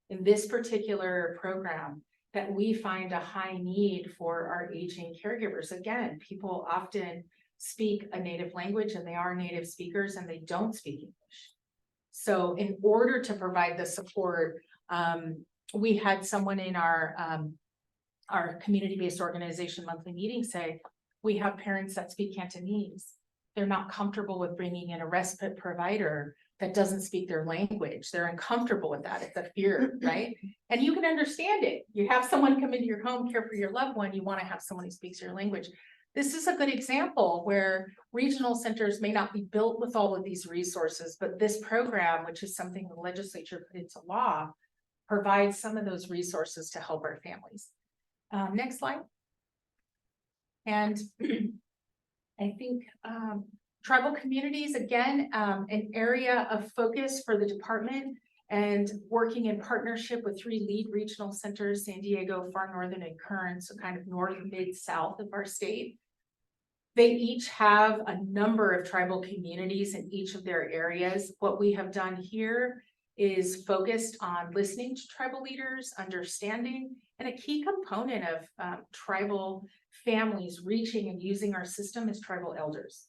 in this particular program that we find a high need for our aging caregivers. Again, people often speak a native language and they are native speakers and they don't speak English. So in order to provide the support, we had someone in our community-based organization monthly meeting say, we have parents that speak Cantonese. They're not comfortable with bringing in a respite provider that doesn't speak their language. They're uncomfortable with that. It's a fear, right? And you can understand it. You have someone come into your home, care for your loved one. You want to have someone who speaks your language. This is a good example where regional centers may not be built with all of these resources, but this program, which is something the legislature put into law, provides some of those resources to help our families. Next slide. And I think tribal communities, again, an area of focus for the department, and working in partnership with 3 lead regional centers, San Diego, Far Northern, and Kern, so kind of north, mid, south of our state. They each have a number of tribal communities in each of their areas. What we have done here is focused on listening to tribal leaders, understanding, and a key component of tribal families reaching and using our system is tribal elders.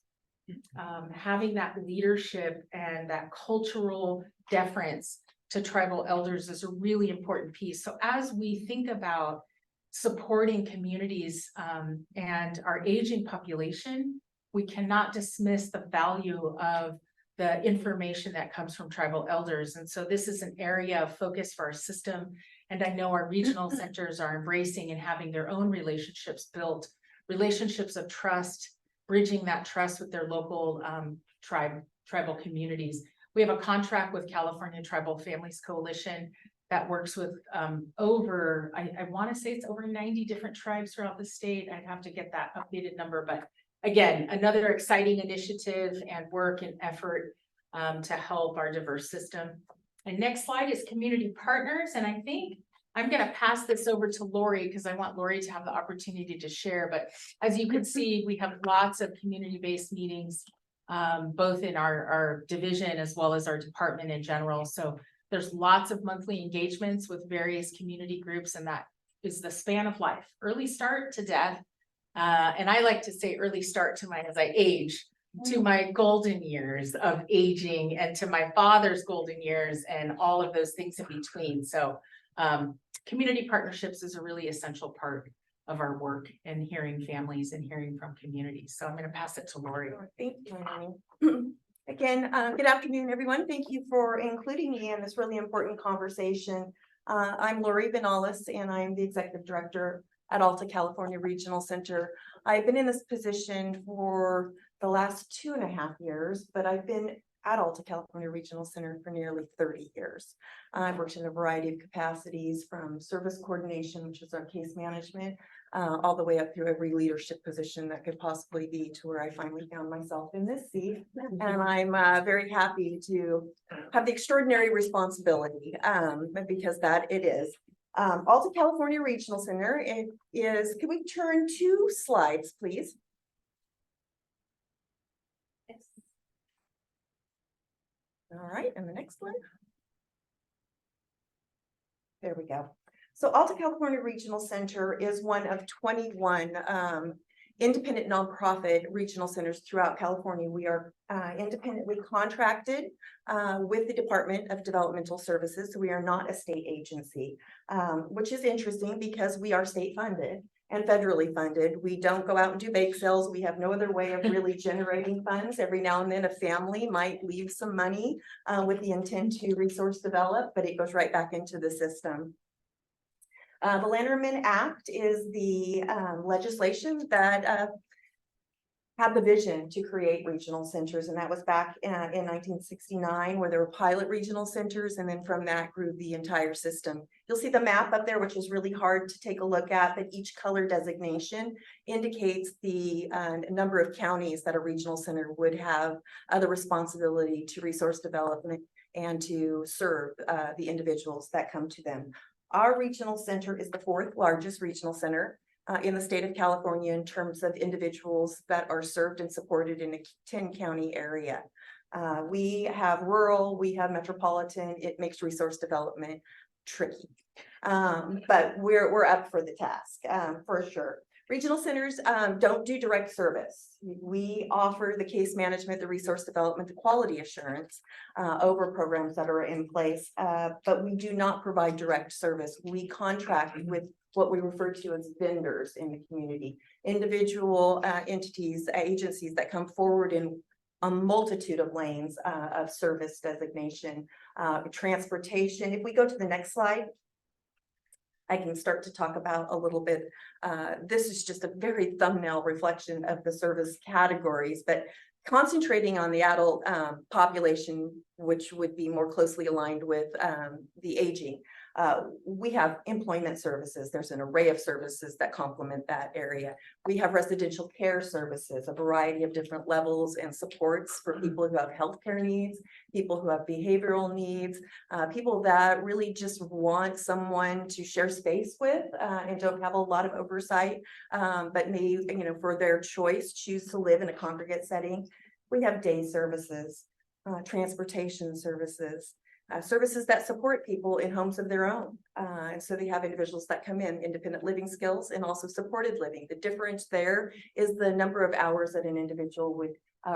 Having that leadership and that cultural deference to tribal elders is a really important piece. So as we think about supporting communities and our aging population, we cannot dismiss the value of the information that comes from tribal elders. And so this is an area of focus for our system. And I know our regional centers are embracing and having their own relationships built, relationships of trust, bridging that trust with their local tribal communities. We have a contract with California Tribal Families Coalition that works with over, I want to say it's over 90 different tribes throughout the state. I'd have to get that updated number, but again, another exciting initiative and work and effort to help our diverse system. And next slide is community partners. And I think I'm going to pass this over to Lori because I want Lori to have the opportunity to share. But as you can see, we have lots of community-based meetings, both in our division as well as our department in general. So there's lots of monthly engagements with various community groups, and that is the span of life, early start to death. And I like to say early start to as I age, to my golden years of aging, and to my father's golden years, and all of those things in between. So community partnerships is a really essential part of our work and hearing families and hearing from communities. So I'm going to pass it to Lori. Thank you, Melanie. Again, good afternoon, everyone. Thank you for including me in this really important conversation. I'm Lori Benalis, and I'm the Executive Director at Alta California Regional Center. I've been in this position for the last 2.5 years, but I've been at Alta California Regional Center for nearly 30 years. I've worked in a variety of capacities, from service coordination, which is our case management, all the way up through every leadership position that could possibly be, to where I finally found myself in this seat. And I'm very happy to have the extraordinary responsibility, because that it is. Alta California Regional Center, it is, can we turn 2 slides, please? Yes. All right, and the next one. There we go. So Alta California Regional Center is one of 21 independent nonprofit regional centers throughout California. We are independently contracted with the Department of Developmental Services. So we are not a state agency, which is interesting because we are state funded and federally funded. We don't go out and do bake sales. We have no other way of really generating funds. Every now and then a family might leave some money with the intent to resource develop, but it goes right back into the system. The Lanterman Act is the legislation that had the vision to create regional centers, and that was back in 1969, where there were pilot regional centers, and then from that grew the entire system. You'll see the map up there, which is really hard to take a look at, but each color designation indicates the number of counties that a regional center would have the responsibility to resource development and to serve the individuals that come to them. Our regional center is the 4th largest regional center in the state of California in terms of individuals that are served and supported in a 10-county area. We have rural, we have metropolitan. It makes resource development tricky, but we're up for the task for sure. Regional centers don't do direct service. We offer the case management, the resource development, the quality assurance over programs that are in place, but we do not provide direct service. We contract with what we refer to as vendors in the community, individual entities, agencies that come forward in a multitude of lanes of service designation, transportation. If we go to the next slide, I can start to talk about a little bit. This is just a very thumbnail reflection of the service categories, but concentrating on the adult population, which would be more closely aligned with the aging. We have employment services. There's an array of services that complement that area. We have residential care services, a variety of different levels and supports for people who have healthcare needs, people who have behavioral needs, people that really just want someone to share space with and don't have a lot of oversight, but may, you know, for their choice, choose to live in a congregate setting. We have day services, transportation services, services that support people in homes of their own. And so they have individuals that come in, independent living skills and also supported living. The difference there is the number of hours that an individual would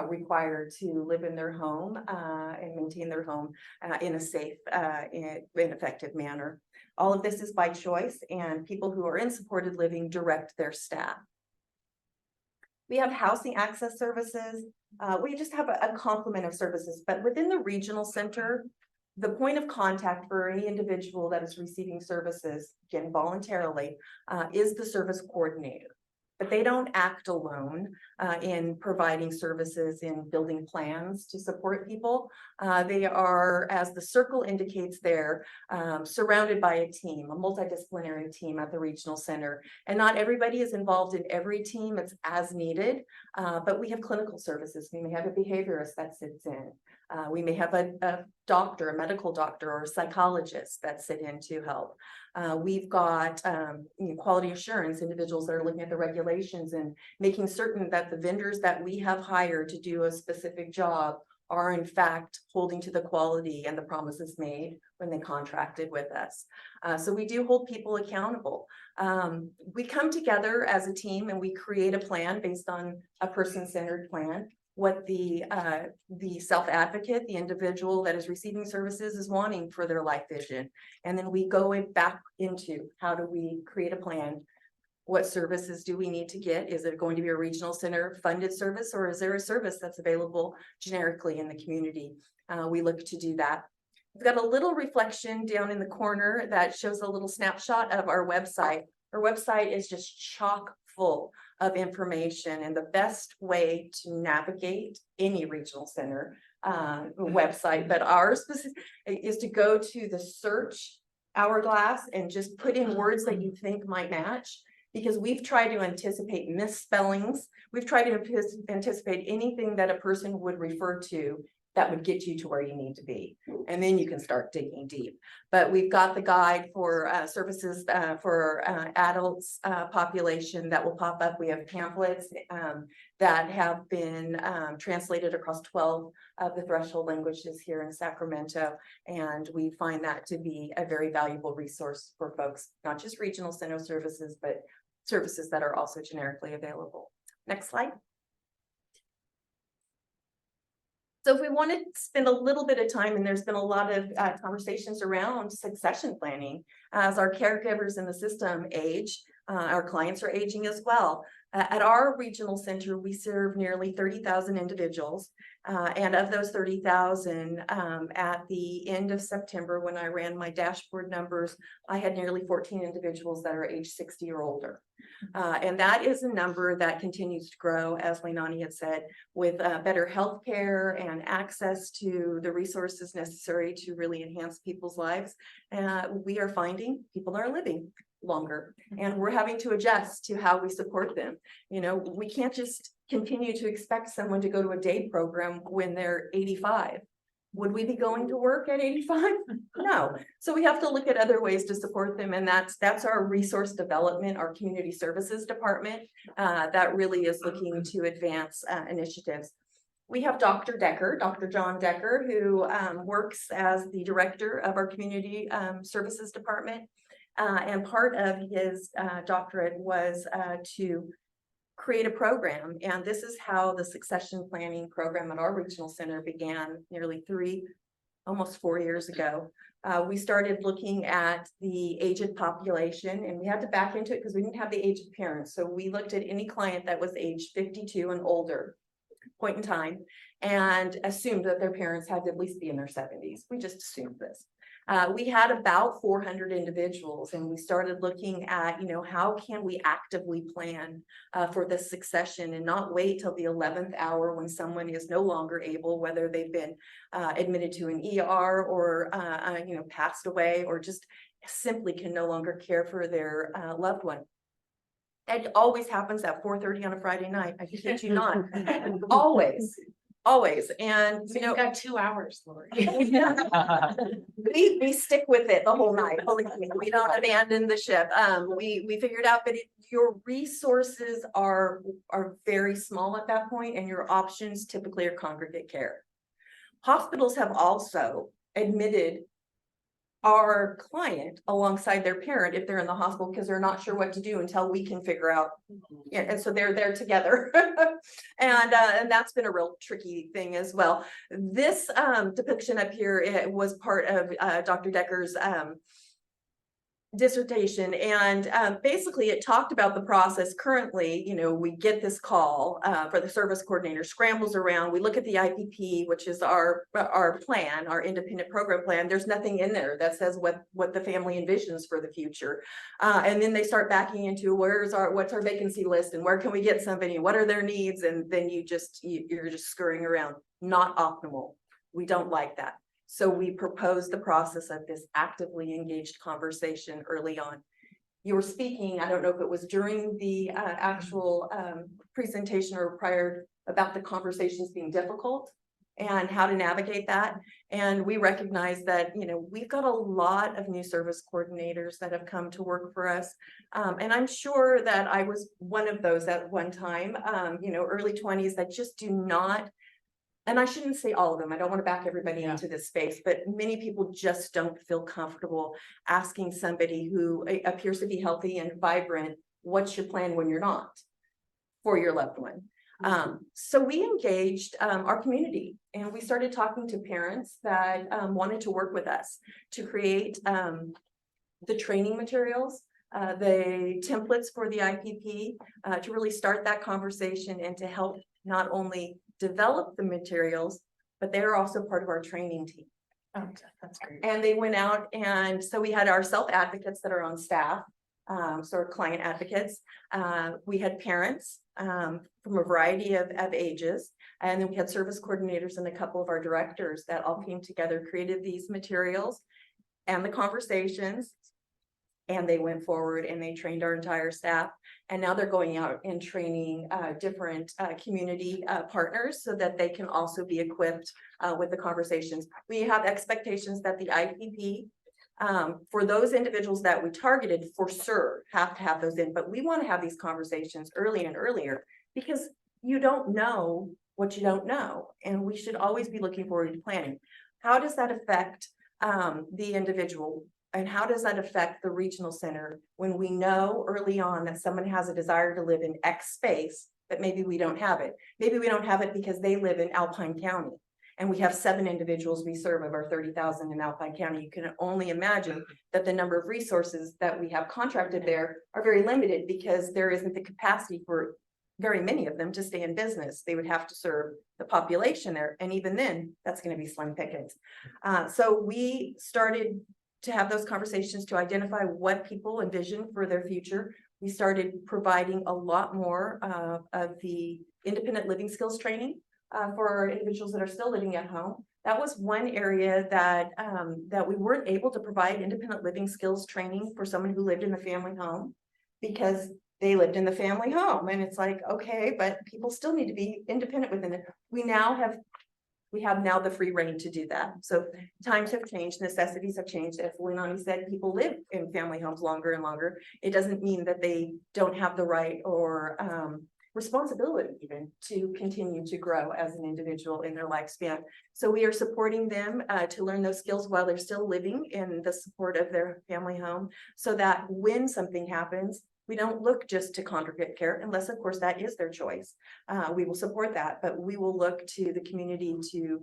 require to live in their home and maintain their home in a safe and effective manner. All of this is by choice, and people who are in supported living direct their staff. We have housing access services. We just have a complement of services, but within the regional center, the point of contact for any individual that is receiving services, again, voluntarily, is the service coordinator. But they don't act alone in providing services, in building plans to support people. They are, as the circle indicates there, surrounded by a team, a multidisciplinary team at the regional center. And not everybody is involved in every team, it's as needed, but we have clinical services. We may have a behaviorist that sits in. We may have a doctor, a medical doctor, or a psychologist that sit in to help. We've got quality assurance, individuals that are looking at the regulations and making certain that the vendors that we have hired to do a specific job are in fact holding to the quality and the promises made when they contracted with us. So we do hold people accountable. We come together as a team and we create a plan based on a person-centered plan. What the self-advocate, the individual that is receiving services, is wanting for their life vision. And then we go back into how do we create a plan? What services do we need to get? Is it going to be a regional center funded service, or is there a service that's available generically in the community? We look to do that. We've got a little reflection down in the corner that shows a little snapshot of our website. Our website is just chock full of information, and the best way to navigate any regional center website, but ours is to go to the search hourglass and just put in words that you think might match, because we've tried to anticipate misspellings. We've tried to anticipate anything that a person would refer to that would get you to where you need to be. And then you can start digging deep. But we've got the guide for services for adults population that will pop up. We have pamphlets that have been translated across 12 of the threshold languages here in Sacramento. And we find that to be a very valuable resource for folks, not just regional center services, but services that are also generically available. Next slide. So if we want to spend a little bit of time, and there's been a lot of conversations around succession planning as our caregivers in the system age, our clients are aging as well. At our regional center, we serve nearly 30,000 individuals. And of those 30,000, at the end of September, when I ran my dashboard numbers, I had nearly 14 individuals that are age 60 or older. And that is a number that continues to grow, as Leilani had said, with better health care and access to the resources necessary to really enhance people's lives. We are finding people are living longer, and we're having to adjust to how we support them. You know, we can't just continue to expect someone to go to a day program when they're 85. Would we be going to work at 85? No. So we have to look at other ways to support them. And that's our resource development, our community services department, that really is looking to advance initiatives. We have Dr. Decker, Dr. John Decker, who works as the director of our community services department. And part of his doctorate was to create a program. And this is how the succession planning program at our regional center began nearly almost 4 years ago. We started looking at the aged population, and we had to back into it because we didn't have the aged parents. So we looked at any client that was age 52 and older point in time and assumed that their parents had to at least be in their 70s. We just assumed this. We had about 400 individuals, and we started looking at, you know, how can we actively plan for this succession and not wait till the 11th hour when someone is no longer able, whether they've been admitted to an ER or, you know, passed away, or just simply can no longer care for their loved one. It always happens at 4:30 on a Friday night. I kid you not. Always. And So you've got 2 hours, Lori. we stick with it the whole night. Believe me, we don't abandon the ship. We figured out that your resources are very small at that point, and your options typically are congregate care. Hospitals have also admitted our client alongside their parent if they're in the hospital, because they're not sure what to do until we can figure out. Yeah, and so they're there together. And that's been a real tricky thing as well. This depiction up here, it was part of Dr. Decker's dissertation, and basically it talked about the process. Currently, you know, we get this call for the service coordinator, scrambles around, we look at the IPP, which is our plan, our independent program plan. There's nothing in there that says what the family envisions for the future, and then they start backing into what's our vacancy list, and where can we get somebody, what are their needs, and then you're just scurrying around. Not optimal. We don't like that. So we proposed the process of this actively engaged conversation early on. You were speaking, I don't know if it was during the actual presentation or prior, about the conversations being difficult and how to navigate that. And we recognize that, you know, we've got a lot of new service coordinators that have come to work for us. And I'm sure that I was one of those at one time, you know, early 20s, that just do not. And I shouldn't say all of them, I don't want to back everybody into this space, but many people just don't feel comfortable asking somebody who appears to be healthy and vibrant, what's your plan when you're not for your loved one? So we engaged our community, and we started talking to parents that wanted to work with us to create the training materials, the templates for the IPP, to really start that conversation and to help not only develop the materials, but they're also part of our training team. Oh, that's great. And they went out, and so we had our self-advocates that are on staff, so our client advocates. We had parents from a variety of ages, and then we had service coordinators and a couple of our directors that all came together, created these materials and the conversations, and they went forward and they trained our entire staff. And now they're going out and training different community partners so that they can also be equipped with the conversations. We have expectations that the IPP, for those individuals that we targeted for sure, have to have those in, but we want to have these conversations early and earlier, because you don't know what you don't know. And we should always be looking forward to planning. How does that affect the individual? And how does that affect the regional center when we know early on that someone has a desire to live in X space, but maybe we don't have it. Maybe we don't have it because they live in Alpine County. And we have 7 individuals we serve of our 30,000 in Alpine County. You can only imagine that the number of resources that we have contracted there are very limited because there isn't the capacity for very many of them to stay in business. They would have to serve the population there. And even then, that's going to be slim pickings. So we started to have those conversations to identify what people envision for their future. We started providing a lot more of the independent living skills training for our individuals that are still living at home. That was one area that that we weren't able to provide independent living skills training for someone who lived in the family home because they lived in the family home. And it's like, okay, but people still need to be independent within it. We have now the free reign to do that. So times have changed, necessities have changed. As Linani said, people live in family homes longer and longer. It doesn't mean that they don't have the right or responsibility even to continue to grow as an individual in their lifespan. So we are supporting them to learn those skills while they're still living in the support of their family home, so that when something happens, we don't look just to congregate care, unless of course that is their choice. We will support that, but we will look to the community to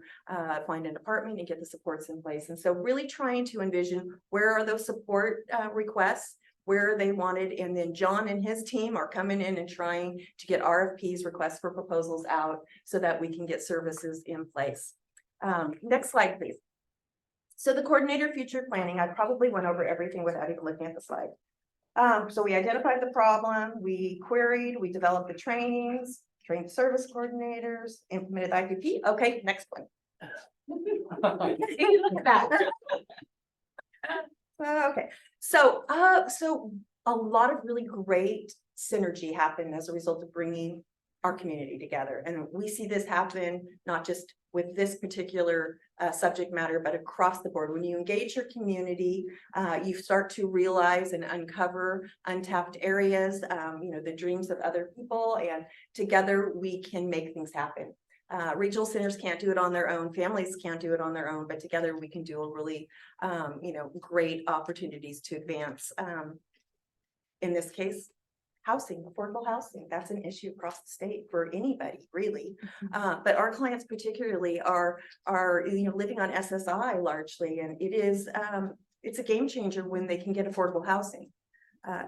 find an apartment and get the supports in place. And so really trying to envision where are those support requests, where they wanted, and then John and his team are coming in and trying to get RFPs, requests for proposals out, so that we can get services in place. Next slide, please. So the coordinator future planning, I probably went over everything without even looking at the slide. So we identified the problem, we queried, we developed the trainings, trained service coordinators, implemented IPP. Okay, next one. Look at that. Okay, so a lot of really great synergy happened as a result of bringing our community together. And we see this happen not just with this particular subject matter, but across the board. When you engage your community, you start to realize and uncover untapped areas, the dreams of other people, and together we can make things happen. Regional centers can't do it on their own, families can't do it on their own, but together we can do a really, great opportunities to advance. In this case, housing, affordable housing, that's an issue across the state for anybody, really. But our clients particularly are living on SSI largely, and it is it's a game changer when they can get affordable housing.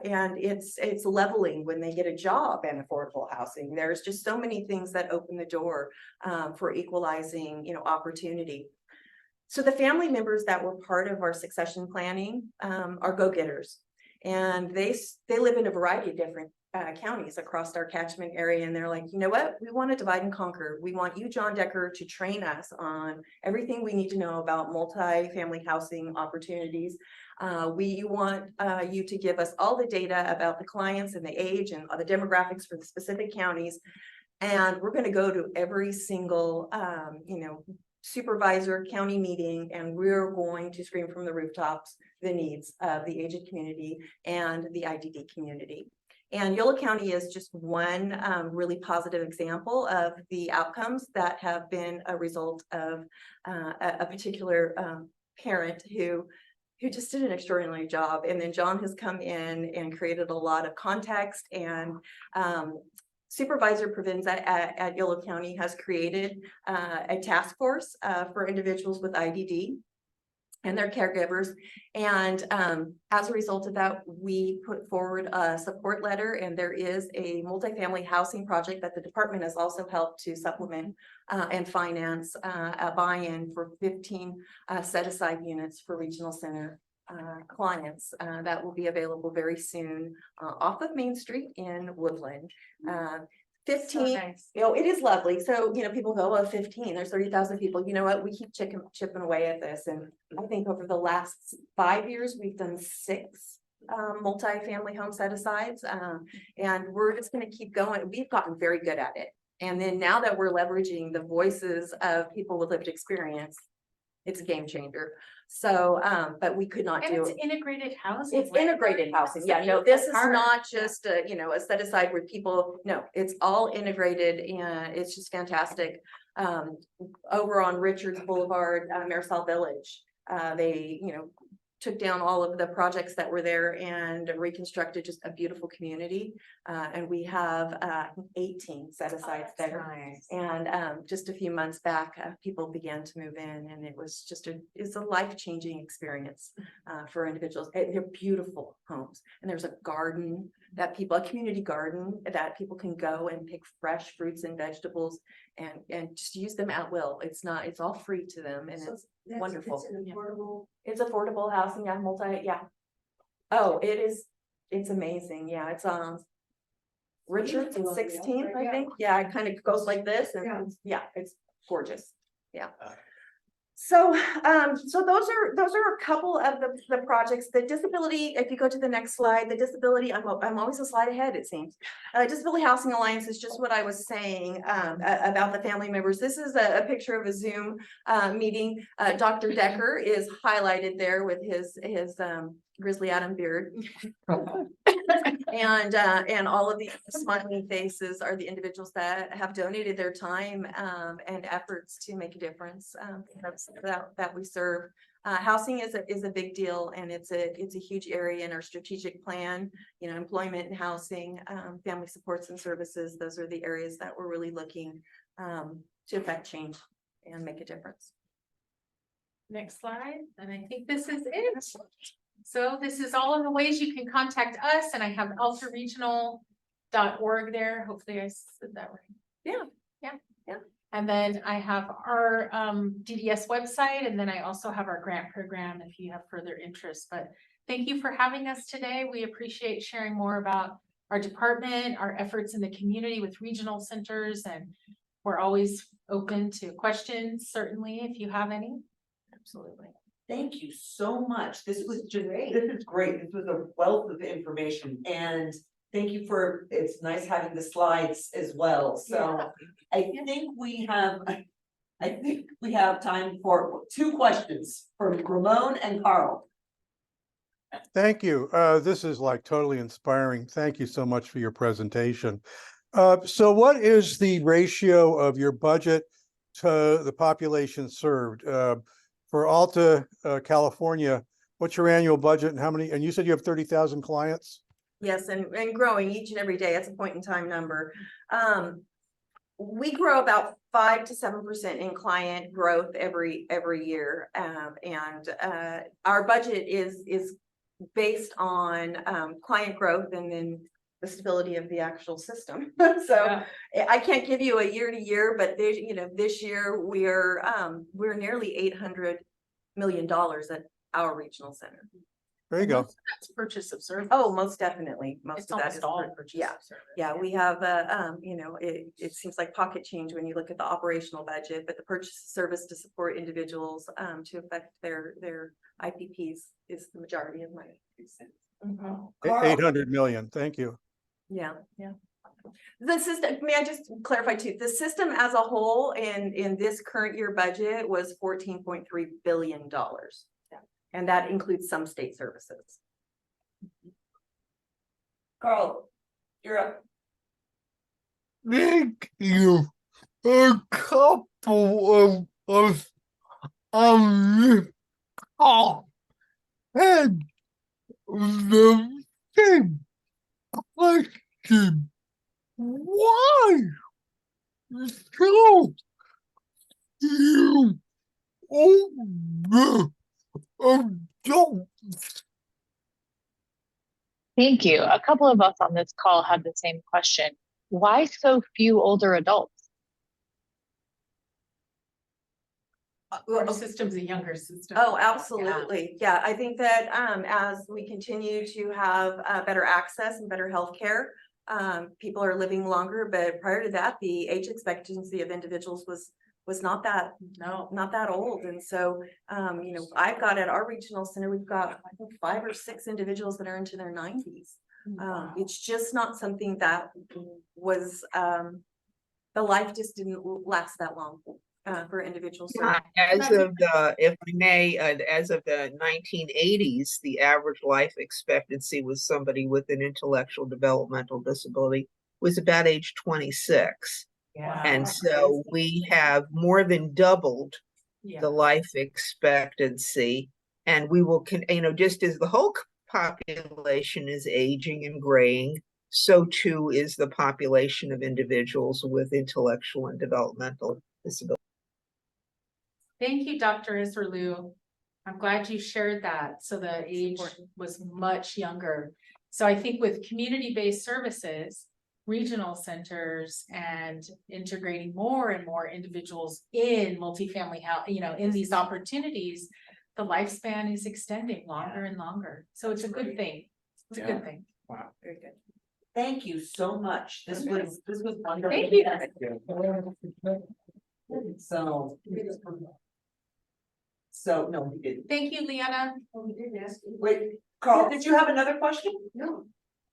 And it's leveling when they get a job and affordable housing. There's just so many things that open the door for equalizing, opportunity. So the family members that were part of our succession planning are go-getters. And they live in a variety of different counties across our catchment area. And they're like, you know what? We want to divide and conquer. We want you, John Decker, to train us on everything we need to know about multi-family housing opportunities. We want you to give us all the data about the clients and the age and the demographics for the specific counties. And we're going to go to every single, supervisor county meeting, and we're going to scream from the rooftops the needs of the aged community and the IDD community. And Yolo County is just one really positive example of the outcomes that have been a result of a particular parent who just did an extraordinary job. And then John has come in and created a lot of context, and Supervisor Provenza at Yolo County has created a task force for individuals with IDD and their caregivers. And as a result of that, we put forward a support letter, and there is a multifamily housing project that the department has also helped to supplement and finance a buy-in for 15 set-aside units for regional center clients that will be available very soon off of Main Street in Woodland. 15, So nice. it is lovely. So, people go, well, 15, there's 30,000 people. You know what? We keep chipping away at this. And I think over the last 5 years, we've done 6 multi-family home set-asides. And we're just going to keep going. We've gotten very good at it. And then now that we're leveraging the voices of people with lived experience, it's a game changer. So, but we could not And do it's it. integrated housing. It's right? integrated housing. That's Yeah, the no, this is beautiful part. not just a set aside where people, no, it's all integrated, and it's just fantastic. Over on Richards Boulevard, Marisol Village, they, took down all of the projects that were there and reconstructed just a beautiful community. And we have 18 set aside there. Nice. And just a few months back, people began to move in, and it's a life-changing experience for individuals. They're beautiful homes, and there's a garden a community garden that people can go and pick fresh fruits and vegetables and just use them at will. It's all free to them, and it's wonderful. It's affordable housing, Oh, it's amazing. Yeah, it's Richards and 16th, I think. Yeah, it kind of goes like this, and yeah, it's gorgeous. Yeah. So those are a couple of the projects. The disability, if you go to the next slide, the disability, I'm always a slide ahead, it seems. Disability Housing Alliance is just what I was saying about the family members. This is a picture of a Zoom meeting. Dr. Decker is highlighted there with his Grizzly Adam beard. And all of the smiling faces are the individuals that have donated their time and efforts to make a difference that we serve. Housing is a big deal, and it's a huge area in our strategic plan. You know, employment and housing, family supports and services. Those are the areas that we're really looking to affect change and make a difference. Next slide, and I think this is it. So this is all of the ways you can contact us, and I have altaregional.org there. Hopefully I said that right. Yeah. And then I have our DDS website, and then I also have our grant program if you have further interest. But thank you for having us today. We appreciate sharing more about our department, our efforts in the community with regional centers, and we're always open to questions, certainly, if you have any. Absolutely. Thank you so much. This was just great. This is great. This was a wealth of information, and thank you it's nice having the slides as well. So I think we have time for 2 questions from Ramon and Carl. Thank you. This is like totally inspiring. Thank you so much for your presentation. So what is the ratio of your budget to the population served? For Alta, California, what's your annual budget and how many, and you said you have 30,000 clients? Yes, and growing each and every day. It's a point in time number. We grow about 5 to 7% in client growth every year. And our budget is based on client growth and then the stability of the actual system. So I can't give you a year to year, but this year we're nearly $800 million at our regional center. There you go. That's purchase of service. Oh, most definitely. Most of that is all purchase of service. Yeah, we have it seems like pocket change when you look at the operational budget, but the purchase of service to support individuals to affect their IPPs is the majority of my 800 million. Thank you. Yeah. The system, may I just clarify too, the system as a whole in this current year budget was $14.3 billion. And that includes some state services. Carl, you're up. Thank you. A couple of call had the same question. Why so few older adults? Thank you. A couple of us on this call had the same question. Why so few older adults? Our system's a younger system. Oh, absolutely. Yeah, I think that as we continue to have better access and better healthcare, people are living longer. But prior to that, the age expectancy of individuals was not that old. And so I've got at our regional center, we've got I think 5 or 6 individuals that are into their 90s. It's just not something that was the life just didn't last that long for individuals. As of the, if I may, as of the 1980s, the average life expectancy with somebody with an intellectual developmental disability was about age 26. And so we have more than doubled the life expectancy. And we will, just as the whole population is aging and graying, so too is the population of individuals with intellectual and developmental disabilities. Thank you, Dr. Isserlou. I'm glad you shared that. So the age was much younger. So I think with community-based services, regional centers, and integrating more and more individuals in multifamily health, in these opportunities, the lifespan is extending longer and longer. So it's a good thing. It's a good thing. Wow. Very good. Thank you so much. This was wonderful. Thank you. So no, we didn't. Thank you, Leanna. Oh, we didn't ask you. Wait, Carl, did you have another question? No.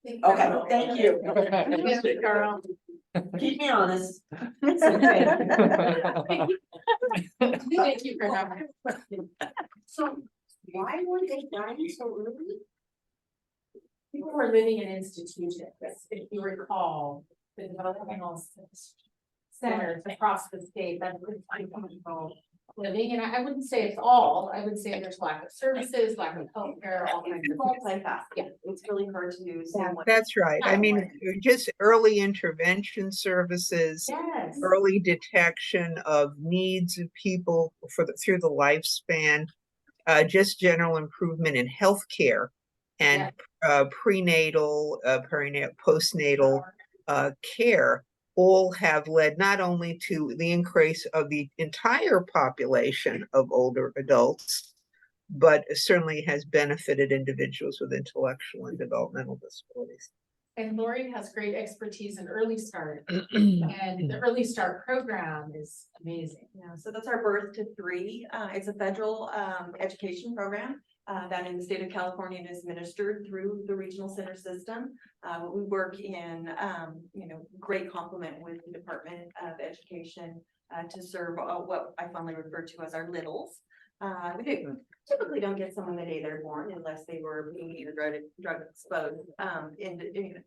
Okay, thank you. Yes, Carl. Keep me honest. Thank you for having us. So why were they dying so early? People were living in institutions, if you recall, the developmental centers across the state that were people living, and I wouldn't say it's all, I would say there's lack of services, lack of healthcare, all kinds of Yeah, it's really hard to do. That's right. I mean, just early intervention services, Yes. early detection of needs of people through the lifespan, just general improvement in healthcare and prenatal, perinatal, postnatal care all have led not only to the increase of the entire population of older adults, but certainly has benefited individuals with intellectual and developmental disabilities. And Lori has great expertise in early start, and the early start program is amazing. Yeah, so that's our Birth to 3. It's a federal education program that in the state of California is administered through the regional center system. We work in, great complement with the Department of Education to serve what I fondly refer to as our littles. We typically don't get someone the day they're born unless they were being either drug exposed in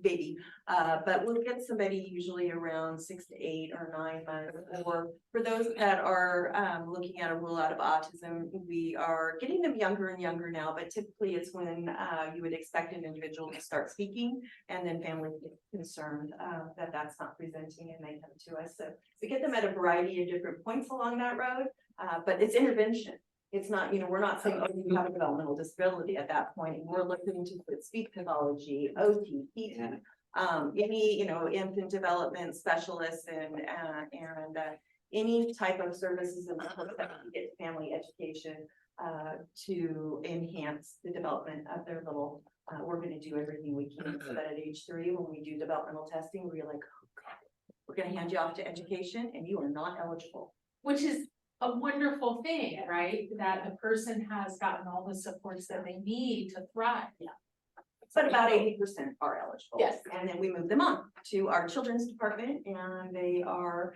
baby. But we'll get somebody usually around 6 to 8 or 9 months. Or for those that are looking at a rule out of autism, we are getting them younger and younger now, but typically it's when you would expect an individual to start speaking, and then families get concerned that that's not presenting, and they come to us. So we get them at a variety of different points along that road, but it's intervention. It's not, we're not saying, oh, you have a developmental disability at that point. We're looking to put speech pathology, OT, PT, any, infant development specialists and any type of services and that we get family education to enhance the development of their little, we're going to do everything we can so that at age 3, when we do developmental testing, we're like, we're going to hand you off to education and you are not eligible. Which is a wonderful thing, right? That a person has gotten all the supports that they need to thrive. Yeah. But about 80% are eligible. Yes. And then we move them on to our children's department, and they are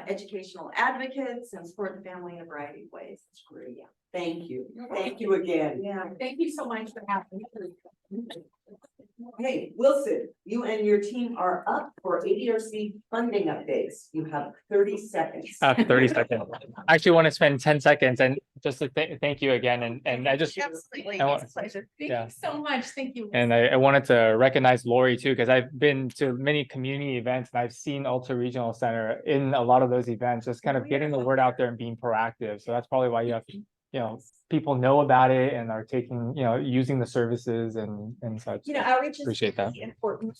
educational advocates and support the family in a variety of ways. It's great. Yeah. Thank you. Thank you again. Yeah. Thank you so much for having me. Hey, Wilson, you and your team are up for ADRC funding updates. You have 30 seconds. 30 seconds. I actually want to spend 10 seconds and just to thank you again. And I just, Absolutely. I want- It's a pleasure. Thank yeah. you so much. Thank you. and I wanted to recognize Lori too, because I've been to many community events and I've seen Ultra Regional Center in a lot of those events, just kind of getting the word out there and being proactive. So that's probably why you have, people know about it and are taking, using the services and such. Outreach is Appreciate that. really important.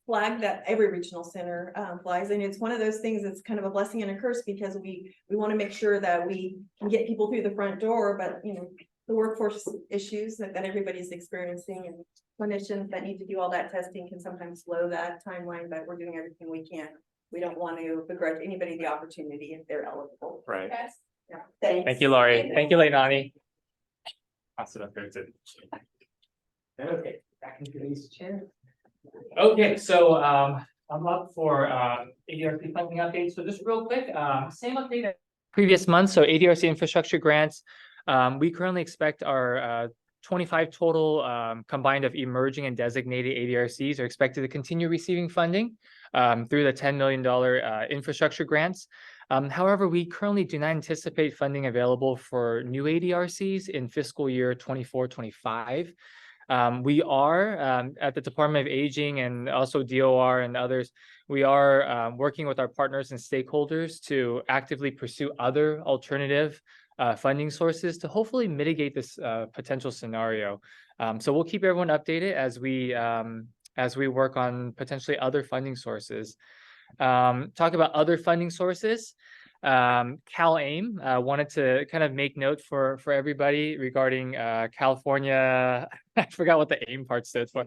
Flag that every regional center flies, and it's one of those things that's kind of a blessing and a curse because we want to make sure that we can get people through the front door, but the workforce issues that everybody's experiencing and clinicians that need to do all that testing can sometimes slow that timeline, but we're doing everything we can. We don't want to begrudge anybody the opportunity if they're eligible. Right. Yes. Yeah. Thank you, Lori. Thank you, Leilani. Pass it up there too. Okay, back into today's chair. Okay, so I'm up for ADRC funding updates. So just real quick, same update as previous month. So ADRC infrastructure grants. We currently expect our 25 total combined of emerging and designated ADRCs are expected to continue receiving funding through the $10 million infrastructure grants. However, we currently do not anticipate funding available for new ADRCs in fiscal year 24-25. We are at the Department of Aging and also DOR and others, we are working with our partners and stakeholders to actively pursue other alternative funding sources to hopefully mitigate this potential scenario. So we'll keep everyone updated as we work on potentially other funding sources. Talk about other funding sources. CalAIM wanted to kind of make note for everybody regarding California. I forgot what the AIM part stood for.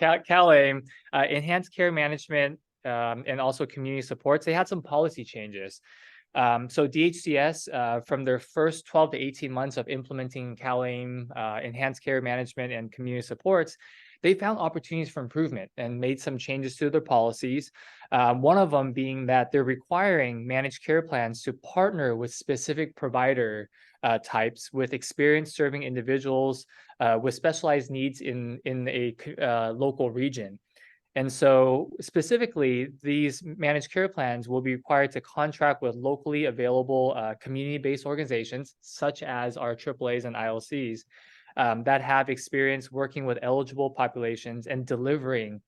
CalAIM, Enhanced Care Management, and also Community Supports. They had some policy changes. So DHCS, from their first 12 to 18 months of implementing CalAIM, Enhanced Care Management and Community Supports, they found opportunities for improvement and made some changes to their policies. One of them being that they're requiring managed care plans to partner with specific provider types with experience serving individuals with specialized needs in a local region. And so specifically, these managed care plans will be required to contract with locally available community-based organizations, such as our AAAs and ILCs, that have experience working with eligible populations and delivering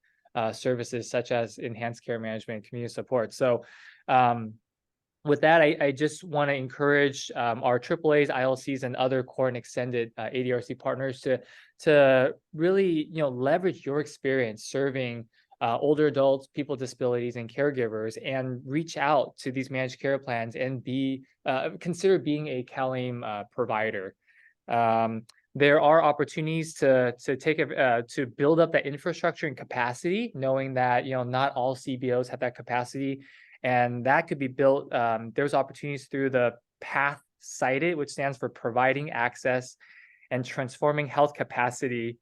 services such as enhanced care management and community support. So with that, I just want to encourage our AAAs, ILCs, and other core and extended ADRC partners to really leverage your experience serving older adults, people with disabilities, and caregivers, and reach out to these managed care plans and consider being a CalAIM provider. There are opportunities to build up that infrastructure and capacity, knowing that not all CBOs have that capacity, and that could be built. There's opportunities through the PATH cited, which stands for Providing Access and Transforming Health Capacity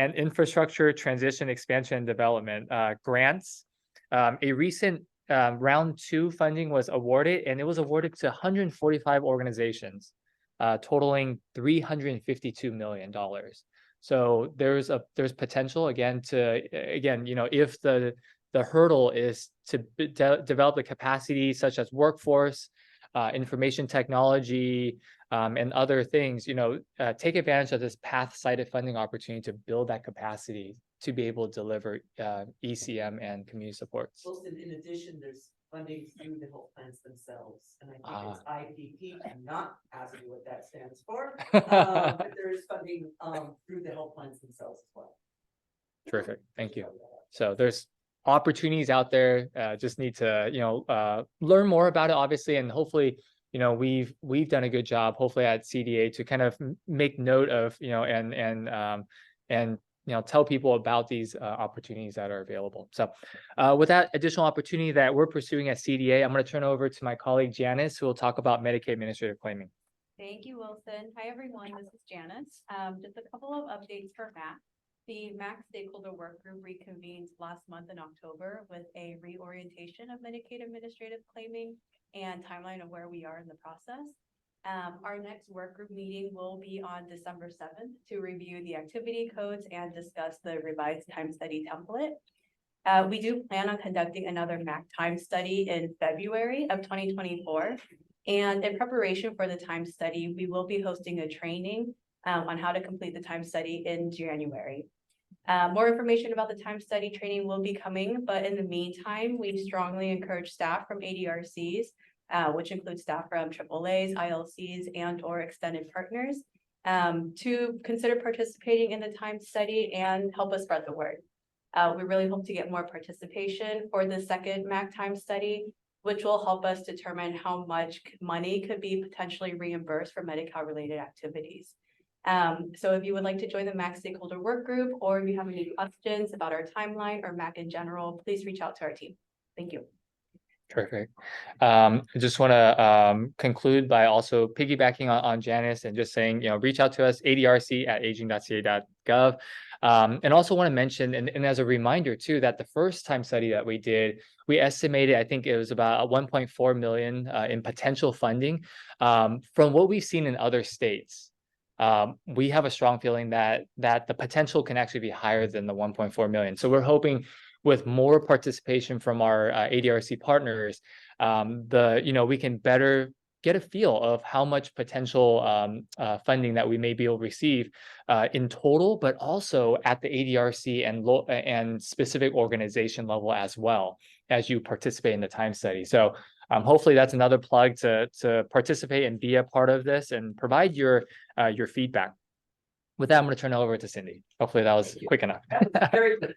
and Infrastructure Transition, Expansion, and Development grants. A recent round 2 funding was awarded, and it was awarded to 145 organizations. Totaling $352 million. So there's potential again if the hurdle is to develop the capacity such as workforce, information technology, and other things, take advantage of this PATH cited funding opportunity to build that capacity to be able to deliver ECM and community supports. Wilson, in addition, there's funding through the health plans themselves, and I think it's IPP. I'm not asking what that stands for, but there is funding through the health plans themselves as well. Terrific, thank you. So there's opportunities out there. Just need to learn more about it, obviously, and hopefully we've done a good job, hopefully at CDA, to kind of make note of and tell people about these opportunities that are available. So with that additional opportunity that we're pursuing at CDA, I'm going to turn over to my colleague Janice, who will talk about Medicaid administrative claiming. Thank you, Wilson. Hi, everyone. This is Janice. Just a couple of updates for MAC. The MAC stakeholder work group reconvened last month in October with a reorientation of Medicaid administrative claiming and timeline of where we are in the process. Our next work group meeting will be on December 7th to review the activity codes and discuss the revised time study template. We do plan on conducting another MAC time study in February of 2024. And in preparation for the time study, we will be hosting a training on how to complete the time study in January. More information about the time study training will be coming, but in the meantime, we strongly encourage staff from ADRCs, which includes staff from AAAs, ILCs, and/or extended partners, to consider participating in the time study and help us spread the word. We really hope to get more participation for the second MAC time study, which will help us determine how much money could be potentially reimbursed for Medi-Cal related activities. So if you would like to join the MAC stakeholder work group, or if you have any questions about our timeline or MAC in general, please reach out to our team. Thank you. Terrific. I just want to conclude by also piggybacking on Janice and just saying, reach out to us, adrc@aging.ca.gov. And also want to mention, and as a reminder too, that the first time study that we did, we estimated, I think it was about 1.4 million in potential funding. From what we've seen in other states, we have a strong feeling that the potential can actually be higher than the 1.4 million. So we're hoping with more participation from our ADRC partners, we can better get a feel of how much potential funding that we may be able to receive in total, but also at the ADRC and specific organization level as well as you participate in the time study. So hopefully that's another plug to participate and be a part of this and provide your feedback. With that, I'm going to turn it over to Cindy. Hopefully that was quick enough. Very good.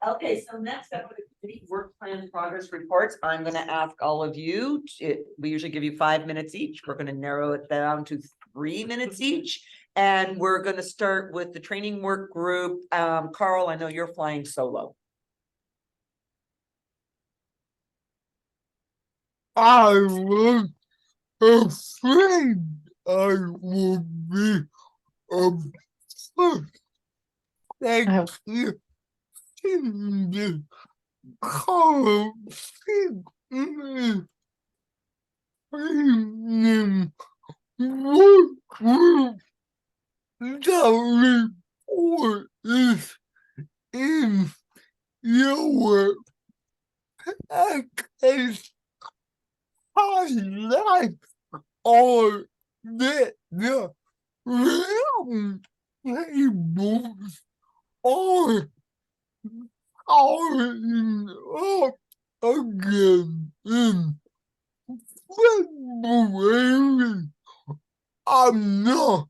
Okay, so next up are the committee work plan progress reports. I'm going to ask all of you, we usually give you 5 minutes each. We're going to narrow it down to 3 minutes each. And we're going to start with the training work group. Carl, I know you're flying solo. I was afraid I would be upset. Thank you. Cindy, Carl, training work group. The report is in your package. Highlight all the round tables are starting up again in February. I'm not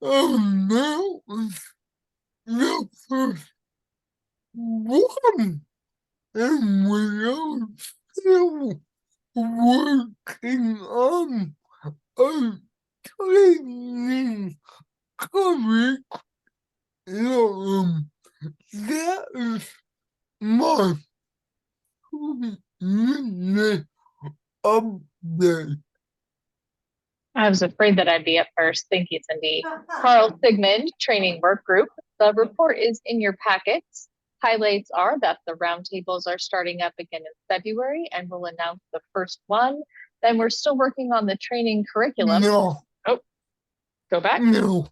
announced the first one, and we are still working on a training curriculum. That is my 2-minute update. I was afraid that I'd be up first. Thank you, Cindy. Carl Sigmund, Training Work Group. The report is in your packets. Highlights are that the roundtables are starting up again in February, and we'll announce the first one. Then we're still working on the training curriculum. No. Oh, go back. No.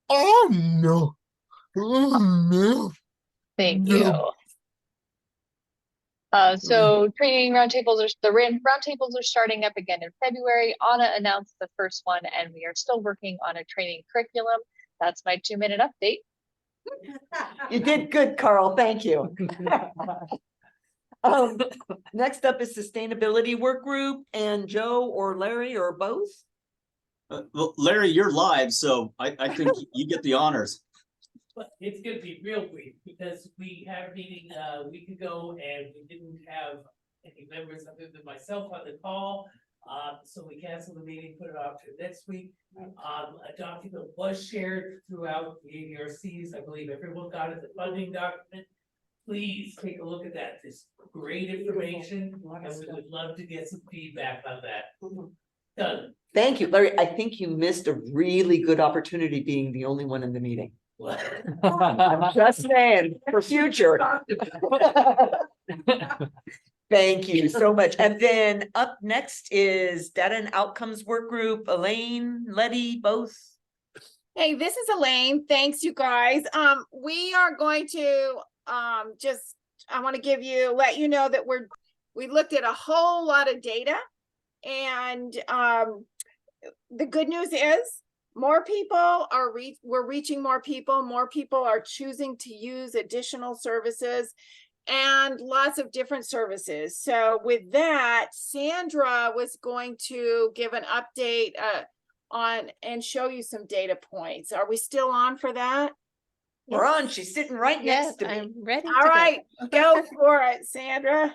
Oh, no. Oh, no. Thank No. you. So training roundtables roundtables are starting up again in February. Anna announced the first one, and we are still working on a training curriculum. That's my 2-minute update. You did good, Carl. Thank you. Next up is sustainability work group, and Joe or Larry or both. Well, Larry, you're live, so I think you get the honors. But it's gonna be real brief because we had a meeting a week ago and we didn't have any members other than myself on the call. So we canceled the meeting, put it off to next week. A document was shared throughout the ADRCs. I believe everyone got it, the funding document. Please take a look at that. It's great information and we would love to get some feedback on that. Done. Thank you, Larry. I think you missed a really good opportunity being the only one in the meeting. I'm just saying for future. Thank you so much. And then up next is data and outcomes work group. Elaine, Letty, both. Hey, this is Elaine. Thanks, you guys. We are going to I want to let you know that we looked at a whole lot of data, and the good news is more people we're reaching more people are choosing to use additional services and lots of different services. So with that, Sandra was going to give an update on and show you some data points. Are we still on for that? We're on. She's sitting right next to me. I'm ready. All right, go for it, Sandra.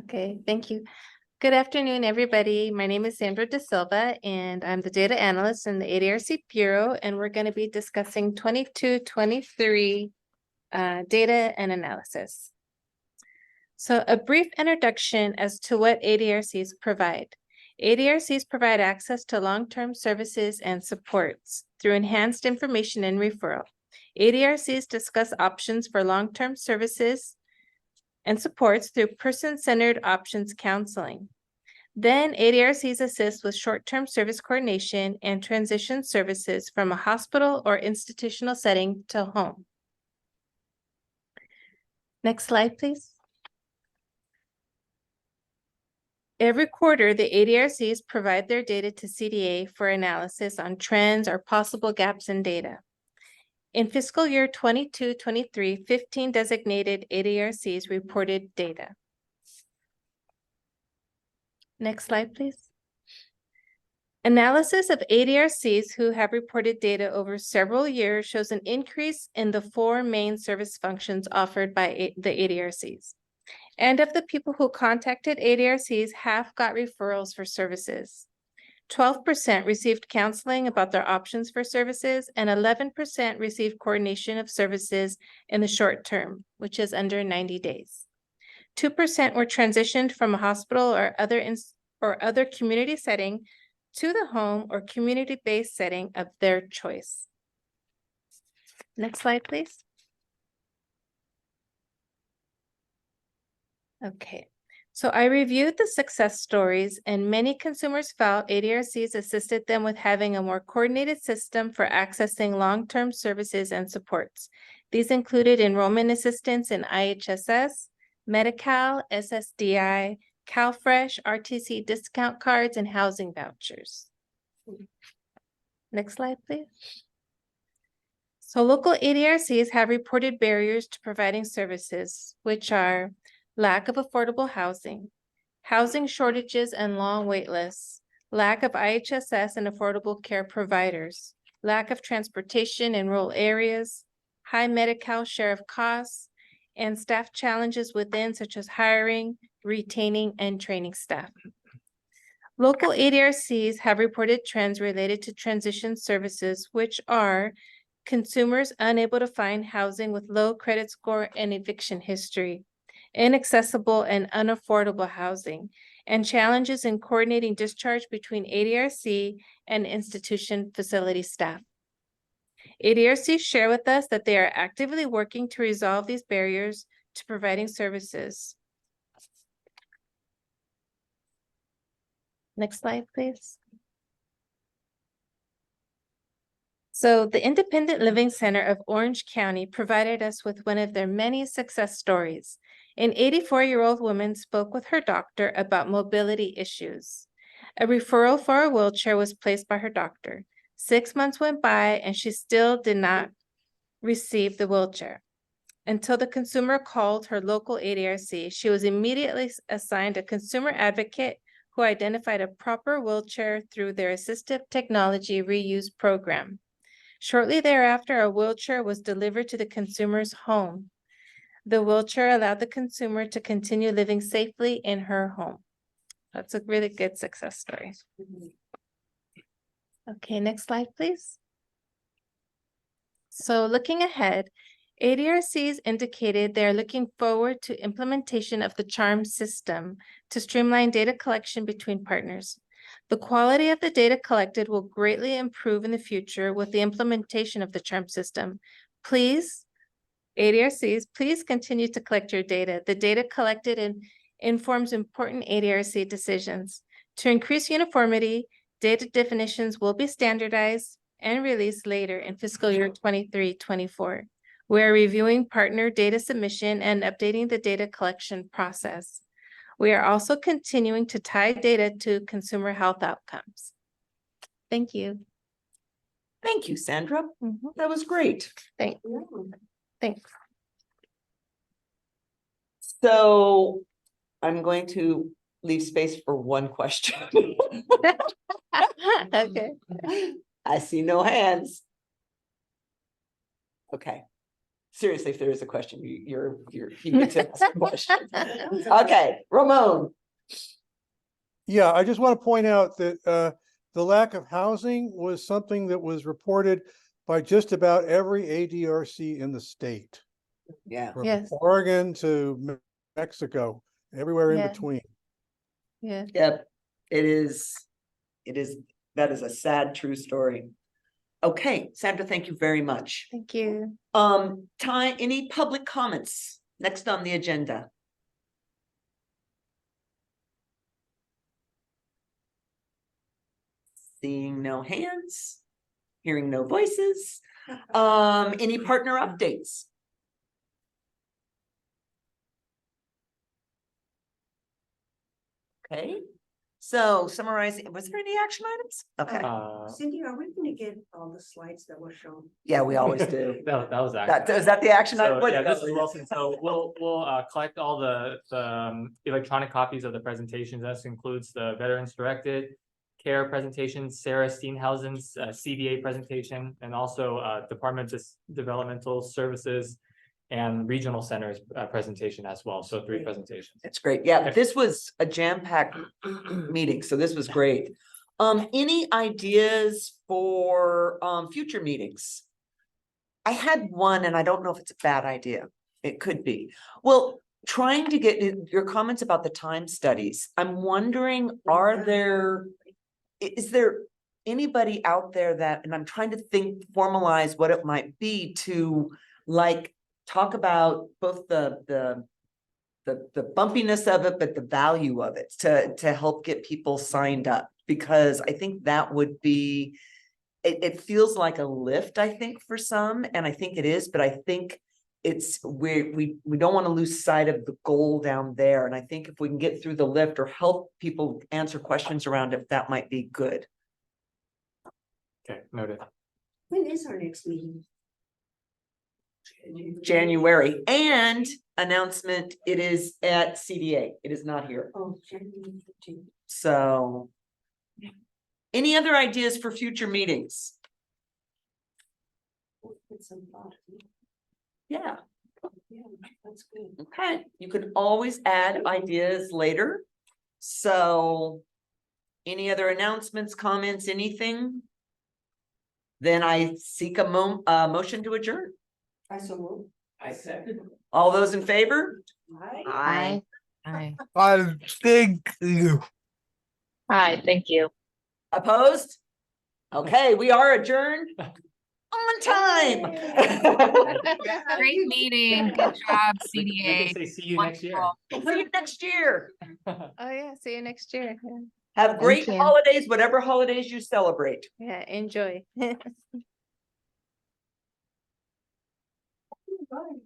Okay, thank you. Good afternoon, everybody. My name is Sandra De Silva, and I'm the data analyst in the ADRC Bureau, and we're going to be discussing 22-23 data and analysis. So a brief introduction as to what ADRCs provide. ADRCs provide access to long-term services and supports through enhanced information and referral. ADRCs discuss options for long-term services and supports through person-centered options counseling. Then ADRCs assist with short-term service coordination and transition services from a hospital or institutional setting to home. Next slide, please. Every quarter, the ADRCs provide their data to CDA for analysis on trends or possible gaps in data. In fiscal year 22-23, 15 designated ADRCs reported data. Next slide, please. Analysis of ADRCs who have reported data over several years shows an increase in the 4 main service functions offered by the ADRCs. And of the people who contacted ADRCs, half got referrals for services. 12% received counseling about their options for services, and 11% received coordination of services in the short term, which is under 90 days. 2% were transitioned from a hospital or other community setting to the home or community-based setting of their choice. Next slide, please. Okay. So I reviewed the success stories, and many consumers felt ADRCs assisted them with having a more coordinated system for accessing long-term services and supports. These included enrollment assistance in IHSS, Medi-Cal, SSDI, CalFresh, RTC discount cards, and housing vouchers. Next slide, please. So local ADRCs have reported barriers to providing services, which are lack of affordable housing, housing shortages and long wait lists, lack of IHSS and affordable care providers, lack of transportation in rural areas, high Medi-Cal share of costs, and staff challenges within, such as hiring, retaining, and training staff. Local ADRCs have reported trends related to transition services, which are consumers unable to find housing with low credit score and eviction history, inaccessible and unaffordable housing, and challenges in coordinating discharge between ADRC and institution facility staff. ADRCs share with us that they are actively working to resolve these barriers to providing services. Next slide, please. So the Independent Living Center of Orange County provided us with one of their many success stories. An 84-year-old woman spoke with her doctor about mobility issues. A referral for a wheelchair was placed by her doctor. 6 months went by and she still did not receive the wheelchair. Until the consumer called her local ADRC, she was immediately assigned a consumer advocate who identified a proper wheelchair through their assistive technology reuse program. Shortly thereafter, a wheelchair was delivered to the consumer's home. The wheelchair allowed the consumer to continue living safely in her home. That's a really good success story. Okay, next slide, please. So looking ahead, ADRCs indicated they're looking forward to implementation of the CHARM system to streamline data collection between partners. The quality of the data collected will greatly improve in the future with the implementation of the CHARM system. Please, ADRCs, please continue to collect your data. The data collected informs important ADRC decisions. To increase uniformity, data definitions will be standardized and released later in fiscal year 23-24. We are reviewing partner data submission and updating the data collection process. We are also continuing to tie data to consumer health outcomes. Thank you. Thank you, Sandra. That was great. Thanks. So I'm going to leave space for one question. Okay. I see no hands. Okay. Seriously, if there is a question, you get to ask a question. Okay, Ramon. Yeah, I just want to point out that the lack of housing was something that was reported by just about every ADRC in the state. Yeah. From Yes. Oregon to Mexico, everywhere in Yeah. between. Yeah. Yep, it is, that is a sad, true story. Okay, Sandra, thank you very much. Thank you. Any public comments next on the agenda? Seeing no hands, hearing no voices. Any partner updates? Okay, so summarizing, was there any action items? Okay, Cindy, are we gonna get all the slides that were shown? yeah, we always do. That was actually. Is that the action So, item? What- yeah, this is Wilson. So we'll collect all the electronic copies of the presentations. This includes the Veterans Directed Care presentation, Sarah Steenhausen's CDA presentation, and also Department of Developmental Services and Regional Centers presentation as well. So 3 presentations. That's great. Yeah, this was a jam-packed meeting, so this was great. Any ideas for future meetings? I had one, and I don't know if it's a bad idea. It could be. Well, trying to get your comments about the time studies. I'm wondering, is there anybody out there that, and I'm trying to formalize what it might be to like talk about both the bumpiness of it, but the value of it to help get people signed up, because I think that would be, it feels like a lift, I think, for some, and I think it is, but I think it's we don't want to lose sight of the goal down there. And I think if we can get through the lift or help people answer questions around it, that might be good. Okay, noted. When is our next meeting? January, and announcement, it is at CDA. It is not here. Oh, January 15th. So any other ideas for future meetings? Put some thought. Yeah. Yeah, that's good. Okay, you can always add ideas later. So any other announcements, comments, anything? Then I seek a motion to adjourn. I so move. I second. All those in favor? Aye. Aye. I thank you. Hi, thank you. Opposed? Okay, we are adjourned on time. Great meeting. Good job, We CDA. can say see you next year. See you next year. Oh, yeah. See you next year. Yeah. Have great Thank you. holidays, whatever holidays you celebrate. Yeah, enjoy. Bye.